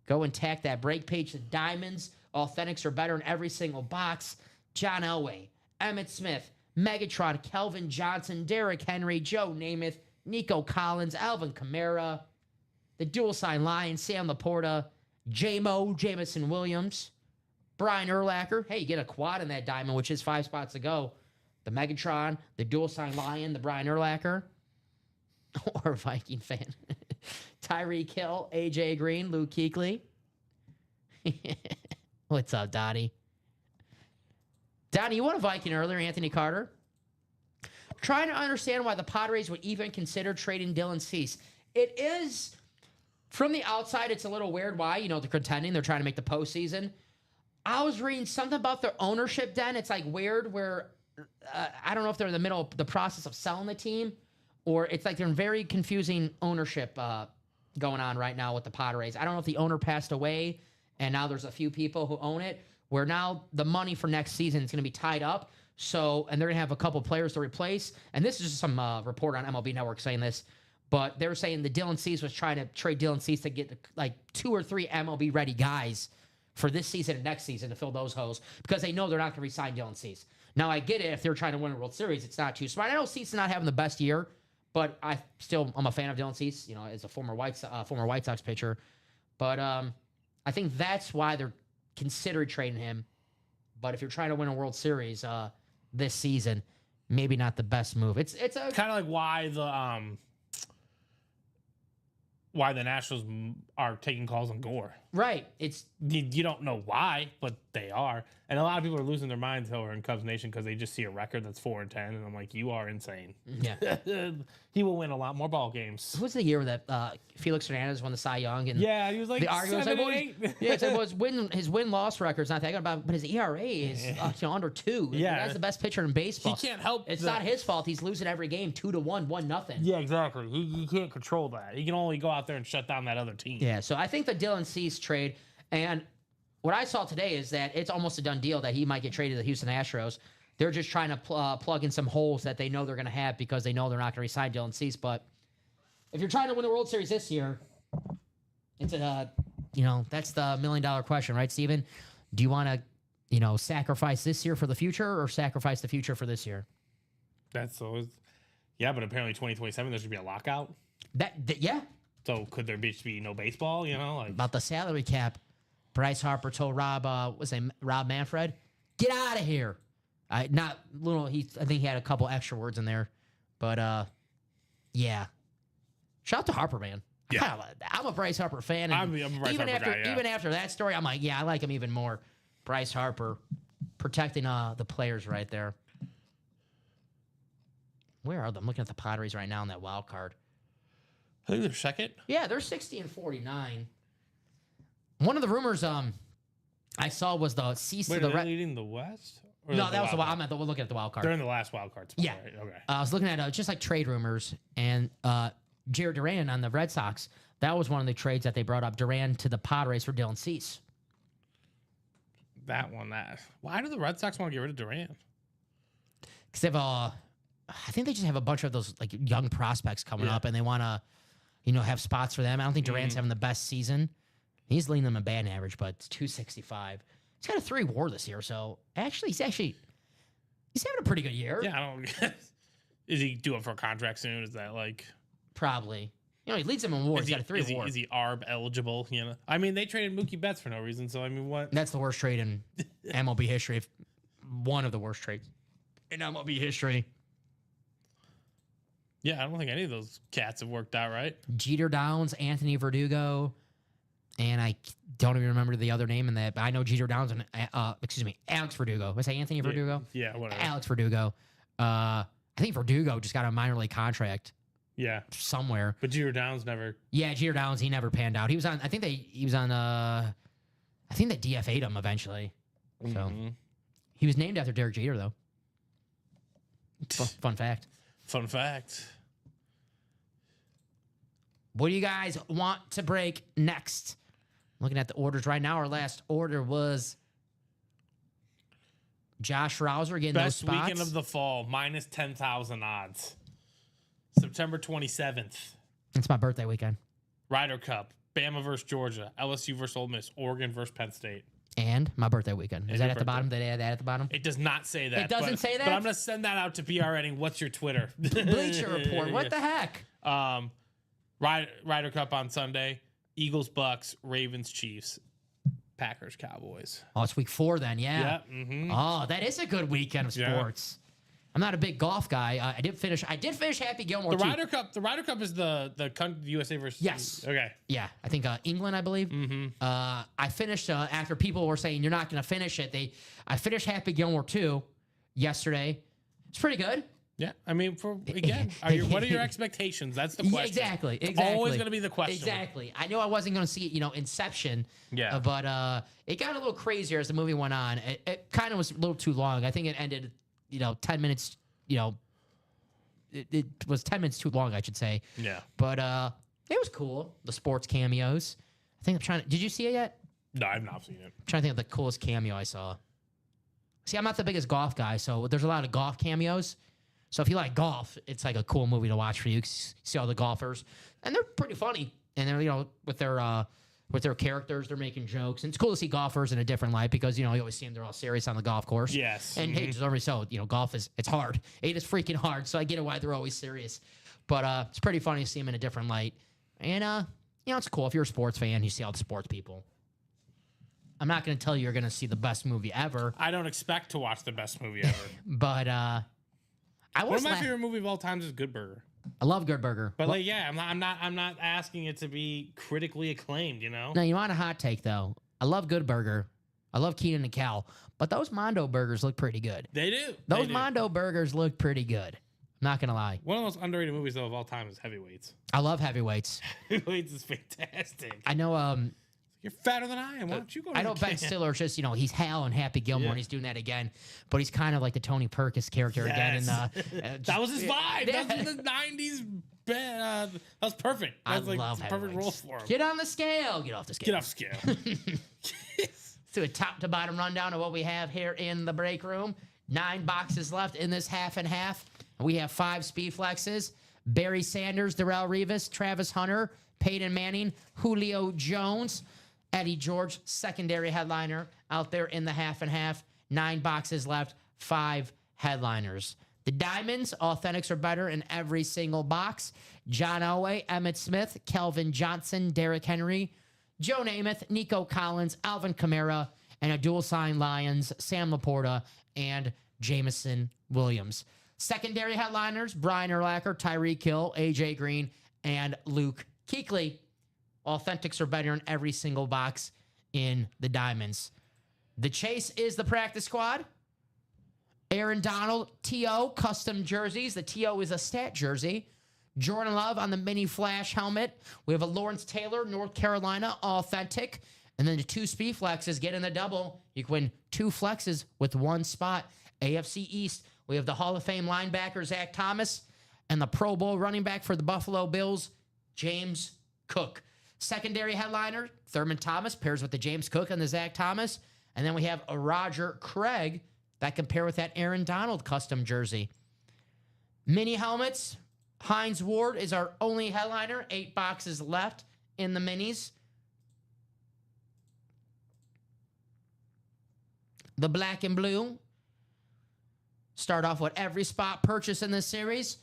Go and tack that break page to diamonds. Authentics are better in every single box. John Elway, Emmitt Smith, Megatron, Kelvin Johnson, Derrick Henry, Joe Namath, Nico Collins, Alvin Kamara, the dual sign Lion, Sam Laporta, J-Mo, Jamison Williams, Brian Urlacher. Hey, you get a quad in that diamond, which is 5 spots to go. The Megatron, the dual sign Lion, the Brian Urlacher, or Viking fan. Tyreek Hill, AJ Green, Luke Kuechly. What's up, Donnie? Donnie, you won a Viking earlier, Anthony Carter. Trying to understand why the Padres would even consider trading Dylan Cease. It is, from the outside, it's a little weird why. They're contending. They're trying to make the postseason. I was reading something about their ownership, Den. It's like weird where, I don't know if they're in the middle of the process of selling the team, or it's like they're in very confusing ownership going on right now with the Padres. I don't know if the owner passed away and now there's a few people who own it, where now the money for next season is going to be tied up. So, and they're going to have a couple players to replace. And this is just some report on MLB Network saying this, but they were saying the Dylan Cease was trying to trade Dylan Cease to get like 2 or 3 MLB ready guys for this season and next season to fill those holes because they know they're not going to re-sign Dylan Cease. Now, I get it. If they're trying to win a World Series, it's not too smart. I know Cease is not having the best year, but I'm a fan of Dylan Cease, as a former White Sox pitcher. But I think that's why they're considering trading him. But if you're trying to win a World Series this season, maybe not the best move. It's a kind of like why the Nationals are taking calls on Gore. right. It's You don't know why, but they are. And a lot of people are losing their minds over in Cubs Nation because they just see a record that's 4-10, and I'm like, you are insane. yeah. He will win a lot more ball games. Who's the year that Felix Hernandez won the Cy Young? And Yeah, he was like the argument was 7 like, and 8. yeah, it's like, his win-loss record's not that good, but his ERA is under 2. Yeah. The guy's the best pitcher in baseball. He can't help. It's not his fault. He's losing every game 2-1, 1-0. Yeah, exactly. He can't control that. He can only go out there and shut down that other team. Yeah, so I think the Dylan Cease trade, and what I saw today is that it's almost a done deal that he might get traded to the Houston Astros. They're just trying to plug in some holes that they know they're going to have because they know they're not going to re-sign Dylan Cease. But if you're trying to win the World Series this year, it's that's the $1 million question, right, Steven? Do you want to, sacrifice this year for the future or sacrifice the future for this year? That's so. Yeah, but apparently 2027 there should be a lockout. Yeah. So could there be no baseball? Like About the salary cap, Bryce Harper told Rob Manfred, get out of here. I think he had a couple extra words in there, but yeah. Shout out to Harper, man. Yeah. I'm a Bryce Harper fan. And I'm a Bryce even Harper after guy, yeah. even after that story, I'm like, yeah, I like him even more. Bryce Harper protecting the players right there. Where are they? I'm looking at the Padres right now in that wild card. I think they're second. Yeah, they're 60-49. One of the rumors I saw was the cease Wait, to the are they leading the West? Or No, that was the wild I'm at the looking at the wild card. They're in the last wild card spot. Yeah. Right? Okay. I was looking at just like trade rumors, and Jared Duran on the Red Sox. That was one of the trades that they brought up. Duran to the Padres for Dylan Cease. That one. Why do the Red Sox want to get rid of Durant? Because they have I think they just have a bunch of those like young prospects coming up, and they want to, have spots for them. I don't think Durant's having the best season. He's leading them in batting average, but it's 265. He's got a 3 WAR this year, so he's having a pretty good year. Yeah, I don't. Is he due up for a contract soon? Is that like Probably. He leads them in WAR. He's got a 3 WAR. Is he ARB eligible? I mean, they traded Mookie Betts for no reason. So I mean, what? That's the worst trade in MLB history. One of the worst trades in MLB history. Yeah, I don't think any of those cats have worked out right. Jeter Downs, Anthony Verdugo, and I don't even remember the other name in that, but I know Jeter Downs and Alex Verdugo. Was that Anthony Verdugo? Yeah, whatever. Alex Verdugo. I think Verdugo just got a minor league contract Yeah, somewhere. but Jeter Downs never. Yeah, Jeter Downs, he never panned out. He was on. I think they DFA'd him eventually. So Mhm. he was named after Derek Jeter, though. Fun fact. Fun fact. What do you guys want to break next? Looking at the orders right now. Our last order was Josh Rouser getting those Best spots. weekend of the fall, minus 10,000 odds. September 27th, It's my birthday weekend. Ryder Cup, Bama versus Georgia, LSU versus Ole Miss, Oregon versus Penn State. And my birthday weekend. Is And that your at the bottom? birthday. Did they add that at the bottom? It does not say that. It doesn't but- say that? But I'm going to send that out to BR Redding. What's your Twitter? Bleacher Report. What the heck? Ryder Cup on Sunday, Eagles, Bucks, Ravens, Chiefs, Packers, Cowboys. Oh, it's week 4 then. Yeah. Yeah. Mm-hmm. Oh, that is a good weekend of Yeah. sports. I'm not a big golf guy. I did finish Happy Gilmore The too. Ryder Cup is the USA versus. Yes. Okay. Yeah, I think England, I believe. Mm-hmm. I finished after people were saying you're not going to finish it. I finished Happy Gilmore 2 yesterday. It's pretty good. Yeah. I mean, what are your expectations? That's the Yeah, question. exactly. It's always going to be the question. Exactly. I knew I wasn't going to see Inception. Yeah. But it got a little crazier as the movie went on. It kind of was a little too long. I think it ended, 10 minutes. It was 10 minutes too long, I should say. Yeah. But it was cool. The sports cameos. I think I'm trying to. Did you see it yet? No, I've not seen it. I'm trying to think of the coolest cameo I saw. See, I'm not the biggest golf guy, so there's a lot of golf cameos. So if you like golf, it's like a cool movie to watch for you. 'Cause you see all the golfers, and they're pretty funny. And they're with their characters, they're making jokes, and it's cool to see golfers in a different light because you always see them, they're all serious on the golf course. Yes. And hey, deservedly so. Golf it's hard. It is freaking hard. So I get it why they're always serious. But it's pretty funny to see them in a different light. And it's cool if you're a sports fan. You see all the sports people. I'm not going to tell you you're going to see the best movie ever, I don't expect to watch the best movie ever. but I One was. of my favorite movie of all times is Good Burger. I love Good Burger. But I'm not asking it to be critically acclaimed. Now you want a hot take though? I love Good Burger. I love Keenan and Kel, but those Mondo burgers look pretty good. They do. Those Mondo burgers look pretty good. I'm not gonna lie. One of the most underrated movies though of all time is Heavyweights. I love Heavyweights. Heavyweights is fantastic. I know. You're fatter than I am. Why don't you go? I know Ben Stiller is just he's Hal and Happy Gilmore, and he's doing that again. But he's kind of like the Tony Perkis character again. And that was his vibe. That was in the '90s. That was perfect. That was love the perfect role Heavyweights. for him. Get on the scale. Get off the scale. Get off scale. To a top to bottom rundown of what we have here in the break room. 9 boxes left in this half and half. We have 5 speed flexes. Barry Sanders, Darrelle Revis, Travis Hunter, Peyton Manning, Julio Jones, Eddie George, secondary headliner out there in the half and half. 9 boxes left, 5 headliners. The Diamonds, authentics are better in every single box. John Elway, Emmitt Smith, Kelvin Johnson, Derrick Henry, Joe Namath, Nico Collins, Alvin Kamara, and a dual sign Lions, Sam Laporta, and Jameson Williams. Secondary headliners, Brian Urlacher, Tyreek Hill, AJ Green, and Luke Kuechly. Authentics are better in every single box in the Diamonds. The chase is the practice squad. Aaron Donald, T.O. custom jerseys. The T.O. is a stat jersey. Jordan Love on the mini flash helmet. We have a Lawrence Taylor, North Carolina, authentic. And then the 2 speed flexes get in the double. You can win 2 flexes with 1 spot. AFC East, we have the Hall of Fame linebacker, Zach Thomas, and the Pro Bowl running back for the Buffalo Bills, James Cook. Secondary headliner, Thurman Thomas pairs with the James Cook and the Zach Thomas. And then we have a Roger Craig that can pair with that Aaron Donald custom jersey. Mini helmets, Hines Ward is our only headliner. 8 boxes left in the minis. The black and blue. Start off with every spot purchase in this series.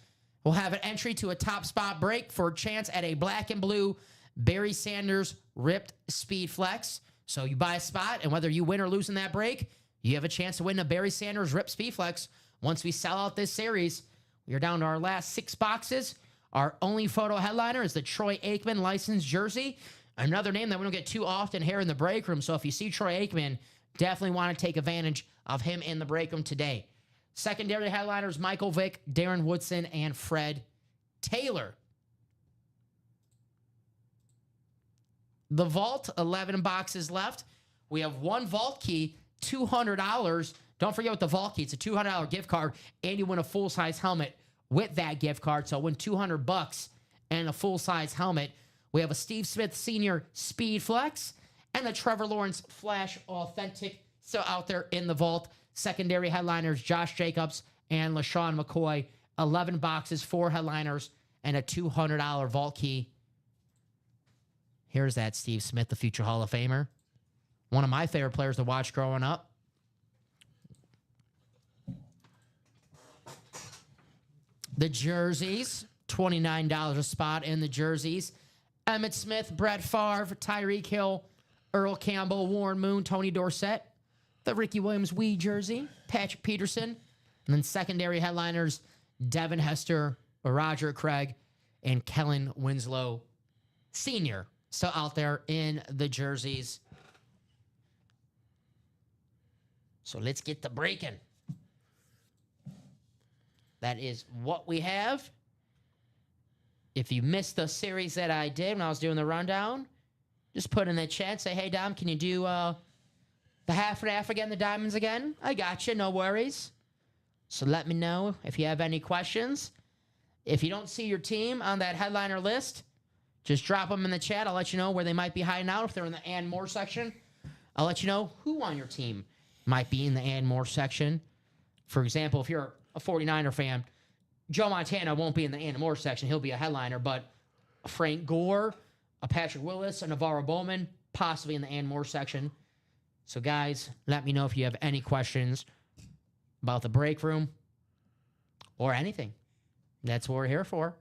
We'll have an entry to a top spot break for a chance at a black and blue Barry Sanders ripped speed flex. So you buy a spot, and whether you win or lose in that break, you have a chance to win a Barry Sanders ripped speed flex. Once we sell out this series, we are down to our last 6 boxes. Our only photo headliner is the Troy Aikman licensed jersey. Another name that we don't get too often here in the break room. So if you see Troy Aikman, definitely want to take advantage of him in the break room today. Secondary headliners, Michael Vick, Darren Woodson, and Fred Taylor. The vault, 11 boxes left. We have one vault key, $200. Don't forget with the vault key, it's a $200 gift card, and you win a full-size helmet with that gift card. So win $200 and a full-size helmet. We have a Steve Smith Sr. Speed Flex and the Trevor Lawrence Flash Authentic still out there in the vault. Secondary headliners, Josh Jacobs and LaShawn McCoy. 11 boxes, 4 headliners, and a $200 vault key. Here's that Steve Smith, the future Hall of Famer. One of my favorite players to watch growing up. The jerseys, $29 a spot in the jerseys. Emmitt Smith, Brett Favre, Tyreek Hill, Earl Campbell, Warren Moon, Tony Dorsett. The Ricky Williams Wee jersey, Patrick Peterson. And then secondary headliners, Devin Hester, Roger Craig, and Kellen Winslow Sr. Still out there in the jerseys. So let's get the breaking. That is what we have. If you missed the series that I did when I was doing the rundown, just put in the chat, say, hey, Dom, can you do the half and half again, the diamonds again? I got you, no worries. So let me know if you have any questions. If you don't see your team on that headliner list, just drop them in the chat. I'll let you know where they might be hiding out. If they're in the and more section, I'll let you know who on your team might be in the and more section. For example, if you're a 49er fan, Joe Montana won't be in the and more section. He'll be a headliner, but a Frank Gore, a Patrick Willis, a Navarro Bowman, possibly in the and more section. So, guys, let me know if you have any questions about the break room or anything. That's what we're here for.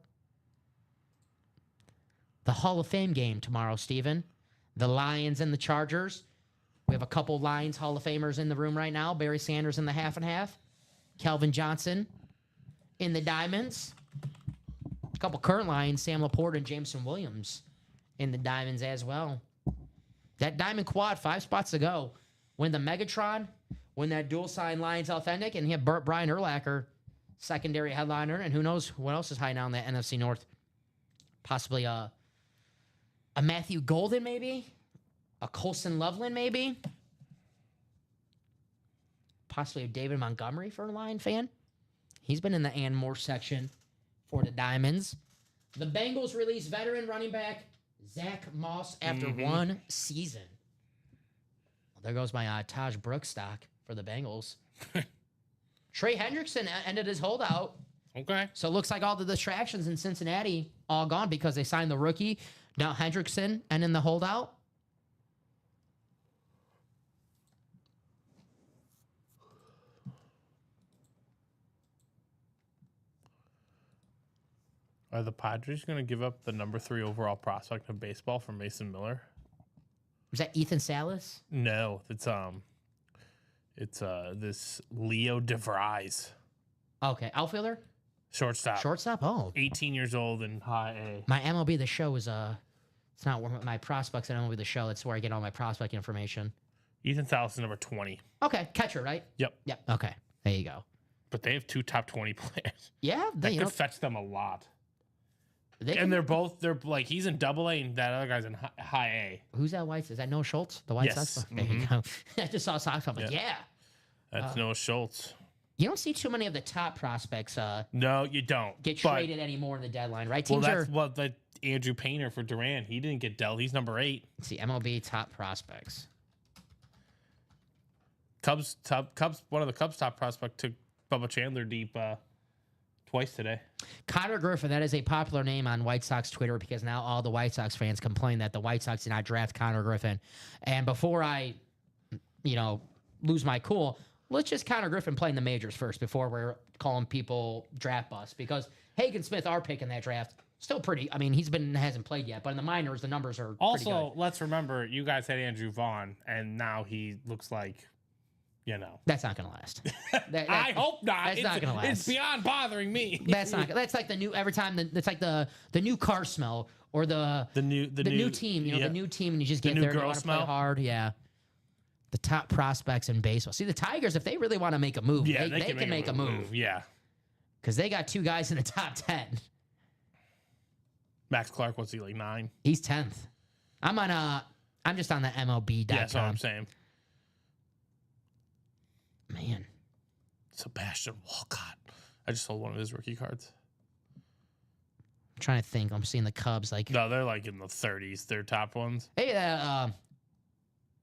The Hall of Fame game tomorrow, Steven. The Lions and the Chargers. We have a couple Lions Hall of Famers in the room right now. Barry Sanders in the half and half. Kelvin Johnson in the diamonds. A couple current Lions, Sam Laporte and Jameson Williams in the diamonds as well. That diamond quad, 5 spots to go. Win the Megatron, win that dual sign Lions Authentic, and you have Brian Urlacher, secondary headliner, and who knows what else is hiding out in that NFC North. Possibly a Matthew Golden, maybe? A Colson Loveland, maybe? Possibly a David Montgomery for a Lion fan. He's been in the and more section for the Diamonds. The Bengals release veteran running back Zach Moss after 1 season. Well, there goes my Taj Brooks stock for the Bengals. Trey Hendrickson ended his holdout. Okay. So it looks like all the distractions in Cincinnati all gone because they signed the rookie. Now Hendrickson and in the holdout. Are the Padres going to give up the number 3 overall prospect of baseball for Mason Miller? Was that Ethan Salas? No, it's this Leo DeVries, Okay, outfielder? shortstop. Shortstop? Oh. 18 years old and high A. My MLB The Show is, it's not where my prospects at MLB The Show. It's where I get all my prospect information. Ethan Salas is number 20. Okay, catcher, right? Yep. Yep, okay. There you go. But they have 2 top 20 players. Yeah, That could fetch them a lot. they And can- they're like, he's in double A and that other guy's in high A. who's that White? Is that Noah Schultz? The White Yes. Sox? There you go. I just saw Sox. I'm like, yeah. That's Noah Schultz. You don't see too many of the top prospects No, you don't. get But- traded anymore in the deadline, right? Well, Teams that's are what the Andrew Painter for Durant. He didn't get dealt. He's number 8. let's see MLB top prospects. Cubs. One of the Cubs top prospect took Bubba Chandler deep twice today. Connor Griffin, that is a popular name on White Sox Twitter because now all the White Sox fans complain that the White Sox did not draft Connor Griffin. And before I, lose my cool, let's just Connor Griffin play in the majors first before we're calling people draft busts because Hagen Smith, our pick in that draft, still pretty. I mean, hasn't played yet, but in the minors, the numbers are pretty Also, good. let's remember, you guys had Andrew Vaughn, and now he looks like That's not gonna last. I hope not. That's not gonna last. It's beyond bothering me. That's not. That's like the new every time. It's like the new car smell or the new team. The new team, and you just get new there. girl You want to play smell. hard. Yeah. The top prospects in baseball. See the Tigers, if they really want to make a move, Yeah, they can make a move. Yeah. Because they got 2 guys in the top 10. Max Clark, what's he like 9? He's 10th. I'm just on the MLB.com. Yeah, that's what I'm saying. Man. Sebastian Walcott. I just sold one of his rookie cards. I'm trying to think. I'm seeing the Cubs like. No, they're like in the 30s. They're top ones. Hey,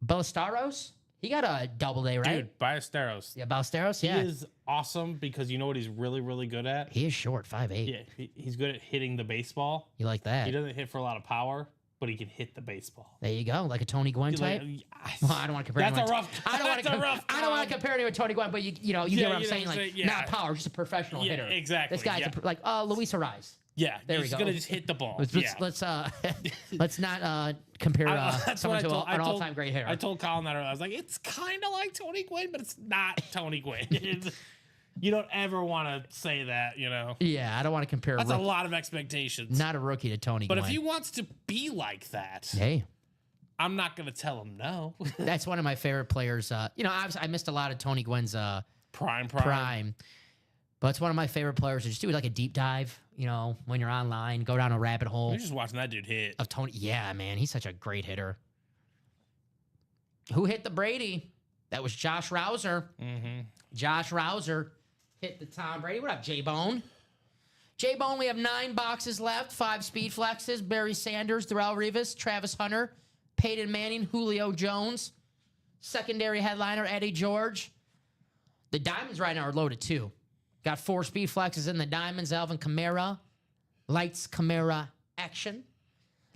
Ballesteros? He got a double-A, right? Dude, Ballesteros. Yeah, Ballesteros, yeah. He is awesome because you know what he's really, really good at? He is short, 5'8". Yeah, he's good at hitting the baseball. You like that? He doesn't hit for a lot of power, but he can hit the baseball. There you go, like a Tony Gwynn type. Well, I don't want to compare. That's a rough. I don't want to compare him to Tony Gwynn, but you get what I'm saying. Like, not power, just a professional hitter. Exactly. This guy's like Luis Ariz. Yeah, there he's we go. gonna just hit the ball. Let's not compare someone to an all-time great hitter. I told Colin that earlier. I was like, it's kind of like Tony Gwynn, but it's not Tony Gwynn. You don't ever want to say that, Yeah, I don't want to compare. That's a lot of expectations. Not a rookie to Tony Gwynn. But if he wants to be like that, hey, I'm not going to tell him no. That's one of my favorite players. Obviously, I missed a lot of Tony Gwynn's prime. But it's one of my favorite players to just do like a deep dive, when you're online, go down a rabbit hole. You're just watching that dude hit. Of Tony. Yeah, man. He's such a great hitter. Who hit the Brady? That was Josh Rouser. Mm-hmm. Josh Rouser hit the Tom Brady. What up, J-Bone? J-Bone, we have 9 boxes left. 5 speed flexes. Barry Sanders, Darrell Rivas, Travis Hunter, Peyton Manning, Julio Jones. Secondary headliner, Eddie George. The Diamonds right now are loaded, too. Got 4 speed flexes in the Diamonds. Alvin Kamara. Lights Kamara action.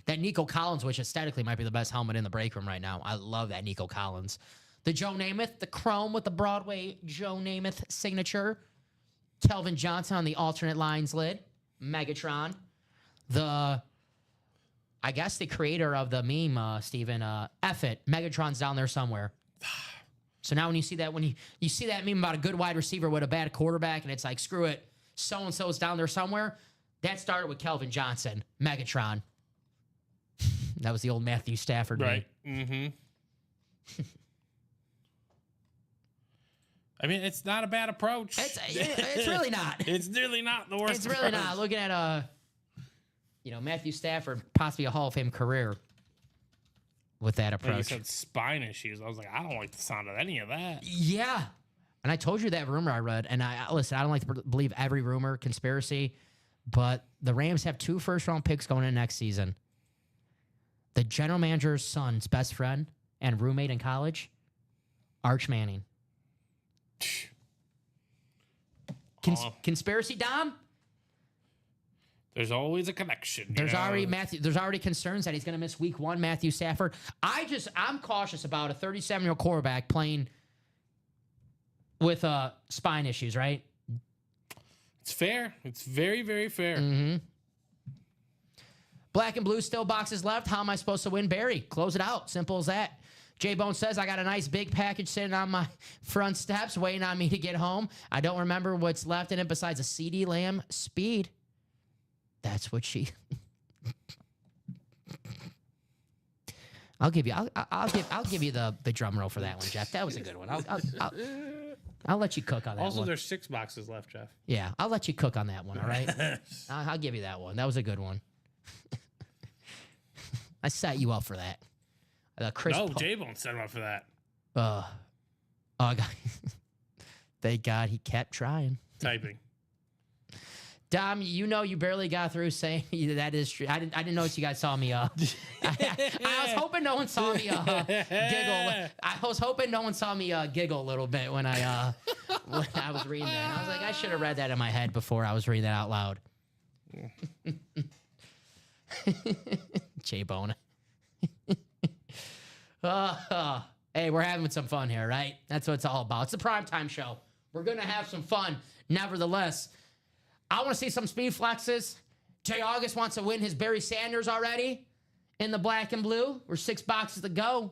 That Nico Collins, which aesthetically might be the best helmet in the break room right now. I love that Nico Collins. The Joe Namath, the chrome with the Broadway Joe Namath signature. Kelvin Johnson on the alternate lines lid. Megatron. I guess the creator of the meme, Steven, F it. Megatron's down there somewhere. So now when you see that, you see that meme about a good wide receiver with a bad quarterback, and it's like, screw it, so-and-so's down there somewhere, that started with Kelvin Johnson, Megatron. That was the old Matthew Stafford right. Mm-hmm. I mean, it's not a bad approach. It's really not. It's really not the worst. It's really not. Looking at Matthew Stafford, possibly a Hall of Fame career with that approach. You said spine issues. I was like, I don't like the sound of any of that. Yeah. And I told you that rumor I read, and I don't like to believe every rumor, conspiracy, but the Rams have 2 first-round picks going in next season. The general manager's son's best friend and roommate in college, Arch Manning. Conspiracy, Dom? There's always a connection. There's already concerns that he's going to miss week 1, Matthew Stafford. I'm cautious about a 37-year-old quarterback playing with spine issues, right? It's fair. It's very, very fair. Mm-hmm. Black and blue still boxes left. How am I supposed to win, Barry? Close it out. Simple as that. J-Bone says, I got a nice big package sitting on my front steps waiting on me to get home. I don't remember what's left in it besides a CD Lamb Speed. That's what she... I'll give you the drum roll for that one, Jeff. That was a good one. I'll let you cook on that also, one. there's 6 boxes left, Jeff. Yeah, I'll let you cook on that one, all right? I'll give you that one. That was a good one. I set you up for that. J-Bone set him up for that. God. Thank God he kept trying. Typing. Dom, you barely got through saying that is true. I didn't notice you guys saw me. I was hoping no one saw me giggle. I was hoping no one saw me giggle a little bit when I was reading that. And I was like, I should have read that in my head before I was reading that out loud. J-Bone. Hey, we're having some fun here, right? That's what it's all about. It's a primetime show. We're going to have some fun. Nevertheless, I want to see some speed flexes. Jay August wants to win his Barry Sanders already in the black and blue. We're 6 boxes to go.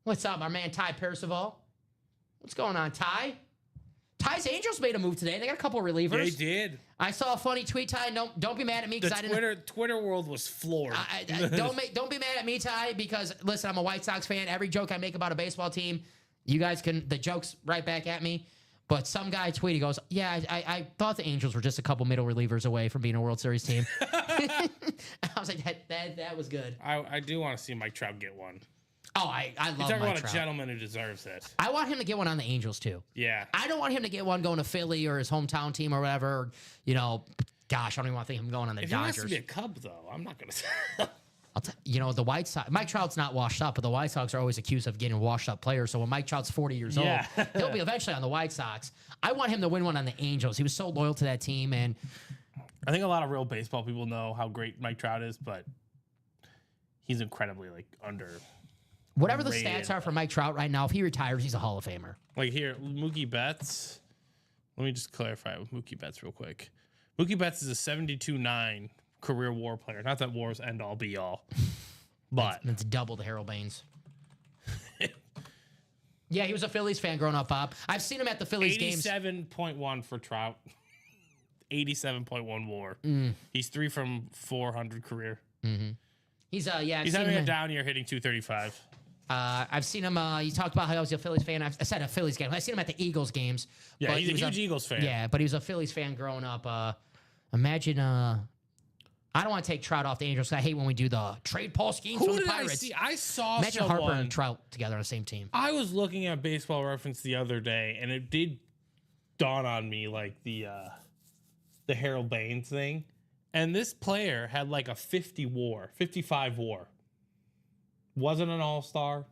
What's up, our man Ty Percival? What's going on, Ty? Ty's Angels made a move today. They got a couple of relievers. They did. I saw a funny tweet, Ty. Don't be mad at me because I didn't. Twitter world was floored. Don't be mad at me, Ty, because listen, I'm a White Sox fan. Every joke I make about a baseball team, you guys can the jokes right back at me. But some guy tweeted, he goes, "Yeah, I thought the Angels were just a couple middle relievers away from being a World Series team." I was like, that was good. I do want to see Mike Trout get one. Oh, I love You're talking Mike about Trout. a gentleman who deserves it. I want him to get one on the Angels too. Yeah. I don't want him to get one going to Philly or his hometown team or whatever. Or, you know, gosh, I don't even want to think of him going on the If Dodgers. he wants to be a Cub, though, I'm not going to say. You know, the White Sox, Mike Trout's not washed up, but the White Sox are always accused of getting washed up players. So when Mike Trout's 40 years Yeah. old, he'll be eventually on the White Sox. I want him to win one on the Angels. He was so loyal to that team. And I think a lot of real baseball people know how great Mike Trout is, but he's incredibly, under. whatever the Rated. stats are for Mike Trout right now, if he retires, he's a Hall of Famer. Like here, Mookie Betts. Let me just clarify with Mookie Betts real quick. Mookie Betts is a 72-9 career WAR player. Not that WAR's end all be all, but That's double the Harold Baines. Yeah, he was a Phillies fan growing up, Bob. I've seen him at the Phillies games. 87.1 for Trout. 87.1 WAR. He's 3 from 400 career. He's He's seen having him a down year, hitting 235. I've seen him. You talked about how he was a Phillies fan. I said a Phillies game. I've seen him at the Eagles games. Yeah, but he's he a was huge Eagles fan. Yeah, but he was a Phillies fan growing up. Imagine. I don't want to take Trout off the Angels. I hate when we do the trade Paul Skeens Who from the did Pirates. I see? I saw Imagine Harper someone. and Trout together on the same team. I was looking at Baseball Reference the other day, and it did dawn on me like the Harold Baines thing. And this player had like a 55 WAR. Wasn't an all-star.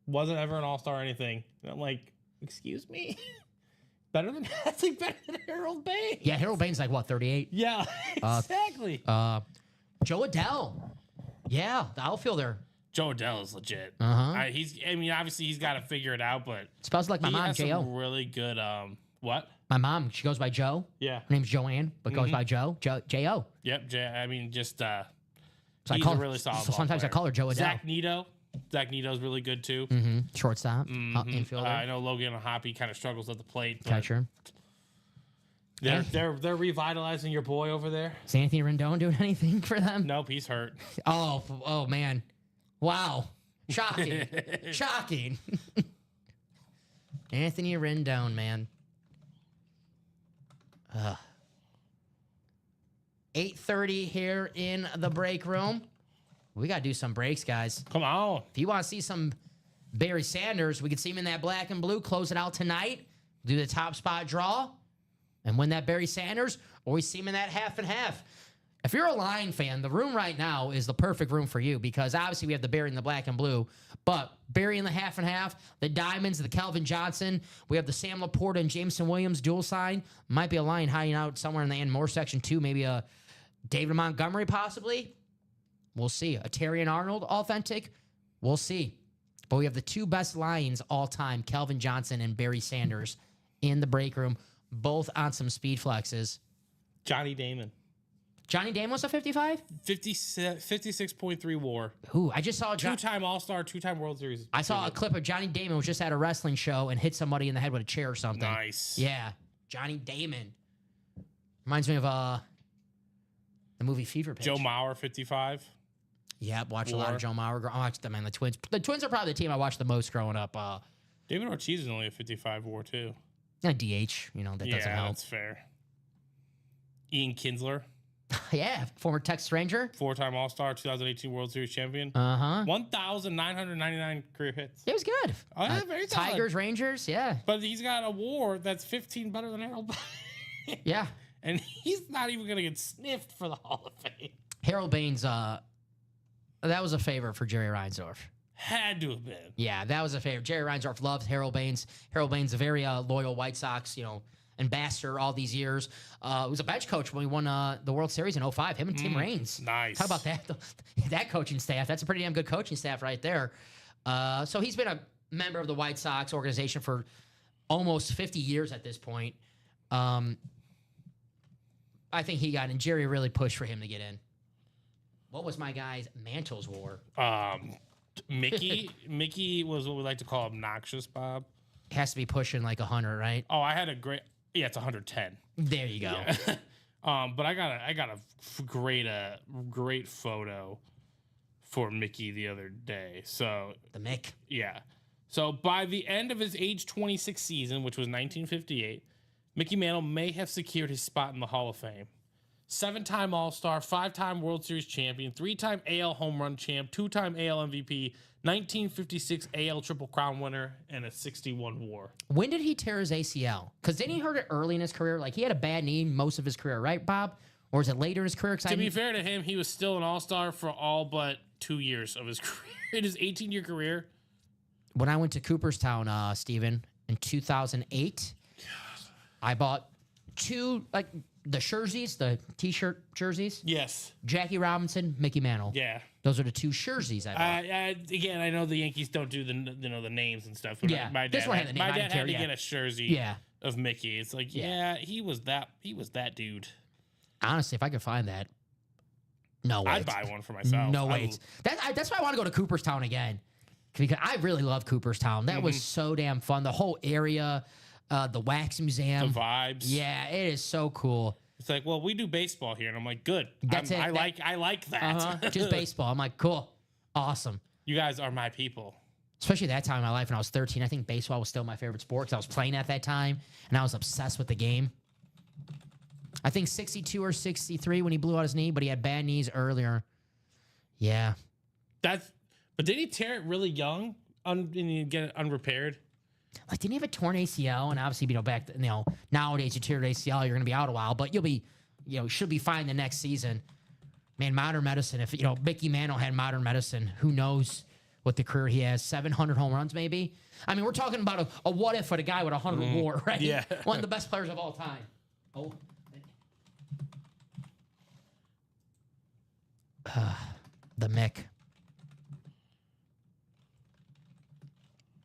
Wasn't ever an all-star or anything. And I'm like, excuse me? Better than Harold Baines. Yeah, Harold Baines like what, 38? Yeah, exactly. Joe Adele. Yeah, the outfielder. Joe Adele is legit. Uh-huh. Obviously he's got to figure it out, but Spells like my he mom, has J.O. some really good. What? My mom, she goes by Joe. Yeah. Her name's Joanne, but goes by Joe. J.O. Yep. Just So he's call a her- really solid. so sometimes I ball player. call her Joe Adele. Zach Neto. Zach Neto's really good too. Shortstop, infielder, I know Logan Hoppy kind of struggles at the plate. But catcher. They're revitalizing your boy over there. Is Anthony Rendon doing anything for them? Nope, he's hurt. Oh man. Wow. Shocking. Shocking. Anthony Rendon, man. 8:30 here in the break room. We got to do some breaks, guys. Come on. If you want to see some Barry Sanders, we could see him in that black and blue, close it out tonight, do the top spot draw, and win that Barry Sanders, or we see him in that half and half. If you're a Lion fan, the room right now is the perfect room for you because obviously we have the Barry in the black and blue, but Barry in the half and half, the Diamonds, the Kelvin Johnson, we have the Sam Laporta and Jameson Williams dual sign. Might be a Lion hiding out somewhere in the Ann Moore section too, maybe a David Montgomery possibly. We'll see. A Terry and Arnold authentic. We'll see. But we have the two best Lions all time, Kelvin Johnson and Barry Sanders, in the break room, both on some speed flexes. Johnny Damon. Johnny Damon was a 55? 56.3 WAR. Ooh, I just saw a Two-time All-Star, two-time World Series. I saw a clip of Johnny Damon was just at a wrestling show and hit somebody in the head with a chair or something. Nice. Yeah. Johnny Damon. Reminds me of the movie Fever Pitch. Joe Mauer, 55. Yep, watched a lot War. of Joe Mauer. I watched them and the Twins. The Twins are probably the team I watched the most growing up. David Ortiz is only a 55 WAR, too. DH, that doesn't help. That's fair. Ian Kinsler, Yeah, former Texas Ranger. four-time All-Star, 2018 World Series champion. 1,999 career hits. It was good. Oh, yeah, very solid. Tigers, Rangers, yeah. But he's got a WAR that's 15 better than Harold Baines. Yeah. And he's not even going to get sniffed for the Hall of Fame. Harold Baines, that was a favor for Jerry Reinsdorf. Had to have been. Yeah, that was a favor. Jerry Reinsdorf loved Harold Baines. Harold Baines, a very loyal White Sox, ambassador all these years. Was a bench coach when we won the World Series in 05. Him and Tim Raines. Nice. Talk about that. That coaching staff. That's a pretty damn good coaching staff right there. So he's been a member of the White Sox organization for almost 50 years at this point. I think he got in. Jerry really pushed for him to get in. What was my guy's Mantles WAR? Mickey was what we like to call obnoxious, Bob. has to be pushing like 100, right? Oh, I had a great. Yeah, it's 110. There you go. But I got a great photo for Mickey the other day. So The Mick. yeah. So by the end of his age 26 season, which was 1958, Mickey Mantle may have secured his spot in the Hall of Fame. 7-time All-Star, 5-time World Series champion, 3-time AL home run champ, 2-time AL MVP, 1956 AL Triple Crown winner, and a 61 WAR. When did he tear his ACL? Because didn't he hurt it early in his career? Like he had a bad knee most of his career, right, Bob? Or is it later in his career? To be fair to him, he was still an All-Star for all but 2 years of his career. In his 18-year career. When I went to Cooperstown, Steven, in 2008, I bought 2 the jerseys, the T-shirt jerseys. Yes. Jackie Robinson, Mickey Mantle. Yeah. Those are the 2 jerseys I bought. Again, I know the Yankees don't do the names and stuff. But Yeah, my this dad, one had the name. my I dad didn't had care, to yeah. get a jersey Yeah. of Mickey. It's like, Yeah. he was that dude. Honestly, if I could find that, no way. I'd buy one for myself. No way. That's why I want to go to Cooperstown again. Because I really love Cooperstown. That was so damn fun. The whole area, the Wax Museum. The vibes. Yeah, it is so cool. It's like, well, we do baseball here, and I'm like, good. That's it. I like that. Just baseball. I'm like, cool. Awesome. You guys are my people. Especially that time in my life when I was 13. I think baseball was still my favorite sport because I was playing at that time, and I was obsessed with the game. I think 62 or 63 when he blew out his knee, but he had bad knees earlier. Yeah. But did he tear it really young and get it unrepaired? Like, didn't he have a torn ACL? And obviously, nowadays you tear an ACL, you're going to be out a while, but you'll be, should be fine the next season. Man, modern medicine, if, Mickey Mantle had modern medicine, who knows what the career he has? 700 home runs, maybe? I mean, we're talking about a what if for the guy with 100 WAR, right? Yeah. One of the best players of all time. Oh. The Mick.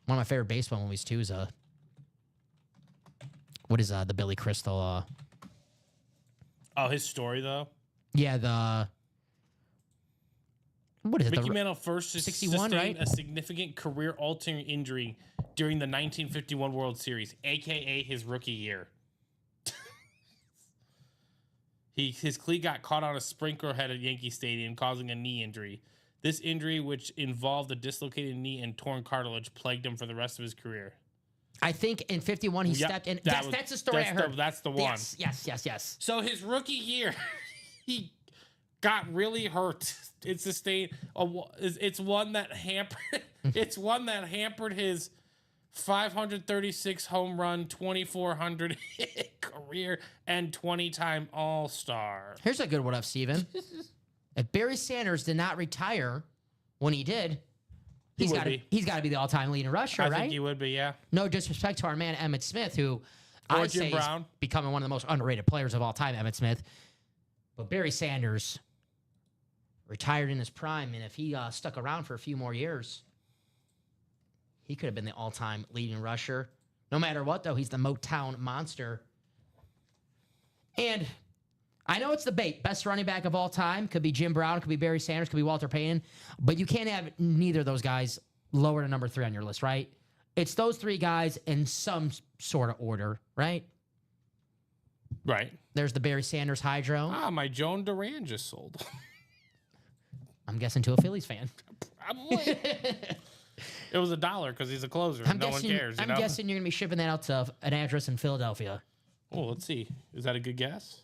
One of my favorite baseball movies too is the Billy Crystal Oh, his story though. Yeah, what is it? Mickey Mantle first 61, sustained right? a significant career-altering injury during the 1951 World Series, aka his rookie year. His cleat got caught on a sprinkler head at Yankee Stadium, causing a knee injury. This injury, which involved a dislocated knee and torn cartilage, plagued him for the rest of his career. I think in 51 he stepped in. That's the story I heard. That's the one. Yes. So his rookie year, he got really hurt. It sustained. It's one that hampered. It's one that hampered his 536 home run, 2,400 hit career, and 20-time All-Star. Here's a good one up, Steven. If Barry Sanders did not retire when he did, he's got to be the all-time leading rusher, right? I think he would be, yeah. No disrespect to our man Emmitt Smith, who I say is becoming one of the most underrated players of all time, Emmitt Smith. But Barry Sanders retired in his prime, and if he stuck around for a few more years, he could have been the all-time leading rusher. No matter what, though, he's the Motown monster. And I know it's the best running back of all time. Could be Jim Brown, could be Barry Sanders, could be Walter Payton. But you can't have neither of those guys lower than number 3 on your list, right? It's those 3 guys in some sort of order, right? Right. There's the Barry Sanders Hydro. My Joan Duran just sold. I'm guessing to a Phillies fan. Probably. It was $1 because he's a closer. No one cares. I'm guessing you're going to be shipping that out to an address in Philadelphia. Oh, let's see. Is that a good guess?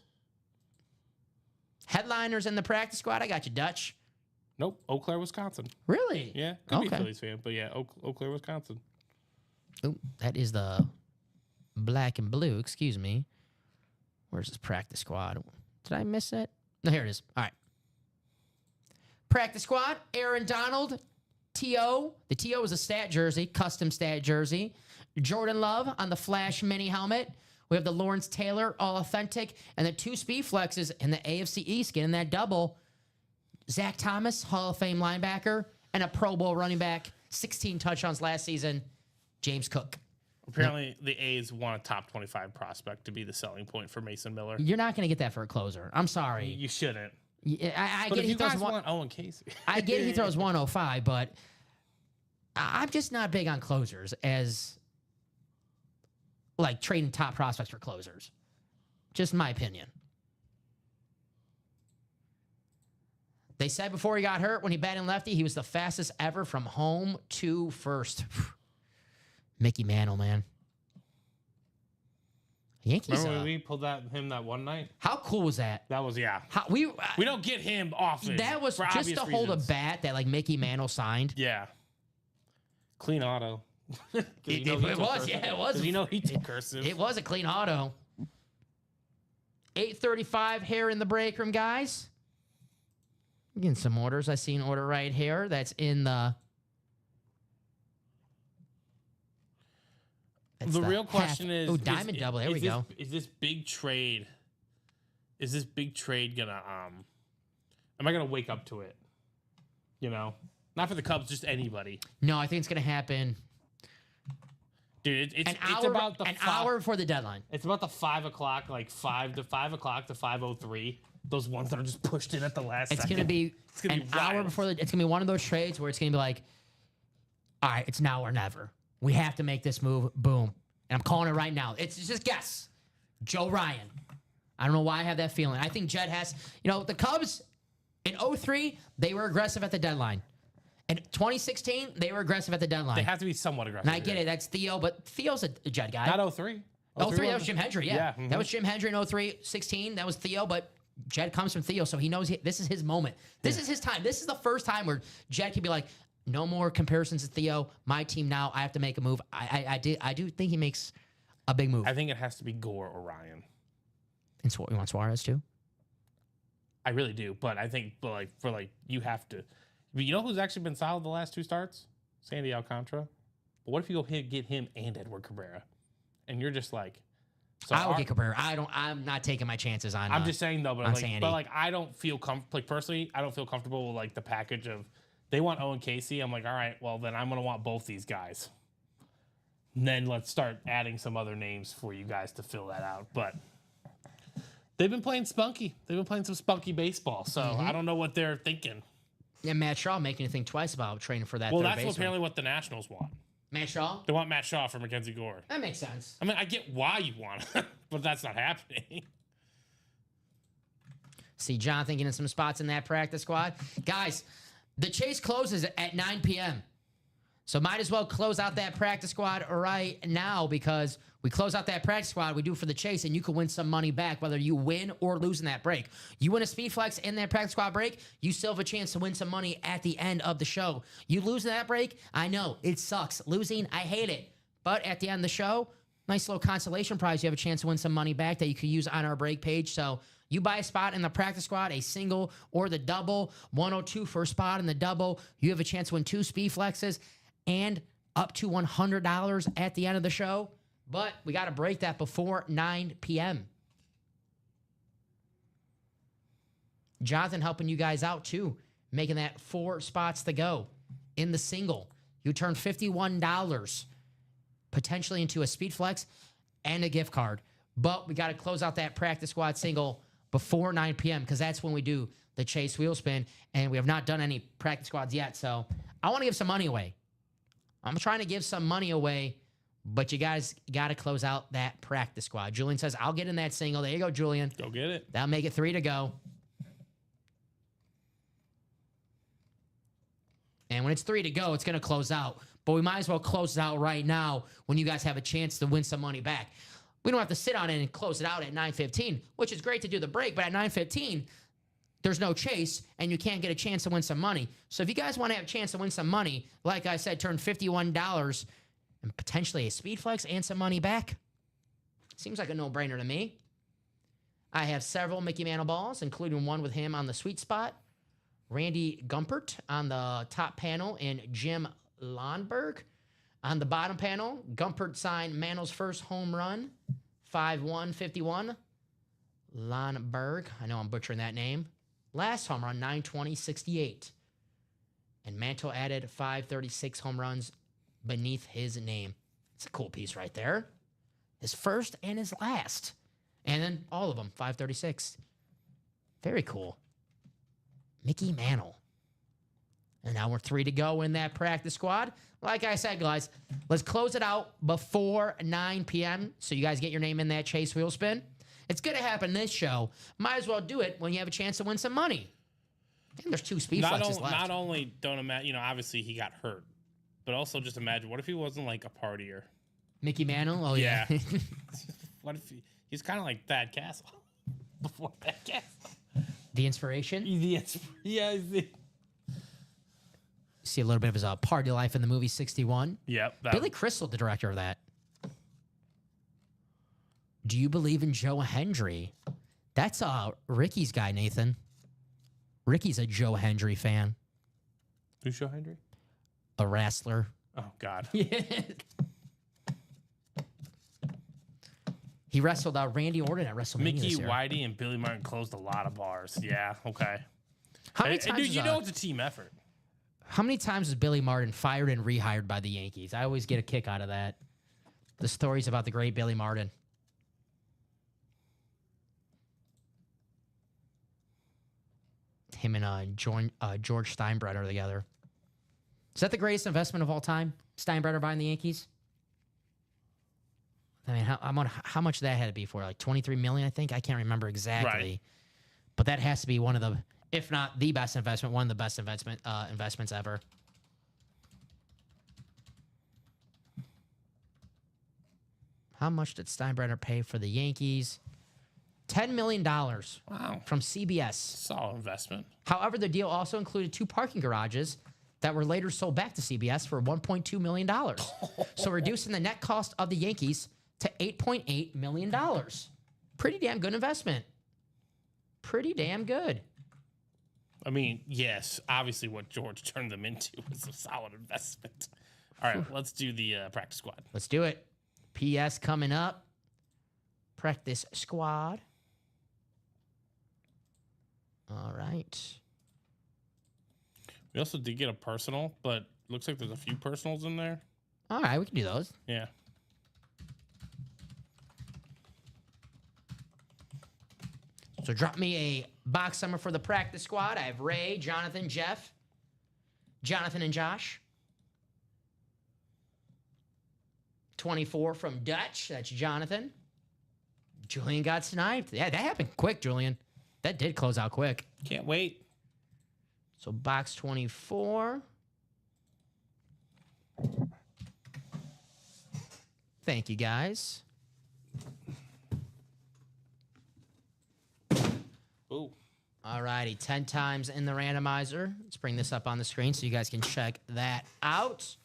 Headliners in the practice squad. I got you, Dutch. Nope. Eau Claire, Wisconsin. Really? Yeah. Could be a Phillies fan, but yeah, Eau Claire, Wisconsin. Oh, that is the black and blue. Excuse me. Where's this practice squad? Did I miss it? No, here it is. All right. Practice squad. Aaron Donald. T.O. The T.O. is a stat jersey, custom stat jersey. Jordan Love on the Flash mini helmet. We have the Lawrence Taylor, all authentic, and the 2 speed flexes in the AFC East getting that double. Zach Thomas, Hall of Fame linebacker, and a Pro Bowl running back, 16 touchdowns last season, James Cook. Apparently, the A's want a top 25 prospect to be the selling point for Mason Miller. You're not going to get that for a closer. I'm sorry. You shouldn't. I But get if he you throws guys one. want Owen Casey. I get he throws 105, but I'm just not big on closers. As like trading top prospects for closers. Just my opinion. They said before he got hurt, when he batted lefty, he was the fastest ever from home to first. Mickey Mantle, man. Yankees. Remember when we pulled him that one night? How cool was that? That was, yeah. We don't get him often. That was just to hold a bat that like Mickey Mantle signed. Yeah. Clean auto. It was. Because you know he took cursive. It was a clean auto. 8:35 here in the break room, guys. I'm getting some orders. I see an order right here. That's in the. The real question is. Oh, diamond double. There we go. Is this big trade? Is this big trade gonna? Am I gonna wake up to it? You know, not for the Cubs, just anybody. No, I think it's gonna happen. Dude, it's about the hour before the deadline. It's about the 5 o'clock, like 5 o'clock to 5:03. Those ones that are just pushed in at the last second. It's gonna be an hour before it's gonna be one of those trades where it's gonna be like, all right, it's now or never. We have to make this move. Boom. And I'm calling it right now. It's just guess. Joe Ryan. I don't know why I have that feeling. I think Jed has, the Cubs in 2003, they were aggressive at the deadline. In 2016, they were aggressive at the deadline. They have to be somewhat aggressive. And I get it. That's Theo, but Theo's a Jed guy. Not 03. 03, that was Jim Hendry, yeah. Mm-hmm. That was Jim Hendry in 03. 16, that was Theo, but Jed comes from Theo, so he knows this is his moment. This is his time. This is the first time where Jed can be like, no more comparisons to Theo. My team now, I have to make a move. I do think he makes a big move. I think it has to be Gore or Ryan. And you want Suarez too? I really do, but I think you have to. You know who's actually been solid the last 2 starts? Sandy Alcantara. But what if you go get him and Edward Cabrera, and you're just like, so I would get Cabrera. I'm not taking my chances on. I'm just saying though, but Sandy. I don't feel personally, I don't feel comfortable with like the package of. They want Owen Casey. I'm like, all right, well then I'm gonna want both these guys. And then let's start adding some other names for you guys to fill that out. But they've been playing spunky. They've been playing some spunky baseball. So I don't know what they're thinking. And Matt Shaw making you think twice about training for that. Well, third that's baseman. apparently what the Nationals want. Matt Shaw? They want Matt Shaw for Mackenzie Gore. That makes sense. I mean, I get why you want it, but that's not happening. See John thinking in some spots in that practice squad. Guys, the chase closes at 9 p.m. So might as well close out that practice squad right now, because we close out that practice squad, we do for the chase, and you can win some money back whether you win or lose in that break. You win a speed flex in that practice squad break, you still have a chance to win some money at the end of the show. You lose in that break, I know, it sucks. Losing, I hate it. But at the end of the show, nice little consolation prize. You have a chance to win some money back that you could use on our break page. So you buy a spot in the practice squad, a single or the double, 102 for a spot in the double. You have a chance to win 2 speed flexes and up to $100 at the end of the show. But we got to break that before 9 p.m. Jonathan helping you guys out too, making that 4 spots to go in the single. You turn $51 potentially into a speed flex and a gift card. But we got to close out that practice squad single before 9 p.m. because that's when we do the chase wheel spin, and we have not done any practice squads yet. So I want to give some money away. I'm trying to give some money away, but you guys got to close out that practice squad. Julian says, I'll get in that single. There you go, Julian. Go get it. That'll make it 3 to go. And when it's 3 to go, it's going to close out. But we might as well close it out right now when you guys have a chance to win some money back. We don't have to sit on it and close it out at 9:15, which is great to do the break. But at 9:15, there's no chase, and you can't get a chance to win some money. So if you guys want to have a chance to win some money, like I said, turn $51 and potentially a speed flex and some money back, seems like a no-brainer to me. I have several Mickey Mantle balls, including one with him on the sweet spot, Randy Gumpert on the top panel, and Jim Lonberg on the bottom panel. Gumpert signed Mantle's first home run, 5/1/51. Lonberg, I know I'm butchering that name. Last home run, 9/20/68. And Mantle added 536 home runs beneath his name. It's a cool piece right there. His first and his last. And then all of them, 536. Very cool. Mickey Mantle. And now we're 3 to go in that practice squad. Like I said, guys, let's close it out before 9 p.m. so you guys get your name in that Chase Wheel Spin. It's going to happen this show. Might as well do it when you have a chance to win some money. And there's 2 speed flexes left. Not only don't imagine, obviously he got hurt, but also just imagine, what if he wasn't like a partier? Mickey Mantle? Oh, yeah. What if he's kind of like Thad Castle before Thad Castle? The inspiration? Yeah. See a little bit of his party life in the movie 61. Yep. Billy Crystal, the director of that. Do you believe in Joe Hendry? That's Ricky's guy, Nathan. Ricky's a Joe Hendry fan. Who's Joe Hendry? A wrestler. Oh, God. He wrestled Randy Orton at WrestleMania. Mickey Whitey and Billy Martin closed a lot of bars. Yeah, okay. How many times? Dude, it's a team effort. How many times was Billy Martin fired and rehired by the Yankees? I always get a kick out of that. The stories about the great Billy Martin. Him and George Steinbrenner together. Is that the greatest investment of all time? Steinbrenner buying the Yankees? I mean, how much that had to be for? Like $23 million, I think? I can't remember exactly. Right. But that has to be one of the, if not the best investment, one of the best investments ever. How much did Steinbrenner pay for the Yankees? $10 million. Wow. From CBS. Solid investment. However, the deal also included 2 parking garages that were later sold back to CBS for $1.2 million. So reducing the net cost of the Yankees to $8.8 million. Pretty damn good investment. Pretty damn good. I mean, yes, obviously what George turned them into was a solid investment. All right, let's do the practice squad. Let's do it. PS coming up. Practice squad. All right. We also did get a personal, but looks like there's a few personals in there. All right, we can do those. Yeah. So drop me a box number for the practice squad. I have Ray, Jonathan, Jeff, Jonathan, and Josh. 24 from Dutch. That's Jonathan. Julian got sniped. Yeah, that happened quick, Julian. That did close out quick. Can't wait. So box 24. Thank you, guys. Ooh. All righty, 10 times in the randomizer. Let's bring this up on the screen so you guys can check that out.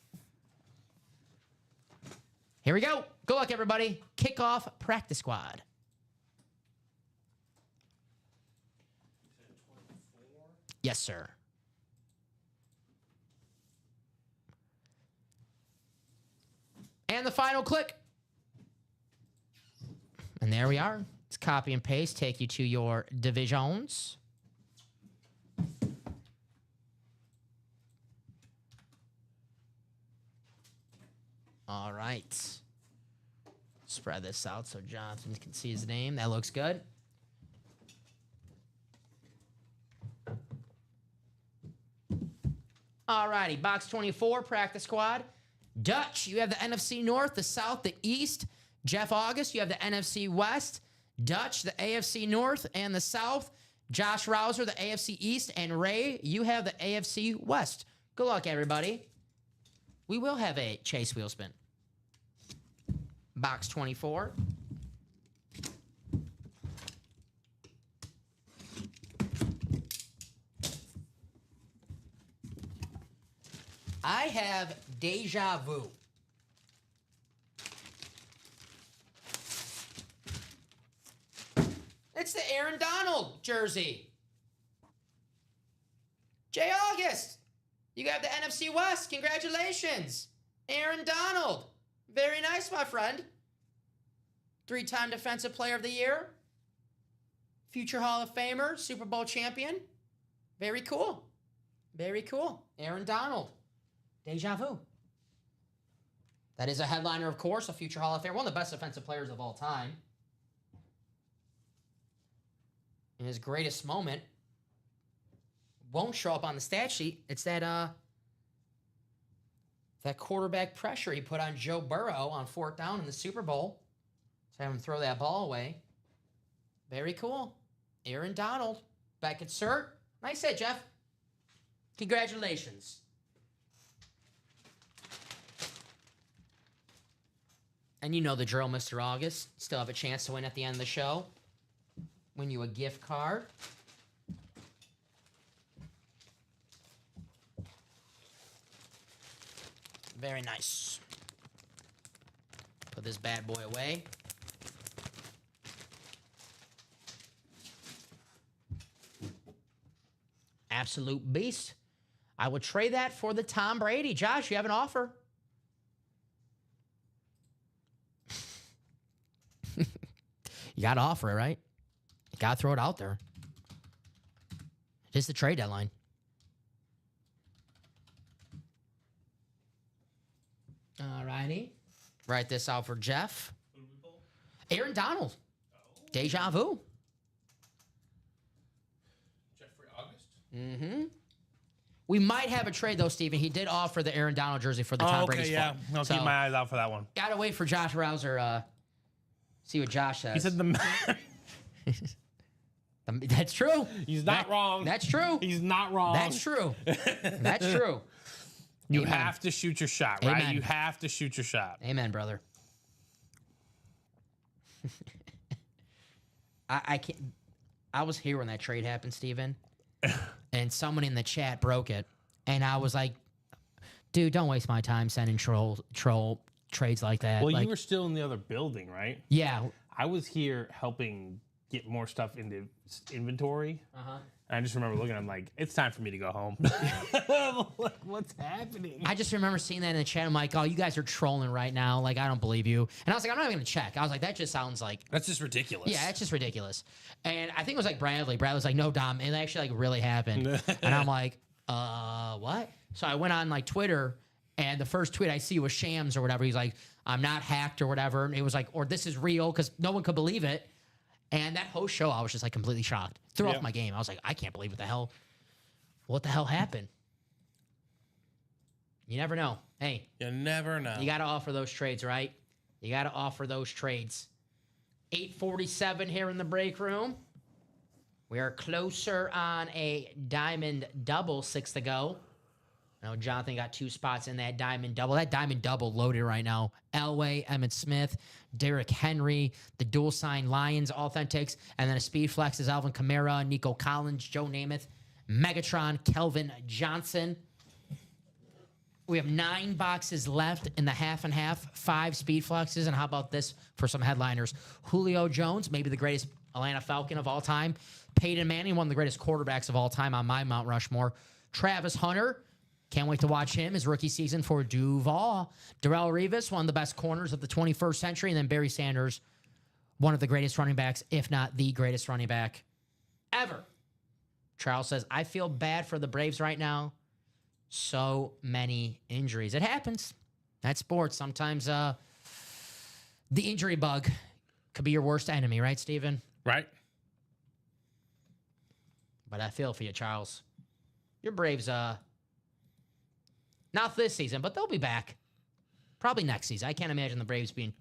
Here we go. Good luck, everybody. Kickoff practice squad. Yes, sir. And the final click. And there we are. Let's copy and paste, take you to your divisions. All right. Spread this out so Jonathan can see his name. That looks good. All righty, box 24, practice squad. Dutch, you have the NFC North, the South, the East. Jeff August, you have the NFC West. Dutch, the AFC North and the South. Josh Rouser, the AFC East. And Ray, you have the AFC West. Good luck, everybody. We will have a Chase Wheel Spin. Box 24. I have Deja Vu. It's the Aaron Donald jersey. Jay August, you got the NFC West. Congratulations. Aaron Donald. Very nice, my friend. 3-time Defensive Player of the Year. Future Hall of Famer, Super Bowl champion. Very cool. Very cool. Aaron Donald. Deja vu. That is a headliner, of course, a future Hall of Famer. One of the best defensive players of all time. In his greatest moment, won't show up on the stat sheet. It's that quarterback pressure he put on Joe Burrow on 4th down in the Super Bowl. To have him throw that ball away. Very cool. Aaron Donald back at cert. Nice hit, Jeff. Congratulations. And you know the drill, Mr. August. Still have a chance to win at the end of the show. Win you a gift card. Very nice. Put this bad boy away. Absolute beast. I would trade that for the Tom Brady. Josh, you have an offer. You got to offer it, right? You got to throw it out there. It is the trade deadline. All righty. Write this out for Jeff. Aaron Donald. Deja vu. Jeffrey August? Mm-hmm. We might have a trade, though, Steven. He did offer the Aaron Donald jersey for the Tom Brady yeah. spot. I'll keep my eyes out for that one. Gotta wait for Josh Rouser. See what Josh says. He said the That's true. He's not wrong. That's true. He's not wrong. That's true. That's true. You Amen. have to shoot your shot, right? Amen. You have to shoot your shot. Amen, brother. I can't. I was here when that trade happened, Steven. And someone in the chat broke it. And I was like, dude, don't waste my time sending troll trades like that. Well, like, you were still in the other building, right? yeah. I was here helping get more stuff into inventory. Uh-huh. And I just remember looking, I'm like, it's time for me to go home. I'm like, what's happening? I just remember seeing that in the chat. I'm like, oh, you guys are trolling right now. Like, I don't believe you. And I was like, I'm not even going to check. I was like, that just sounds like... That's just ridiculous. Yeah, it's just ridiculous. And I think it was like Bradley. Bradley was like, no, Dom, it actually like really happened. And I'm like, what? So I went on like Twitter, and the first tweet I see was Shams or whatever. He's like, I'm not hacked or whatever. And it was like, or this is real, because no one could believe it. And that whole show, I was just like completely shocked. Threw off my game. I was like, I can't believe what the hell happened? You never know. Hey. You never know. You got to offer those trades, right? You got to offer those trades. 8:47 here in the break room. We are closer on a diamond double, 6 to go. I know Jonathan got 2 spots in that diamond double. That diamond double loaded right now. Elway, Emmitt Smith, Derrick Henry, the dual sign Lions Authentics, and then a speed flex is Alvin Kamara, Nico Collins, Joe Namath, Megatron, Kelvin Johnson. We have 9 boxes left in the half and half, 5 speed flexes, and how about this for some headliners? Julio Jones, maybe the greatest Atlanta Falcon of all time. Peyton Manning, one of the greatest quarterbacks of all time on my Mount Rushmore. Travis Hunter, can't wait to watch him. His rookie season for Duval. Darrelle Revis, one of the best corners of the 21st century. And then Barry Sanders, one of the greatest running backs, if not the greatest running back ever. Charles says, I feel bad for the Braves right now. So many injuries. It happens. That's sports. Sometimes the injury bug could be your worst enemy, right, Steven? Right. But I feel for you, Charles. Your Braves, not this season, but they'll be back. Probably next season. I can't imagine the Braves being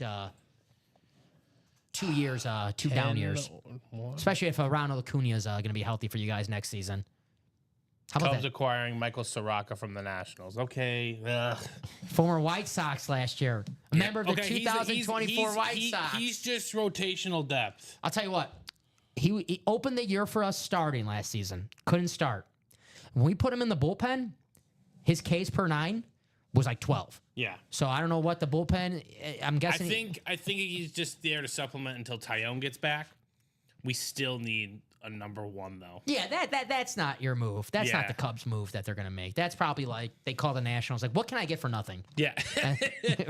2 years, 2 down years. Especially if Ronald Acuna is going to be healthy for you guys next season. How about Cubs that? acquiring Michael Soraka from the Nationals. Okay. Ugh. Former White Sox last year. A member of the 2024 White Sox. He's just rotational depth. I'll tell you what. He opened the year for us starting last season. Couldn't start. When we put him in the bullpen, his Ks per 9 was like 12. Yeah. So I don't know what the bullpen. I'm guessing. I think he's just there to supplement until Tyone gets back. We still need a number 1 though. Yeah, that's not your move. That's not the Cubs move that they're gonna make. That's probably like they call the Nationals like, what can I get for nothing? Yeah.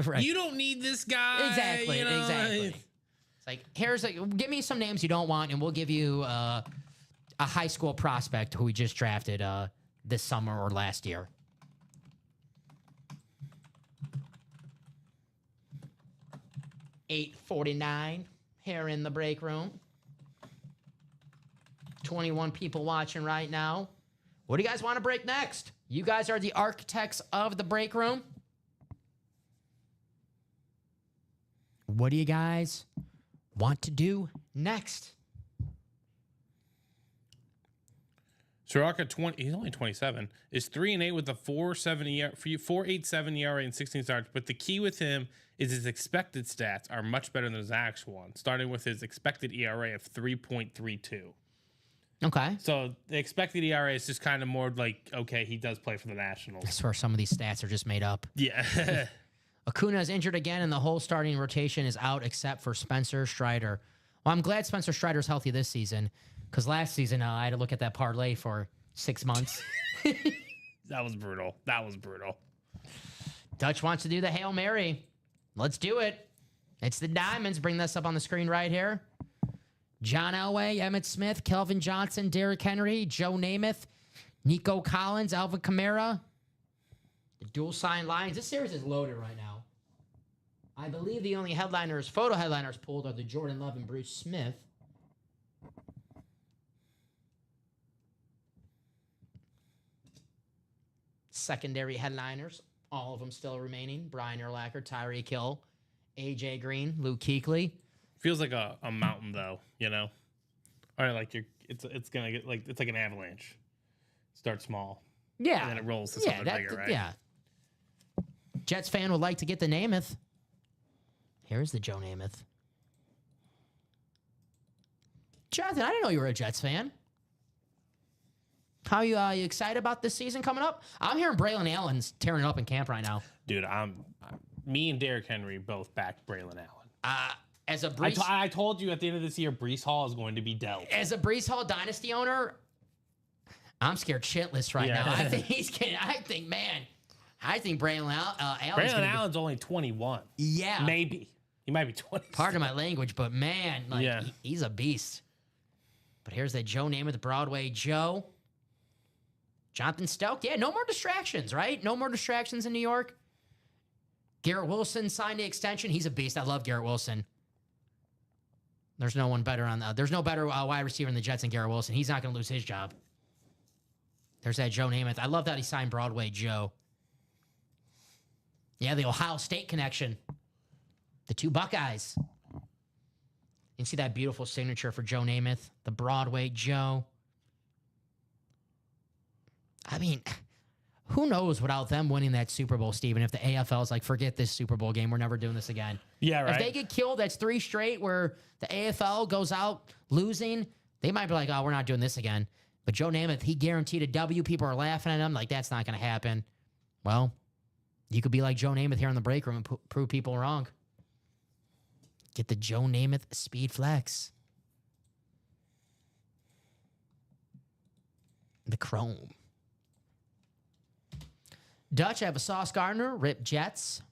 Right. You don't need this guy. Exactly. You know? Exactly. It's like give me some names you don't want, and we'll give you a high school prospect who we just drafted this summer or last year. $8:49 here in the break room. 21 people watching right now. What do you guys want to break next? You guys are the architects of the break room. What do you guys want to do next? Soroka, he's only 27, is 3-8 with a 4.87 ERA and 16 starts. But the key with him is his expected stats are much better than his actual one, starting with his expected ERA of 3.32. Okay. So the expected ERA is just kind of more like, okay, he does play for the Nationals. I swear some of these stats are just made up. Yeah. Acuna is injured again, and the whole starting rotation is out except for Spencer Strider. Well, I'm glad Spencer Strider's healthy this season, because last season I had to look at that parlay for 6 months. That was brutal. That was brutal. Dutch wants to do the Hail Mary. Let's do it. It's the Diamonds. Bring this up on the screen right here. John Elway, Emmitt Smith, Kelvin Johnson, Derrick Henry, Joe Namath, Nico Collins, Alvin Kamara. The dual sign lines. This series is loaded right now. I believe the only photo headliners pulled are the Jordan Love and Bruce Smith. Secondary headliners, all of them still remaining. Brian Urlacher, Tyreek Hill, AJ Green, Luke Kuechly. Feels like a mountain though, you know? Or like it's gonna get like, it's like an avalanche. Start small. Yeah. And then it rolls to something bigger, right? Yeah. Jets fan would like to get the Namath. Here's the Joe Namath. Jonathan, I didn't know you were a Jets fan. How you excited about this season coming up? I'm hearing Braylon Allen's tearing it up in camp right now. Dude, me and Derrick Henry both backed Braylon Allen. As a Brees, I told you at the end of this year, Brees Hall is going to be dealt. As a Brees Hall dynasty owner, I'm scared shitless right now. I think he's getting. I think Braylon Allen's Allen's only 21. Yeah, maybe he might be 20. Pardon my language, but man, he's a beast. But here's that Joe Namath, Broadway Joe. Jonathan Stokes, yeah, no more distractions, right? No more distractions in New York. Garrett Wilson signed the extension. He's a beast. I love Garrett Wilson. There's no one better there's no better wide receiver in the Jets than Garrett Wilson. He's not going to lose his job. There's that Joe Namath. I love that he signed Broadway Joe. Yeah, the Ohio State connection. The two Buckeyes. You see that beautiful signature for Joe Namath, the Broadway Joe. I mean, who knows without them winning that Super Bowl, Steven, if the AFL's like, forget this Super Bowl game, we're never doing this again. Yeah, right. If they get killed, that's 3 straight where the AFL goes out losing, they might be like, oh, we're not doing this again. But Joe Namath, he guaranteed a W. People are laughing at him like, that's not going to happen. Well, you could be like Joe Namath here in the break room and prove people wrong. Get the Joe Namath Speed Flex. The Chrome. Dutch, I have a Sauce Gardner, Rip Jets.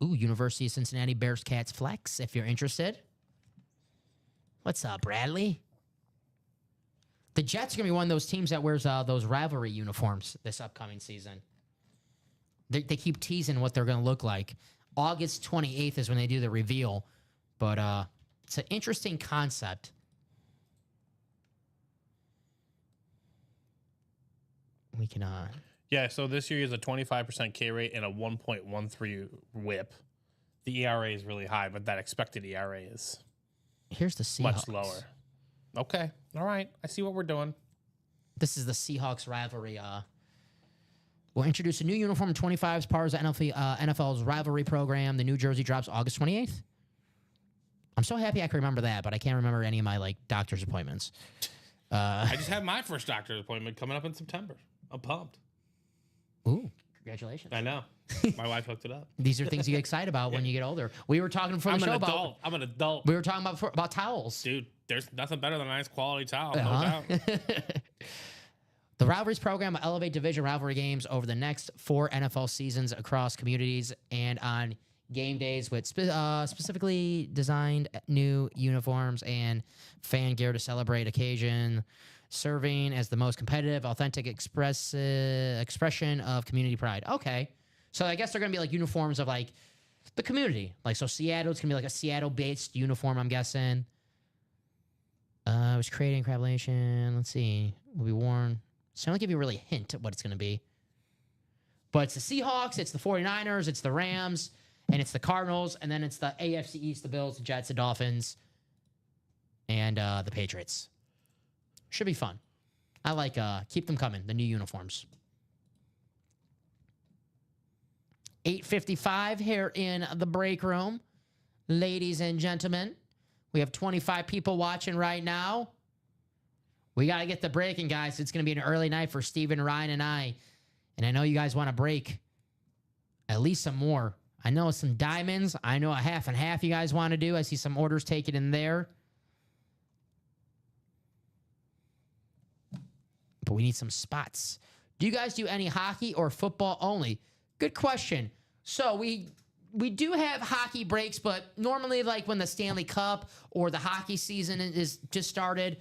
Ooh, University of Cincinnati Bears Cats Flex, if you're interested. What's up, Bradley? The Jets are going to be one of those teams that wears those rivalry uniforms this upcoming season. They keep teasing what they're going to look like. August 28th is when they do the reveal. But it's an interesting concept. We can... Yeah, so this year he has a 25% K rate and a 1.13 whip. The ERA is really high, but that expected ERA is here's the Seahawks. Much lower. Okay. All right. I see what we're doing. This is the Seahawks rivalry. We'll introduce a new uniform in 25 as part of the NFL's rivalry program. The new jersey drops August 28th. I'm so happy I can remember that, but I can't remember any of my doctor's appointments. I just had my first doctor's appointment coming up in September. I'm pumped. Ooh, congratulations. I know. My wife hooked it up. These are things you get excited about when you get older. We were talking before the show about... I'm an adult. We were talking about towels. Dude, there's nothing better than a nice quality towel, no doubt. The Rivalries program will elevate division rivalry games over the next 4 NFL seasons across communities and on game days with specifically designed new uniforms and fan gear to celebrate occasion, serving as the most competitive, authentic expression of community pride. Okay. So I guess they're going to be like uniforms of like the community. Like, so Seattle's going to be like a Seattle-based uniform, I'm guessing. It was created in collaboration. Let's see. Will be worn So I don't give you really a hint at what it's going to be. But it's the Seahawks, it's the 49ers, it's the Rams, and it's the Cardinals, and then it's the AFC East, the Bills, the Jets, the Dolphins, and the Patriots. Should be fun. I like, keep them coming, the new uniforms. 8:55 here in the break room. Ladies and gentlemen, we have 25 people watching right now. We got to get the breaking, guys. It's going to be an early night for Steven, Ryan, and I. And I know you guys want to break at least some more. I know some diamonds. I know a half and half you guys want to do. I see some orders taken in there. But we need some spots. Do you guys do any hockey or football only? Good question. So we do have hockey breaks, but normally like when the Stanley Cup or the hockey season is just started,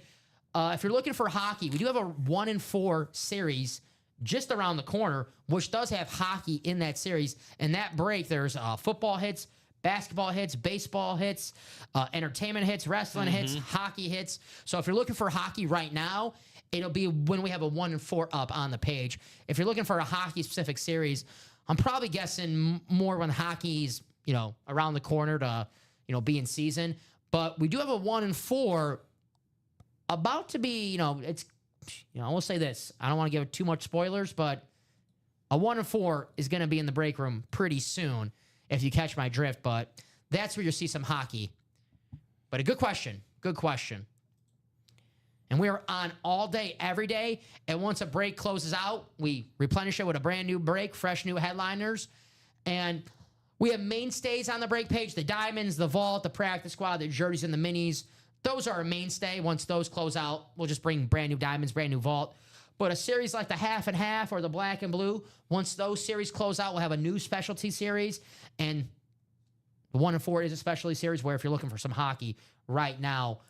if you're looking for hockey, we do have a 1-in-4 series just around the corner, which does have hockey in that series. And that break, there's football hits, basketball hits, baseball hits, entertainment hits, wrestling hits, hockey hits. So if you're looking for hockey right now, it'll be when we have a 1-in-4 up on the page. If you're looking for a hockey-specific series, I'm probably guessing more when hockey's, around the corner to, be in season. But we do have a 1-in-4 about to be, it's, I will say this. I don't want to give too much spoilers, but a 1-in-4 is going to be in the break room pretty soon, if you catch my drift. But that's where you'll see some hockey. But a good question. Good question. And we are on all day, every day. And once a break closes out, we replenish it with a brand new break, fresh new headliners. And we have mainstays on the break page, the diamonds, the vault, the practice squad, the jerseys, and the minis. Those are a mainstay. Once those close out, we'll just bring brand new diamonds, brand new vault. But a series like the half and half or the black and blue, once those series close out, we'll have a new specialty series. And the 1-in-4 is a specialty series where if you're looking for some hockey right now,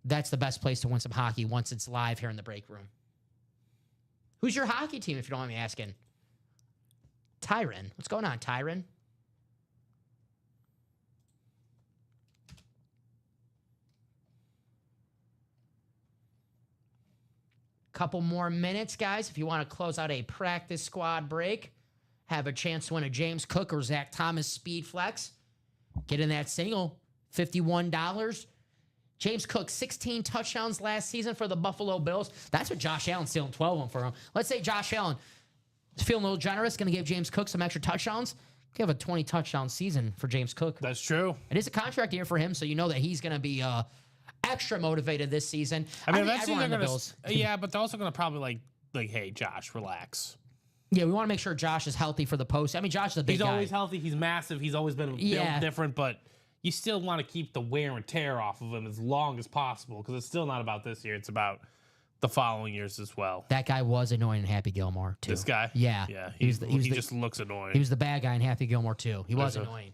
that's the best place to win some hockey once it's live here in the break room. Who's your hockey team, if you don't mind me asking? Tyron. What's going on, Tyron? Couple more minutes, guys. If you want to close out a practice squad break, have a chance to win a James Cook or Zach Thomas Speed Flex. Get in that single, $51. James Cook, 16 touchdowns last season for the Buffalo Bills. That's what Josh Allen's stealing 12 of them for him. Let's say Josh Allen is feeling a little generous, going to give James Cook some extra touchdowns. Could have a 20-touchdown season for James Cook. That's true. It is a contract year for him, so you know that he's going to be extra motivated this season. I mean, eventually they're going to. Yeah, but they're also going to probably like, hey, Josh, relax. Yeah, we want to make sure Josh is healthy for the post. I mean, Josh is a big guy. He's always healthy. He's massive. He's always been built different, but you still want to keep the wear and tear off of him as long as possible because it's still not about this year. It's about the following years as well. That guy was annoying in Happy Gilmore, too. This guy? Yeah. Yeah. He just looks annoying. He was the bad guy in Happy Gilmore, too. He was annoying.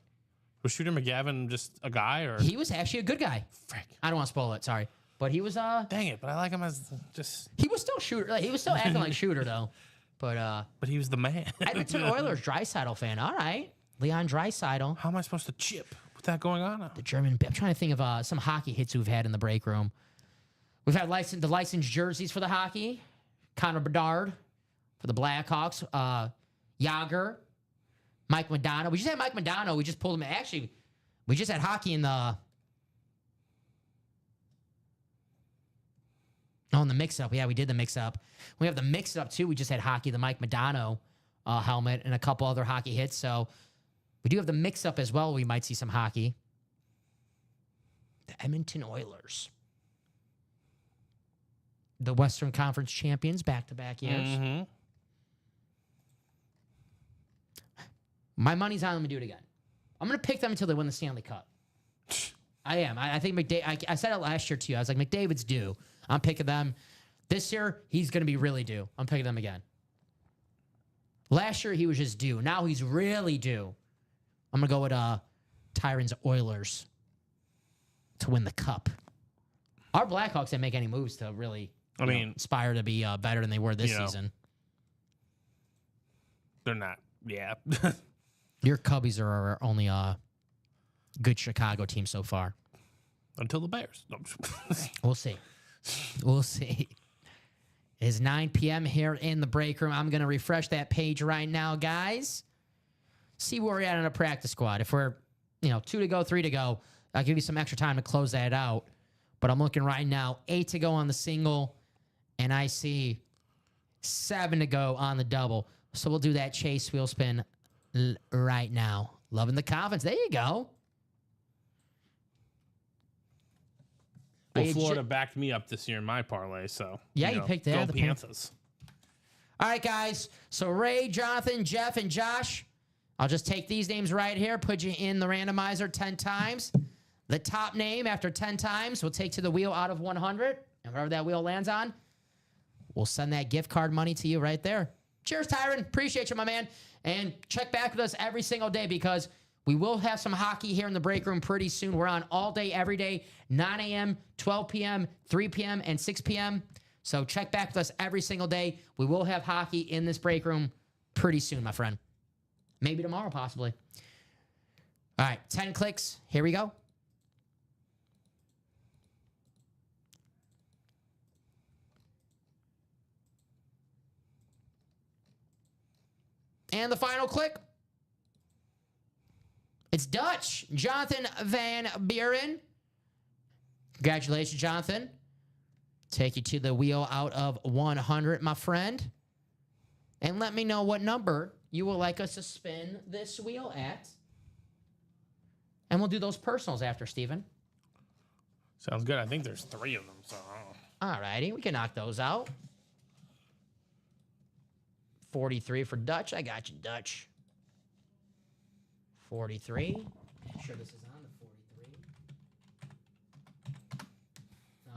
Was Shooter McGavin just a guy? Or He was actually a good guy. Frick. I don't want to spoil it, sorry. But he was dang it, but I like him as just he was still Shooter. Like, he was still acting like Shooter though. But he was the man. Edmonton Oilers Draisaitl fan. All right. Leon Draisaitl. How am I supposed to chip with that going on? The German. I'm trying to think of some hockey hits we've had in the break room. We've had the licensed jerseys for the hockey. Connor Bedard for the Blackhawks. Yager. Mike Madonna. We just had Mike Madonna. We just pulled him. Actually, we just had hockey in the. Oh, in the mix-up. Yeah, we did the mix-up. We have the mix-up, too. We just had hockey, the Mike Madonna helmet, and a couple other hockey hits. So we do have the mix-up as well. We might see some hockey. The Edmonton Oilers. The Western Conference champions, back-to-back years. Mm-hmm. My money's on them to do it again. I'm going to pick them until they win the Stanley Cup. I am. I think McDavid. I said it last year, too. I was like, McDavid's due. I'm picking them. This year, he's going to be really due. I'm picking them again. Last year, he was just due. Now he's really due. I'm going to go with Tyron's Oilers to win the Cup. Our Blackhawks didn't make any moves to really aspire to be better than they were this season. They're not. Yeah. Your Cubbies are our only good Chicago team so far. Until the Bears. No. We'll see. We'll see. It is 9 p.m. here in the break room. I'm going to refresh that page right now, guys. See where we're at in a practice squad. If we're, 2 to go, 3 to go, I'll give you some extra time to close that out. But I'm looking right now, 8 to go on the single, and I see 7 to go on the double. So we'll do that chase wheel spin right now. Loving the confidence. There you go. Well, Florida backed me up this year in my parlay, so yeah, you picked that. Go Panthers. All right, guys. So Ray, Jonathan, Jeff, and Josh. I'll just take these names right here, put you in the randomizer 10 times. The top name after 10 times we'll take to the wheel out of 100, and wherever that wheel lands on, we'll send that gift card money to you right there. Cheers, Tyron. Appreciate you, my man. And check back with us every single day because we will have some hockey here in the break room pretty soon. We're on all day, every day, 9 a.m., 12 p.m., 3 p.m., and 6 p.m. So check back with us every single day. We will have hockey in this break room pretty soon, my friend. Maybe tomorrow, possibly. All right, 10 clicks. Here we go. And the final click. It's Dutch. Jonathan Van Buren. Congratulations, Jonathan. Take you to the wheel out of 100, my friend. And let me know what number you would like us to spin this wheel at. And we'll do those personals after, Steven. Sounds good. I think there's 3 of them, so I don't know. All righty. We can knock those out. 43 for Dutch. I got you, Dutch. 43. Make sure this is on the 43.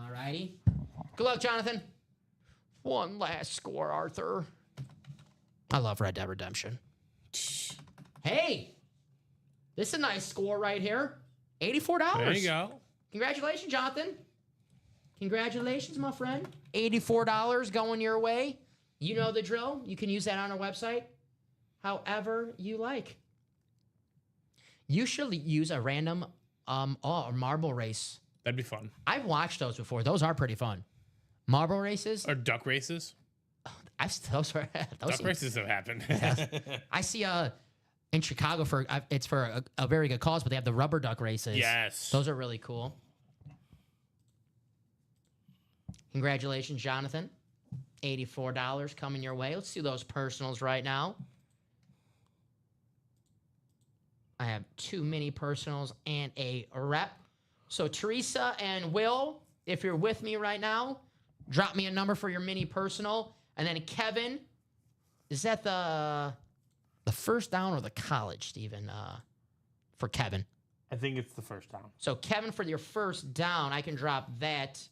All righty. Good luck, Jonathan. One last score, Arthur. I love Red Dead Redemption. Hey, this is a nice score right here. $84. There you go. Congratulations, Jonathan. Congratulations, my friend. $84 going your way. You know the drill. You can use that on our website however you like. You should use a random marble race. That'd be fun. I've watched those before. Those are pretty fun. Marble races. Or duck races. Those duck races have happened. I see in Chicago it's for a very good cause, but they have the rubber duck races. Yes. Those are really cool. Congratulations, Jonathan. $84 coming your way. Let's do those personals right now. I have 2 mini personals and a rep. So Teresa and Will, if you're with me right now, drop me a number for your mini personal. And then Kevin, is that the first down or the college, Steven, for Kevin? I think it's the first down. So Kevin, for your first down, I can drop that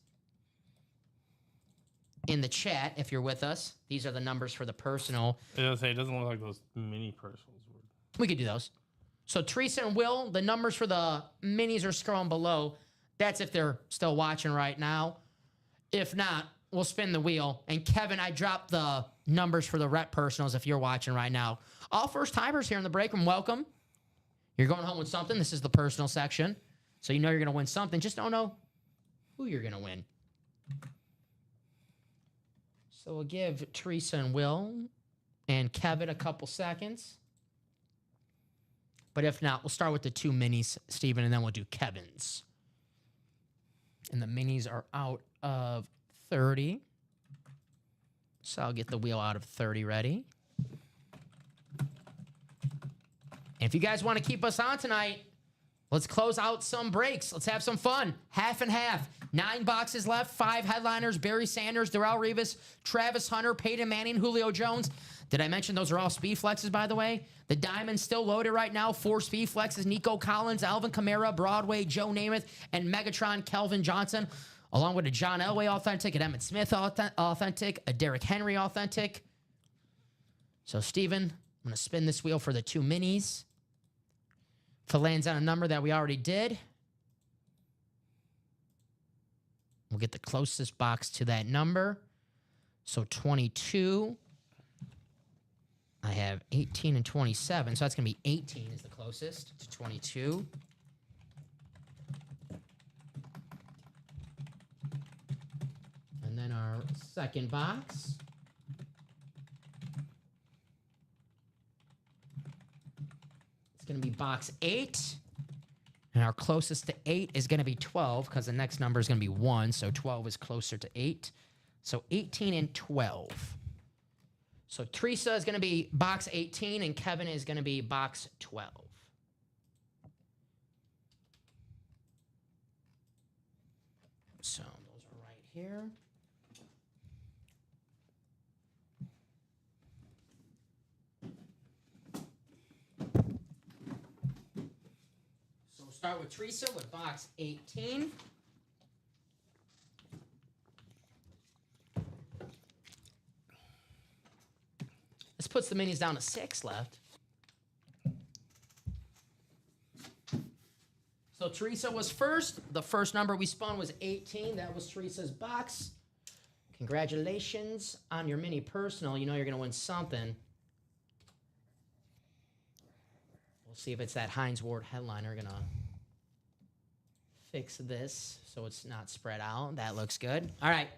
in the chat if you're with us. These are the numbers for the personal. I was gonna say, it doesn't look like those mini personals were. We could do those. So Teresa and Will, the numbers for the minis are scrolling below. That's if they're still watching right now. If not, we'll spin the wheel. And Kevin, I dropped the numbers for the rep personals if you're watching right now. All first timers here in the break room, welcome. You're going home with something. This is the personal section. So you know you're going to win something. Just don't know who you're going to win. So we'll give Teresa and Will and Kevin a couple seconds. But if not, we'll start with the 2 minis, Steven, and then we'll do Kevin's. And the minis are out of 30. So I'll get the wheel out of 30 ready. And if you guys want to keep us on tonight, let's close out some breaks. Let's have some fun. Half and half. 9 boxes left. 5 headliners. Barry Sanders, Darrelle Revis, Travis Hunter, Peyton Manning, Julio Jones. Did I mention those are all speed flexes, by the way? The diamond's still loaded right now. 4 speed flexes. Nico Collins, Alvin Kamara, Broadway, Joe Namath, and Megatron Kelvin Johnson, along with a John Elway authentic, an Emmitt Smith authentic, a Derrick Henry authentic. So, Steven, I'm going to spin this wheel for the 2 minis. If it lands on a number that we already did, we'll get the closest box to that number. So 22. I have 18 and 27, so that's going to be 18 is the closest to 22. And then our second box. It's going to be box 8. And our closest to 8 is going to be 12 because the next number is going to be 1. So 12 is closer to 8. So 18 and 12. So Teresa is going to be box 18 and Kevin is going to be box 12. So those are right here. So we'll start with Teresa with box 18. This puts the minis down to 6 left. So Teresa was first. The first number we spun was 18. That was Teresa's box. Congratulations on your mini personal. You know you're going to win something. We'll see if it's that Heinz Ward headliner. Going to fix this so it's not spread out. That looks good. All right.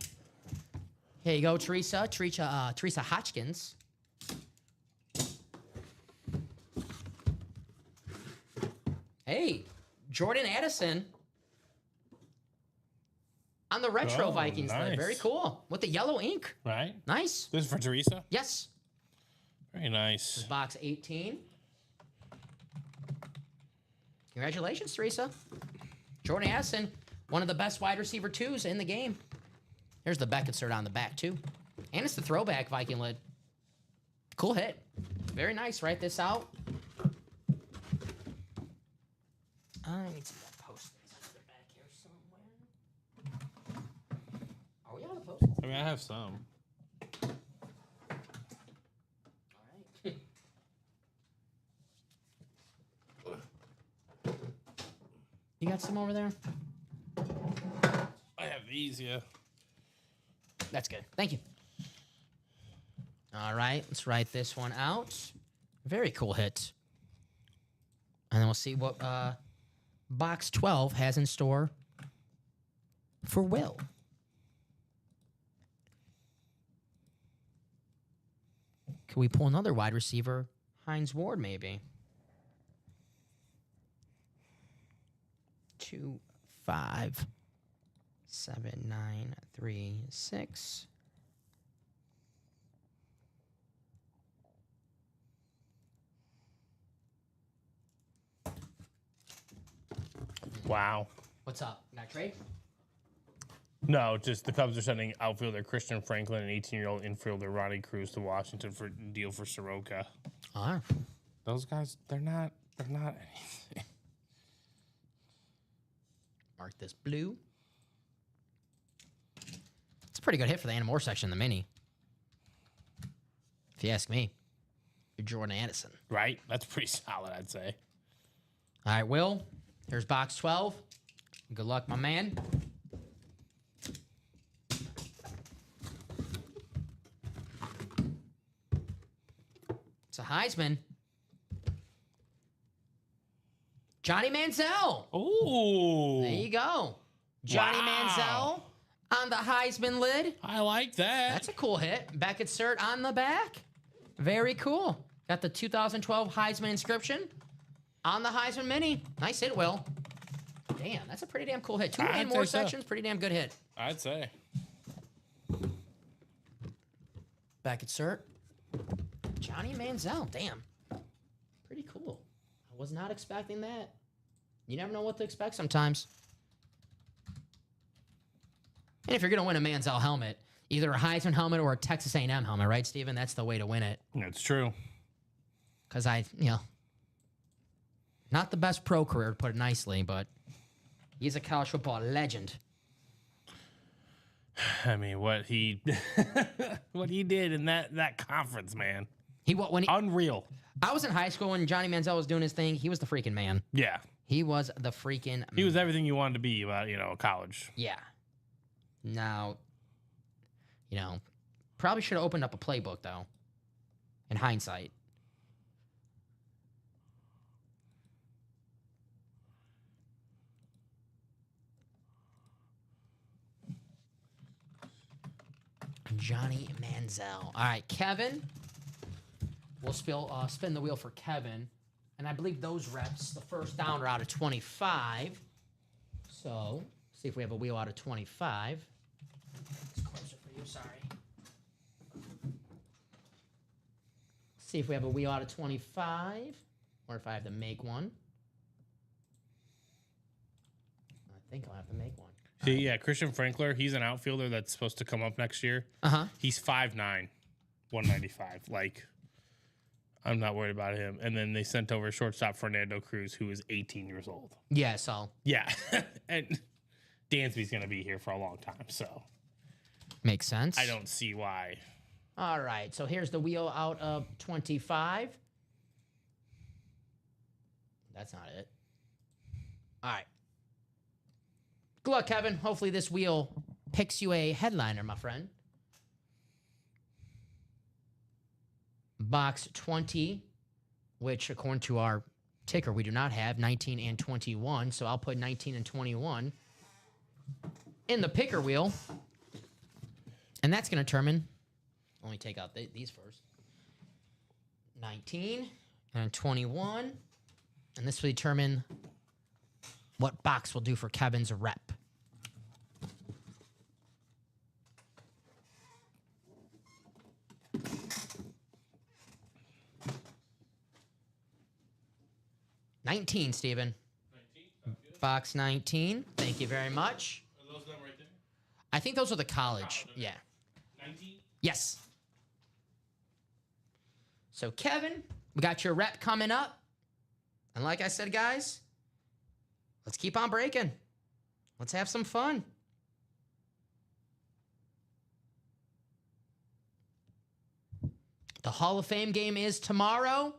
Here you go, Teresa. Teresa Hodgkins. Hey, Jordan Addison on the retro Vikings lid. Nice. Very cool. With the yellow ink. Right? Nice. This is for Teresa? Yes. Very nice. Box 18. Congratulations, Teresa. Jordan Addison, one of the best wide receiver 2s in the game. Here's the Beckett cert on the back, too. And it's the throwback Viking lid. Cool hit. Very nice. Write this out. I need to get Post-its. They're back here somewhere. Are we out of Post-its? I mean, I have some. All right. You got some over there? I have these, yeah. That's good. Thank you. All right, let's write this one out. Very cool hit. And then we'll see what box 12 has in store for Will. Could we pull another wide receiver? Heinz Ward, maybe. 2, 5, 7, 9, 3, 6. Wow. What's up? Got a trade? No, just the Cubs are sending outfielder Christian Franklin and 18-year-old infielder Ronnie Cruz to Washington for deal for Soroka. All right. Those guys, they're not anything. Mark this blue. It's a pretty good hit for the Animore section in the mini. If you ask me. You're Jordan Addison. Right? That's pretty solid, I'd say. All right, Will. Here's box 12. Good luck, my man. It's a Heisman. Johnny Manziel. Oh. There you go. Johnny Wow. Manziel on the Heisman lid. I like that. That's a cool hit. Beckett cert on the back. Very cool. Got the 2012 Heisman inscription on the Heisman Mini. Nice hit, Will. Damn, that's a pretty damn cool hit. 2 I'd and more say so. sections, pretty damn good hit. I'd say. Beckett cert. Johnny Manziel. Damn. Pretty cool. I was not expecting that. You never know what to expect sometimes. And if you're going to win a Manziel helmet, either a Heisman helmet or a Texas A&M helmet, right, Steven? That's the way to win it. That's true. Because not the best pro career, to put it nicely, but he's a college football legend. I mean, what he did in that conference, man. When Unreal. I was in high school when Johnny Manziel was doing his thing, he was the freaking man. Yeah. He was the freaking He was everything you wanted to be about, college. Yeah. Now, probably should have opened up a playbook, though, in hindsight. Johnny Manziel. All right, Kevin. We'll spin the wheel for Kevin. And I believe those reps, the first down, are out of 25. So, see if we have a wheel out of 25. It's closer for you, sorry. See if we have a wheel out of 25. Or if I have to make one. I think I'll have to make one. See, yeah, Christian Frankler, he's an outfielder that's supposed to come up next year. Uh-huh. He's 5'9", 195. Like, I'm not worried about him. And then they sent over shortstop Fernando Cruz, who is 18 years old. Yeah, so. Yeah. And Dansby's going to be here for a long time, so. Makes sense. I don't see why. All right, so here's the wheel out of 25. That's not it. All right. Good luck, Kevin. Hopefully this wheel picks you a headliner, my friend. Box 20, which according to our ticker, we do not have 19 and 21. So I'll put 19 and 21 in the picker wheel. And that's going to determine, let me take out these first. 19 and 21. And this will determine what box will do for Kevin's rep. $19, Steven. 19? Box 19. Thank you very much. Are those them right there? I think those are the college. Yeah. 19? Yes. So, Kevin, we got your rep coming up. And like I said, guys, let's keep on breaking. Let's have some fun. The Hall of Fame game is tomorrow.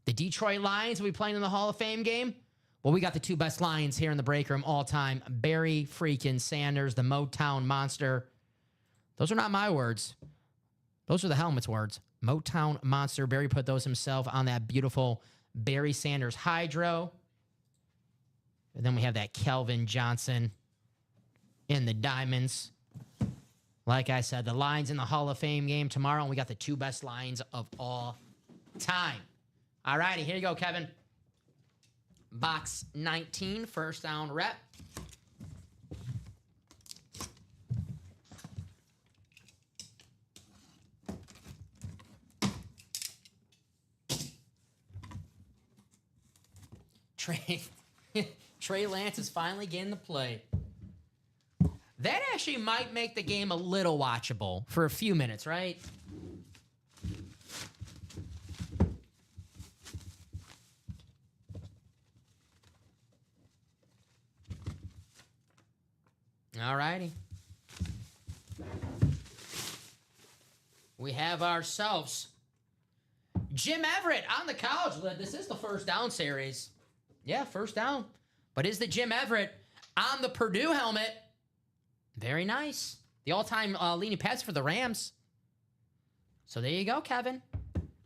The Detroit Lions will be playing in the Hall of Fame game. Well, we got the two best Lions here in the break room all time. Barry freaking Sanders, the Motown Monster. Those are not my words. Those are the Helmet's words. Motown Monster. Barry put those himself on that beautiful Barry Sanders Hydro. And then we have that Kelvin Johnson in the Diamonds. Like I said, the Lions in the Hall of Fame game tomorrow, and we got the two best Lions of all time. All righty, here you go, Kevin. Box 19, first down rep. Trey Lance is finally getting to play. That actually might make the game a little watchable for a few minutes, right? All righty. We have ourselves Jim Everett on the college lid. This is the first down series. Yeah, first down. But is the Jim Everett on the Purdue helmet? Very nice. The all-time leading passer for the Rams. So there you go, Kevin.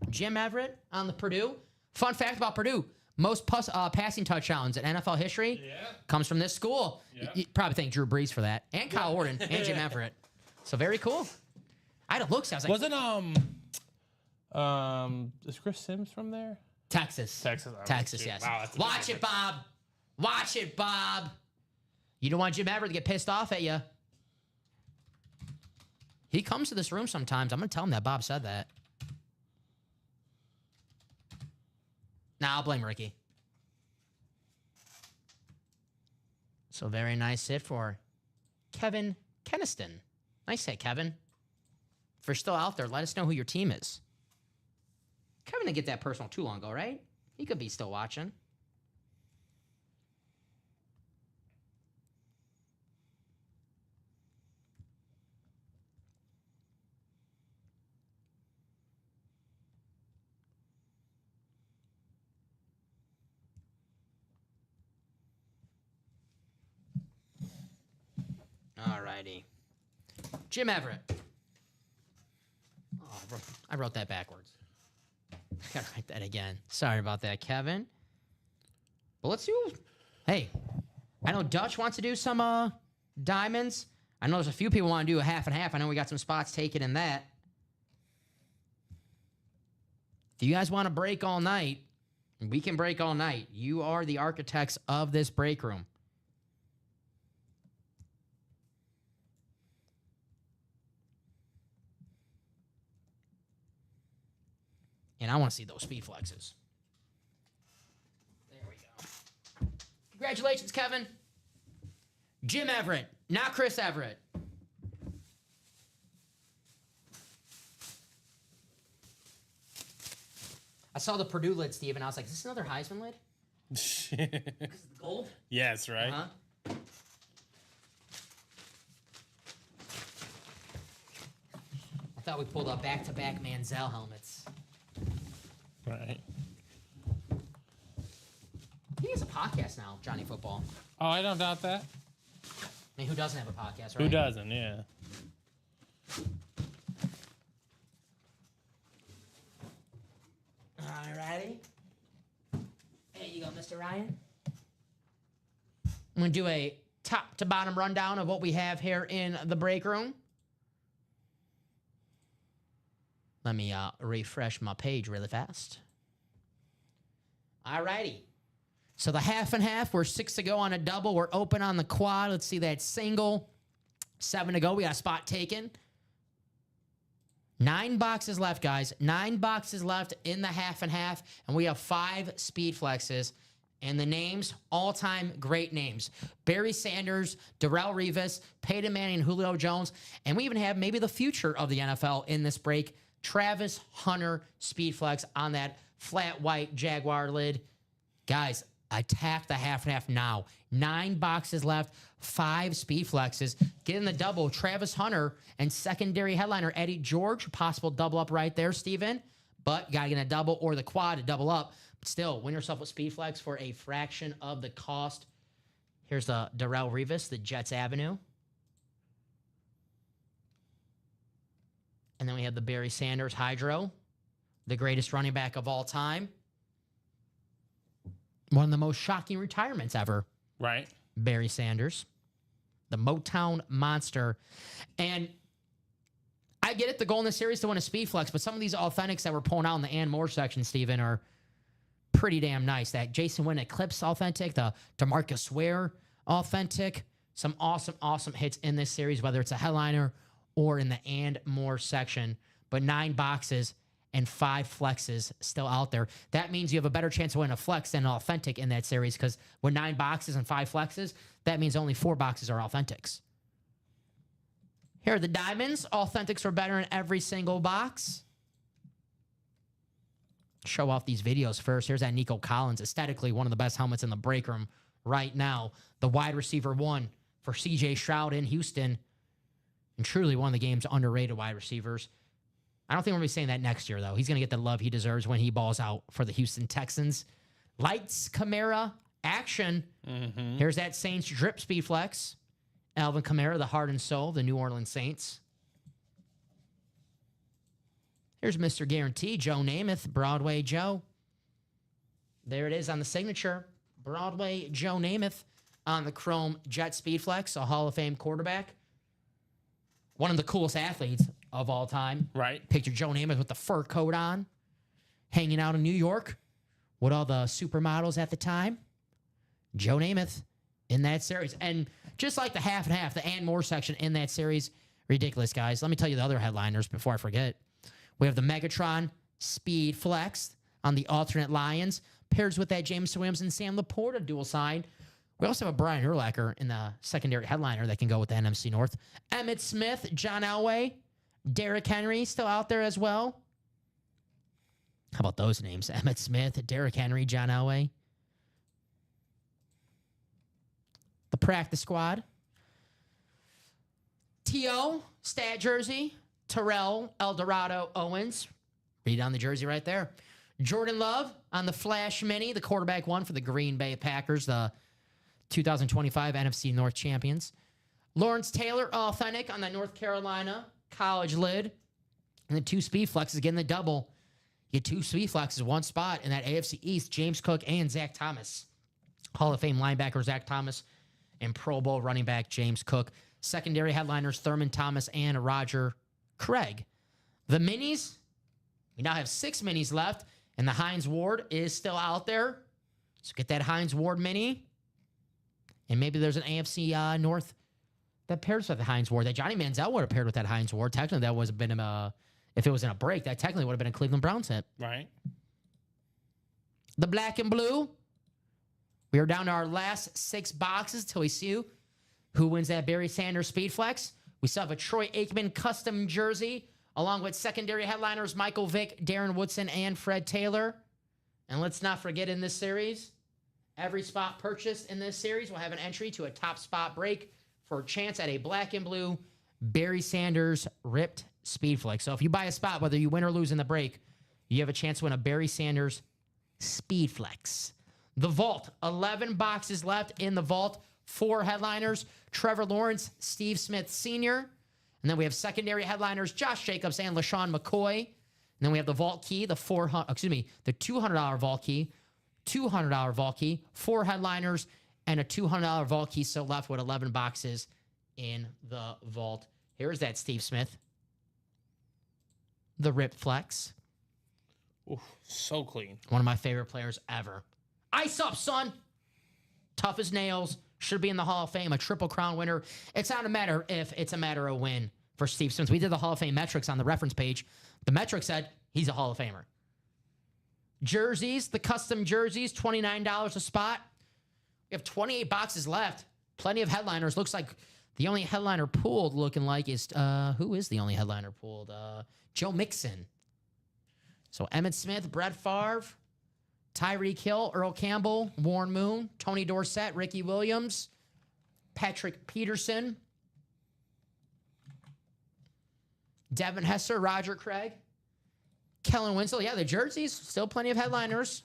Jim Everett on the Purdue. Fun fact about Purdue. Most passing touchdowns in NFL history comes from this school. Yeah. You probably thank Drew Brees for that. And Kyle Orton and Jim Everett. So very cool. I had a look. So I was like, Wasn't is Chris Sims from there? Texas. Texas, yes. Wow, Watch it, Bob. Watch it, Bob. You don't want Jim Everett to get pissed off at you. He comes to this room sometimes. I'm going to tell him that Bob said that. Nah, I'll blame Ricky. So very nice hit for Kevin Keniston. Nice hit, Kevin. If you're still out there, let us know who your team is. Kevin didn't get that personal too long ago, right? He could be still watching. Alrighty. Jim Everett. Oh, I wrote that backwards. I gotta write that again. Sorry about that, Kevin. But let's do... Hey, I know Dutch wants to do some diamonds. I know there's a few people want to do a half and half. I know we got some spots taken in that. If you guys want to break all night, we can break all night. You are the architects of this break room. And I want to see those speed flexes. There we go. Congratulations, Kevin. Jim Everett, not Chris Everett. I saw the Purdue lid, Steve, and I was like, is this another Heisman lid? Because of the gold? Yes, right? Uh-huh. I thought we pulled out back-to-back Manziel helmets. Right. He has a podcast now, Johnny Football. Oh, I don't doubt that. I mean, who doesn't have a podcast, right? Who doesn't, yeah. Alrighty. There you go, Mr. Ryan. I'm going to do a top to bottom rundown of what we have here in the break room. Let me refresh my page really fast. Alrighty. So the half and half, we're 6 to go on a double. We're open on the quad. Let's see that single. 7 to go. We got a spot taken. 9 boxes left, guys. 9 boxes left in the half and half. And we have 5 speed flexes. And the names, all-time great names. Barry Sanders, Darrelle Revis, Peyton Manning, Julio Jones. And we even have maybe the future of the NFL in this break. Travis Hunter speed flex on that flat white Jaguar lid. Guys, attack the half and half now. 9 boxes left, 5 speed flexes. Get in the double, Travis Hunter and secondary headliner Eddie George. Possible double up right there, Steven. But you got to get a double or the quad to double up. But still, win yourself a speed flex for a fraction of the cost. Here's the Darrelle Revis, the Jets Avenue. And then we have the Barry Sanders Hydro, the greatest running back of all time. One of the most shocking retirements ever. Right. Barry Sanders, the Motown Monster. And I get it, the goal in this series to win a speed flex, but some of these authentics that we're pulling out in the and more section, Steven, are pretty damn nice. That Jason Wynn Eclipse authentic, the DeMarcus Ware authentic. Some awesome, awesome hits in this series, whether it's a headliner or in the and more section. But 9 boxes and 5 flexes still out there. That means you have a better chance of winning a flex than an authentic in that series, because with 9 boxes and 5 flexes, that means only 4 boxes are authentics. Here are the diamonds. Authentics are better in every single box. Show off these videos first. Here's that Nico Collins. Aesthetically, one of the best helmets in the break room right now. The wide receiver 1 for C.J. Stroud in Houston. And truly one of the game's underrated wide receivers. I don't think we're going to be saying that next year, though. He's going to get the love he deserves when he balls out for the Houston Texans. Lights, Kamara, action. Mm-hmm. Here's that Saints drip speed flex. Alvin Kamara, the heart and soul of the New Orleans Saints. Here's Mr. Guarantee, Joe Namath, Broadway Joe. There it is on the signature. Broadway Joe Namath on the chrome jet speed flex, a Hall of Fame quarterback. One of the coolest athletes of all time. Right. Picture Joe Namath with the fur coat on, hanging out in New York with all the supermodels at the time. Joe Namath in that series. And just like the half and half, the and more section in that series, ridiculous, guys. Let me tell you the other headliners before I forget. We have the Megatron Speed Flex on the alternate Lions, pairs with that Jameson Williams and Sam Laporta dual sign. We also have a Brian Urlacher in the secondary headliner that can go with the NFC North. Emmitt Smith, John Elway, Derrick Henry still out there as well. How about those names? Emmitt Smith, Derrick Henry, John Elway. The practice squad. T.O., stat jersey. Terrell Eldorado Owens. Read on the jersey right there. Jordan Love on the Flash Mini, the quarterback 1 for the Green Bay Packers, the 2025 NFC North champions. Lawrence Taylor, authentic on the North Carolina college lid. And the 2 speed flexes, again, the double. You get 2 speed flexes, 1 spot in that AFC East, James Cook and Zach Thomas. Hall of Fame linebacker Zach Thomas and Pro Bowl running back James Cook. Secondary headliners, Thurman Thomas and Roger Craig. The minis, we now have 6 minis left, and the Hines Ward is still out there. So get that Hines Ward mini. And maybe there's an AFC North that pairs with the Hines Ward. That Johnny Manziel would have paired with that Hines Ward. Technically, that would have been if it was in a break, that technically would have been a Cleveland Browns hit. Right. The black and blue. We are down to our last 6 boxes till we see who wins that Barry Sanders Speed Flex. We still have a Troy Aikman custom jersey, along with secondary headliners Michael Vick, Darren Woodson, and Fred Taylor. And let's not forget in this series, every spot purchased in this series will have an entry to a top spot break for a chance at a black and blue Barry Sanders ripped Speed Flex. So if you buy a spot, whether you win or lose in the break, you have a chance to win a Barry Sanders Speed Flex. The vault, 11 boxes left in the vault. 4 headliners, Trevor Lawrence, Steve Smith Sr. And then we have secondary headliners, Josh Jacobs and LaShawn McCoy. And then we have the vault key, the $200 vault key, $200 vault key, 4 headliners, and a $200 vault key. So left with 11 boxes in the vault. Here's that Steve Smith. The Rip Flex. Ooh, so clean. One of my favorite players ever. Ice up, son. Tough as nails. Should be in the Hall of Fame. A Triple Crown winner. It's not a matter if, it's a matter of when for Steve Smith. We did the Hall of Fame metrics on the reference page. The metric said he's a Hall of Famer. Jerseys, the custom jerseys, $29 a spot. We have 28 boxes left. Plenty of headliners. Looks like the only headliner pooled looking like is, who is the only headliner pooled? Joe Mixon. So Emmitt Smith, Brett Favre, Tyreek Hill, Earl Campbell, Warren Moon, Tony Dorsett, Ricky Williams, Patrick Peterson, Devin Hester, Roger Craig, Kellen Winslow. Yeah, the jerseys, still plenty of headliners.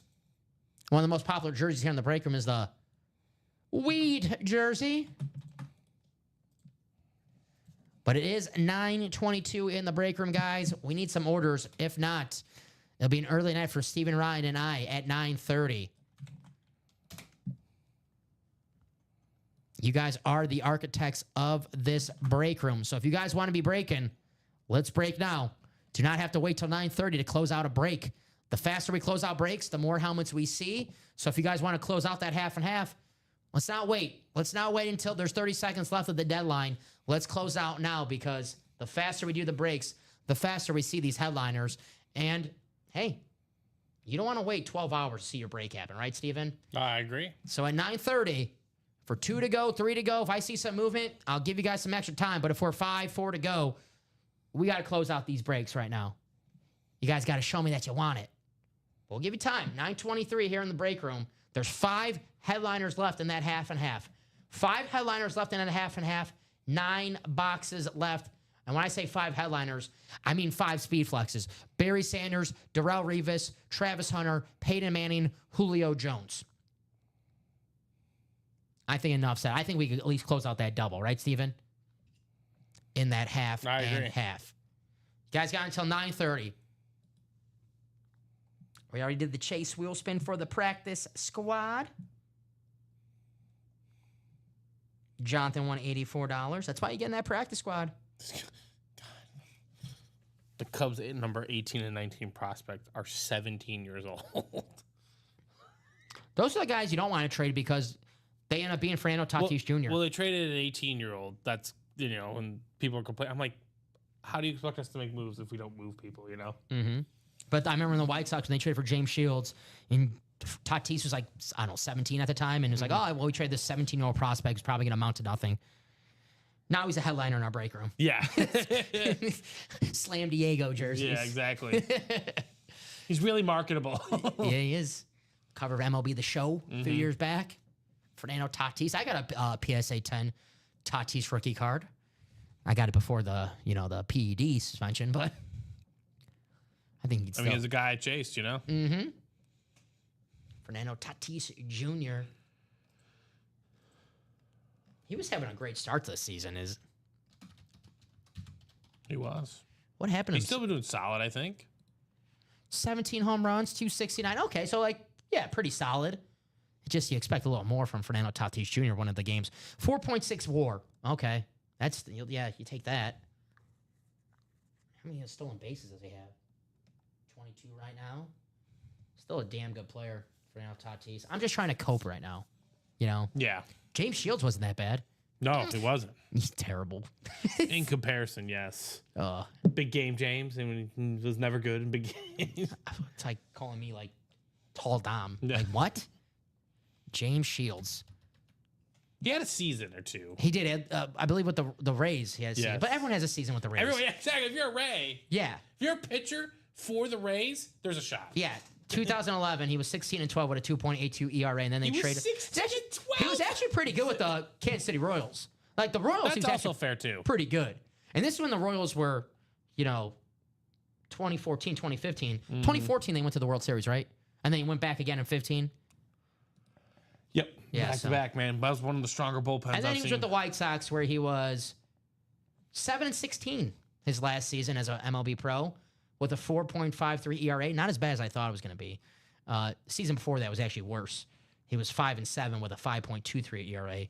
One of the most popular jerseys here in the break room is the Weed jersey. But it is 9:22 in the break room, guys. We need some orders. If not, it'll be an early night for Stephen Ryan and I at 9:30. You guys are the architects of this break room. So if you guys want to be breaking, let's break now. Do not have to wait till 9:30 to close out a break. The faster we close out breaks, the more helmets we see. So if you guys want to close out that half and half, let's not wait. Let's not wait until there's 30 seconds left of the deadline. Let's close out now, because the faster we do the breaks, the faster we see these headliners. And hey, you don't want to wait 12 hours to see your break happen, right, Steven? I agree. So at 9:30, for 2 to go, 3 to go, if I see some movement, I'll give you guys some extra time. But if we're 5, 4 to go, we got to close out these breaks right now. You guys got to show me that you want it. We'll give you time. 9:23 here in the break room. There's 5 headliners left in that half and half. 5 headliners left in that half and half. 9 boxes left. And when I say 5 headliners, I mean 5 speed flexes. Barry Sanders, Darrelle Revis, Travis Hunter, Peyton Manning, Julio Jones. I think enough said. I think we could at least close out that double, right, Steven? In that half and half. You guys got until 9:30. We already did the chase wheel spin for the practice squad. Jonathan won $84. That's why you're getting that practice squad. The Cubs number 18 and 19 prospects are 17 years old. Those are the guys you don't want to trade because they end up being Fernando Tatis Jr. Well, they traded an 18-year-old. That's, and people are complaining. I'm like, how do you expect us to make moves if we don't move people, Mm-hmm. But I remember in the White Sox when they traded for James Shields, and Tatis was like, I don't know, 17 at the time, and it was like, oh, well, we traded this 17-year-old prospect who's probably going to amount to nothing. Now he's a headliner in our break room. Yeah. Slam Diego jerseys. Yeah, exactly. He's really marketable. Yeah, he is. Cover of MLB The Show a few years back. Fernando Tatis. I got a PSA 10 Tatis rookie card. I got it before the PED suspension, but I think he's he's a guy I chased, Mm-hmm. Fernando Tatis Jr. He was having a great start to the season. He was. What happened? He's still been doing solid, I think. 17 home runs, 269. Okay, so pretty solid. Just you expect a little more from Fernando Tatis Jr. one of the games. 4.6 WAR. Okay, You take that. How many stolen bases does he have? 22 right now. Still a damn good player for now, Tatis. I'm just trying to cope right now. You know, Yeah. James Shields wasn't that bad. No, he wasn't. He's terrible. In comparison, yes. Big game James, and he was never good in big games. It's like calling me like tall Dom. Yeah. Like what? James Shields. He had a season or two. He did. I believe with the Rays, he has. Yes. But everyone has a season with the Rays. Everyone, yeah, exactly. If you're a Ray, Yeah. if you're a pitcher for the Rays, there's a shot. Yeah. 2011, he was 16-12 with a 2.82 ERA, and then they He was traded. 16-12. He was actually pretty good with the Kansas City Royals. Like the Royals, That's he was also actually fair too. pretty good. And this is when the Royals were, 2014, 2015. 2014, they went to the World Series, right? And then he went back again in 15. Yep. Yeah, Back so- to back, man. That was one of the stronger bullpens And then I've he was seen. with the White Sox, where he was 7-16 his last season as an MLB pro with a 4.53 ERA. Not as bad as I thought it was going to be. Season before that was actually worse. He was 5-7 with a 5.23 ERA.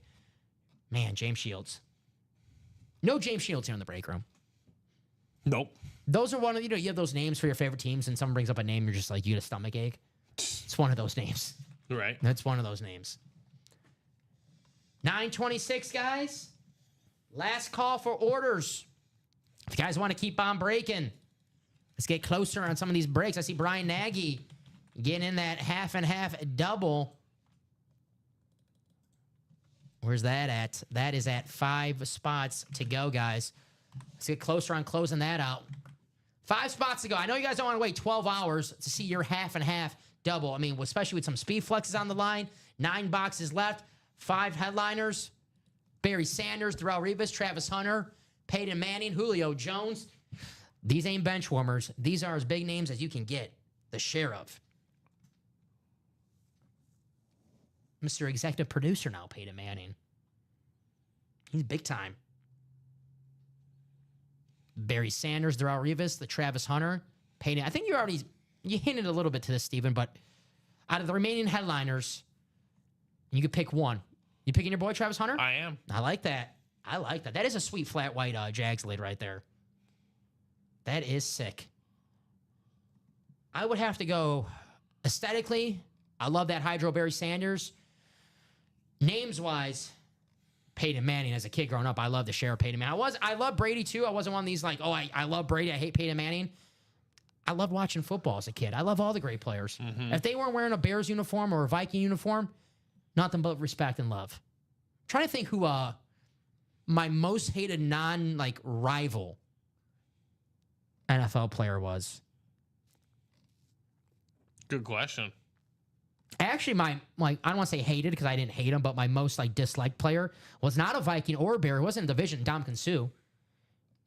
Man, James Shields. No James Shields here in the break room. Nope. Those are one of, you have those names for your favorite teams, and someone brings up a name, you're just like, you get a stomach ache. It's one of those names. Right. That's one of those names. 9:26, guys. Last call for orders. If you guys want to keep on breaking, let's get closer on some of these breaks. I see Brian Nagy getting in that half and half double. Where's that at? That is at 5 spots to go, guys. Let's get closer on closing that out. 5 spots to go. I know you guys don't want to wait 12 hours to see your half and half double. I mean, especially with some speed flexes on the line. 9 boxes left. 5 headliners. Barry Sanders, Darrell Rivas, Travis Hunter, Peyton Manning, Julio Jones. These ain't bench warmers. These are as big names as you can get. The Sheriff. Mr. Executive Producer now, Peyton Manning. He's big time. Barry Sanders, Darrell Rivas, the Travis Hunter, Peyton. I think you hinted a little bit to this, Steven, but out of the remaining headliners, you could pick one. You picking your boy, Travis Hunter? I am. I like that. That is a sweet flat white Jags lid right there. That is sick. I would have to go aesthetically. I love that Hydro Barry Sanders. Names-wise, Peyton Manning. As a kid growing up, I loved the share of Peyton Manning. I love Brady too. I wasn't one of these like, I love Brady, I hate Peyton Manning. I loved watching football as a kid. I love all the great players. Mm-hmm. If they weren't wearing a Bears uniform or a Viking uniform, nothing but respect and love. I'm trying to think who my most hated rival NFL player was. Good question. Actually, I don't want to say hated because I didn't hate him, but my most disliked player was not a Viking or a Bear. It wasn't in the division, Ndamukong Suh.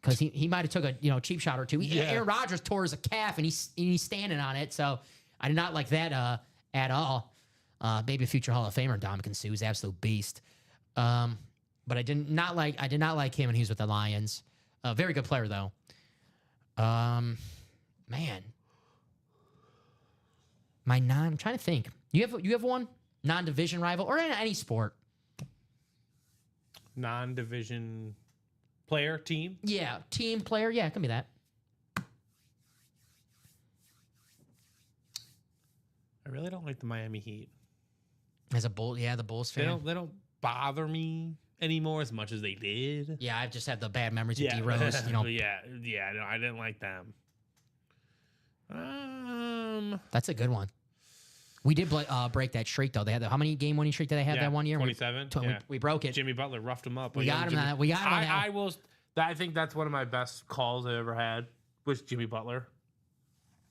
Because he might have took a cheap shot or two. Yeah. Aaron Rodgers tore his calf and he's standing on it. So I did not like that at all. Maybe a future Hall of Famer, Ndamukong Suh, is an absolute beast. But I did not like him when he was with the Lions. Very good player though. Man. I'm trying to think. You have one non-division rival or in any sport? Non-division player team. Yeah, team player. Yeah, it can be that. I really don't like the Miami Heat. As a Bull, the Bulls fan. They don't bother me anymore as much as they did. Yeah, I've just had the bad memories of Yeah, D Rose. no, I didn't like them. That's a good one. We did break that streak though. They had how many game winning streak did they have that one year? 27. We broke it. Jimmy Butler roughed him up. We got him. We got him. I think that's one of my best calls I ever had was Jimmy Butler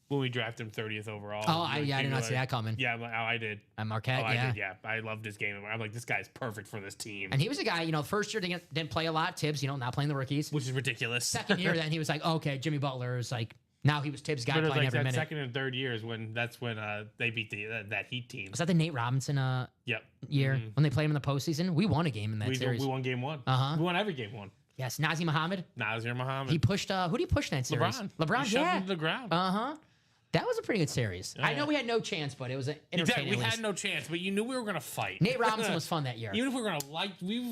when we drafted him 30th overall. Oh, I did not see that coming. Yeah, I did. And Marquette, I did. Yeah, I loved his game. I'm like, this guy's perfect for this team. And he was a guy, first year didn't play a lot. Tibbs, not playing the rookies. Which is ridiculous. Second year, then he was like, okay, Jimmy Butler is like. Now he was Tibbs' guy but it was playing like every that minute. second and third years when they beat that Heat team. Was that the Nate Robinson Yep. year when they played him in the postseason? We won a game in that series. We won game one. Uh-huh. We won every game one. Yes, Nazir Muhammad. Nazir Muhammad. He pushed. Who did he push in that series? LeBron. LeBron. He shoved him to the ground. Uh huh. That was a pretty good series. I know we had no chance, but it was an entertaining. Exactly. We had no chance, but you knew we were going to fight. Nate Robinson was fun that year. Even if we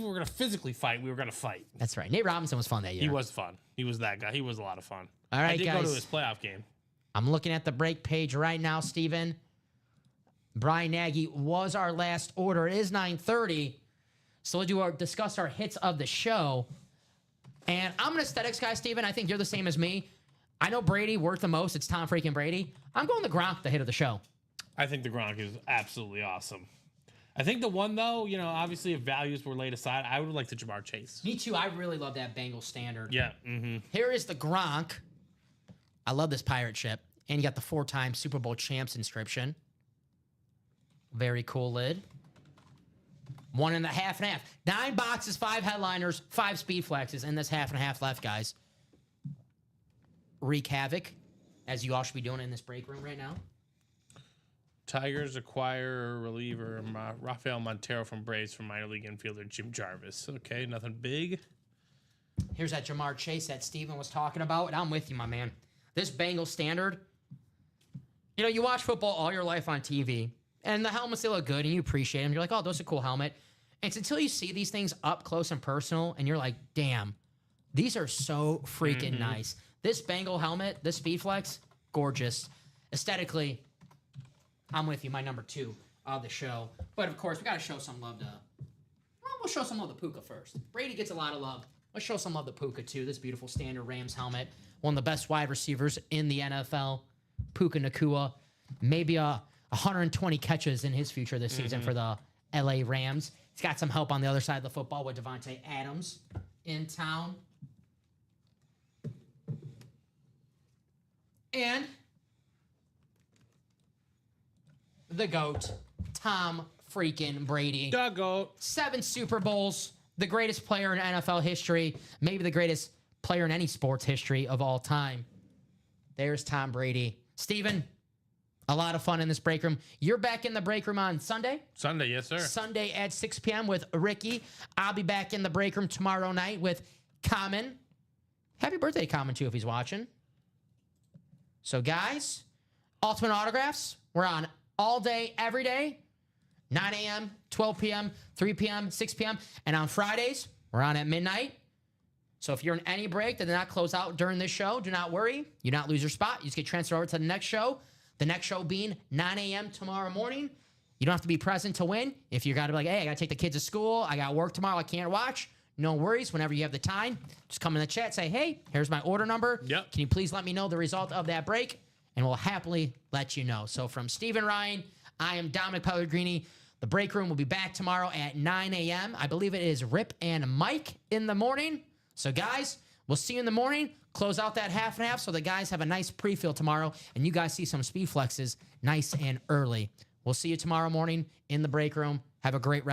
were going to physically fight, we were going to fight. That's right. Nate Robinson was fun that year. He was fun. He was that guy. He was a lot of fun. All right, I did guys. go to his playoff game. I'm looking at the break page right now, Steven. Brian Nagy was our last order. It is 9:30. So we'll discuss our hits of the show. And I'm an aesthetics guy, Steven. I think you're the same as me. I know Brady worked the most. It's Tom freaking Brady. I'm going the Gronk, the hit of the show. I think the Gronk is absolutely awesome. I think the one, though, obviously if values were laid aside, I would have liked the Jamar Chase. Me too. I really love that Bengals standard. Yeah. Mm-hmm. Here is the Gronk. I love this pirate ship. And you got the 4-time Super Bowl champs inscription. Very cool lid. 1.5 9 boxes, 5 headliners, 5 speed flexes, and this 1/2 left, guys. Wreak havoc, as you all should be doing in this break room right now. Tigers acquire reliever Rafael Montero from Braves from minor league infielder Jim Jarvis. Okay, nothing big. Here's that Jamar Chase that Steven was talking about, and I'm with you, my man. This Bengals standard, you watch football all your life on TV, and the helmets, they look good, and you appreciate them. You're like, oh, those are a cool helmet. And it's until you see these things up close and personal, and you're like, damn, these are so freaking nice. This Bengal helmet, this Speedflex, gorgeous. Aesthetically, I'm with you, my number 2 of the show. But, of course, we got to show some love to... Well, we'll show some love to Puka first. Brady gets a lot of love. Let's show some love to Puka, too. This beautiful standard Rams helmet. One of the best wide receivers in the NFL. Puka Nacua. Maybe 120 catches in his future this season for the LA Rams. He's got some help on the other side of the football with Devontae Adams in town. And the GOAT, Tom freaking Brady. The GOAT. 7 Super Bowls, the greatest player in NFL history, maybe the greatest player in any sports history of all time. There's Tom Brady. Steven, a lot of fun in this break room. You're back in the break room on Sunday? Sunday, yes, sir. Sunday at 6 p.m. with Ricky. I'll be back in the break room tomorrow night with Common. Happy birthday, Common, too, if he's watching. So, guys, Ultimate Autographs, we're on all day, every day, 9 a.m., 12 p.m., 3 p.m., 6 p.m., and on Fridays, we're on at midnight. So if you're in any break that did not close out during this show, do not worry. You do not lose your spot. You just get transferred over to the next show. The next show being 9 a.m. tomorrow morning. You don't have to be present to win. If you got to be like, hey, I got to take the kids to school. I got work tomorrow. I can't watch. No worries. Whenever you have the time, just come in the chat. Say, hey, here's my order number. Yep. Can you please let me know the result of that break? And we'll happily let you know. So from Steven Ryan, I am Dominic Pellegrini. The break room will be back tomorrow at 9 a.m. I believe it is Rip and Mike in the morning. So, guys, we'll see you in the morning. Close out that 1/2 so the guys have a nice pre-fill tomorrow, and you guys see some speed flexes nice and early. We'll see you tomorrow morning in the break room. Have a great rest.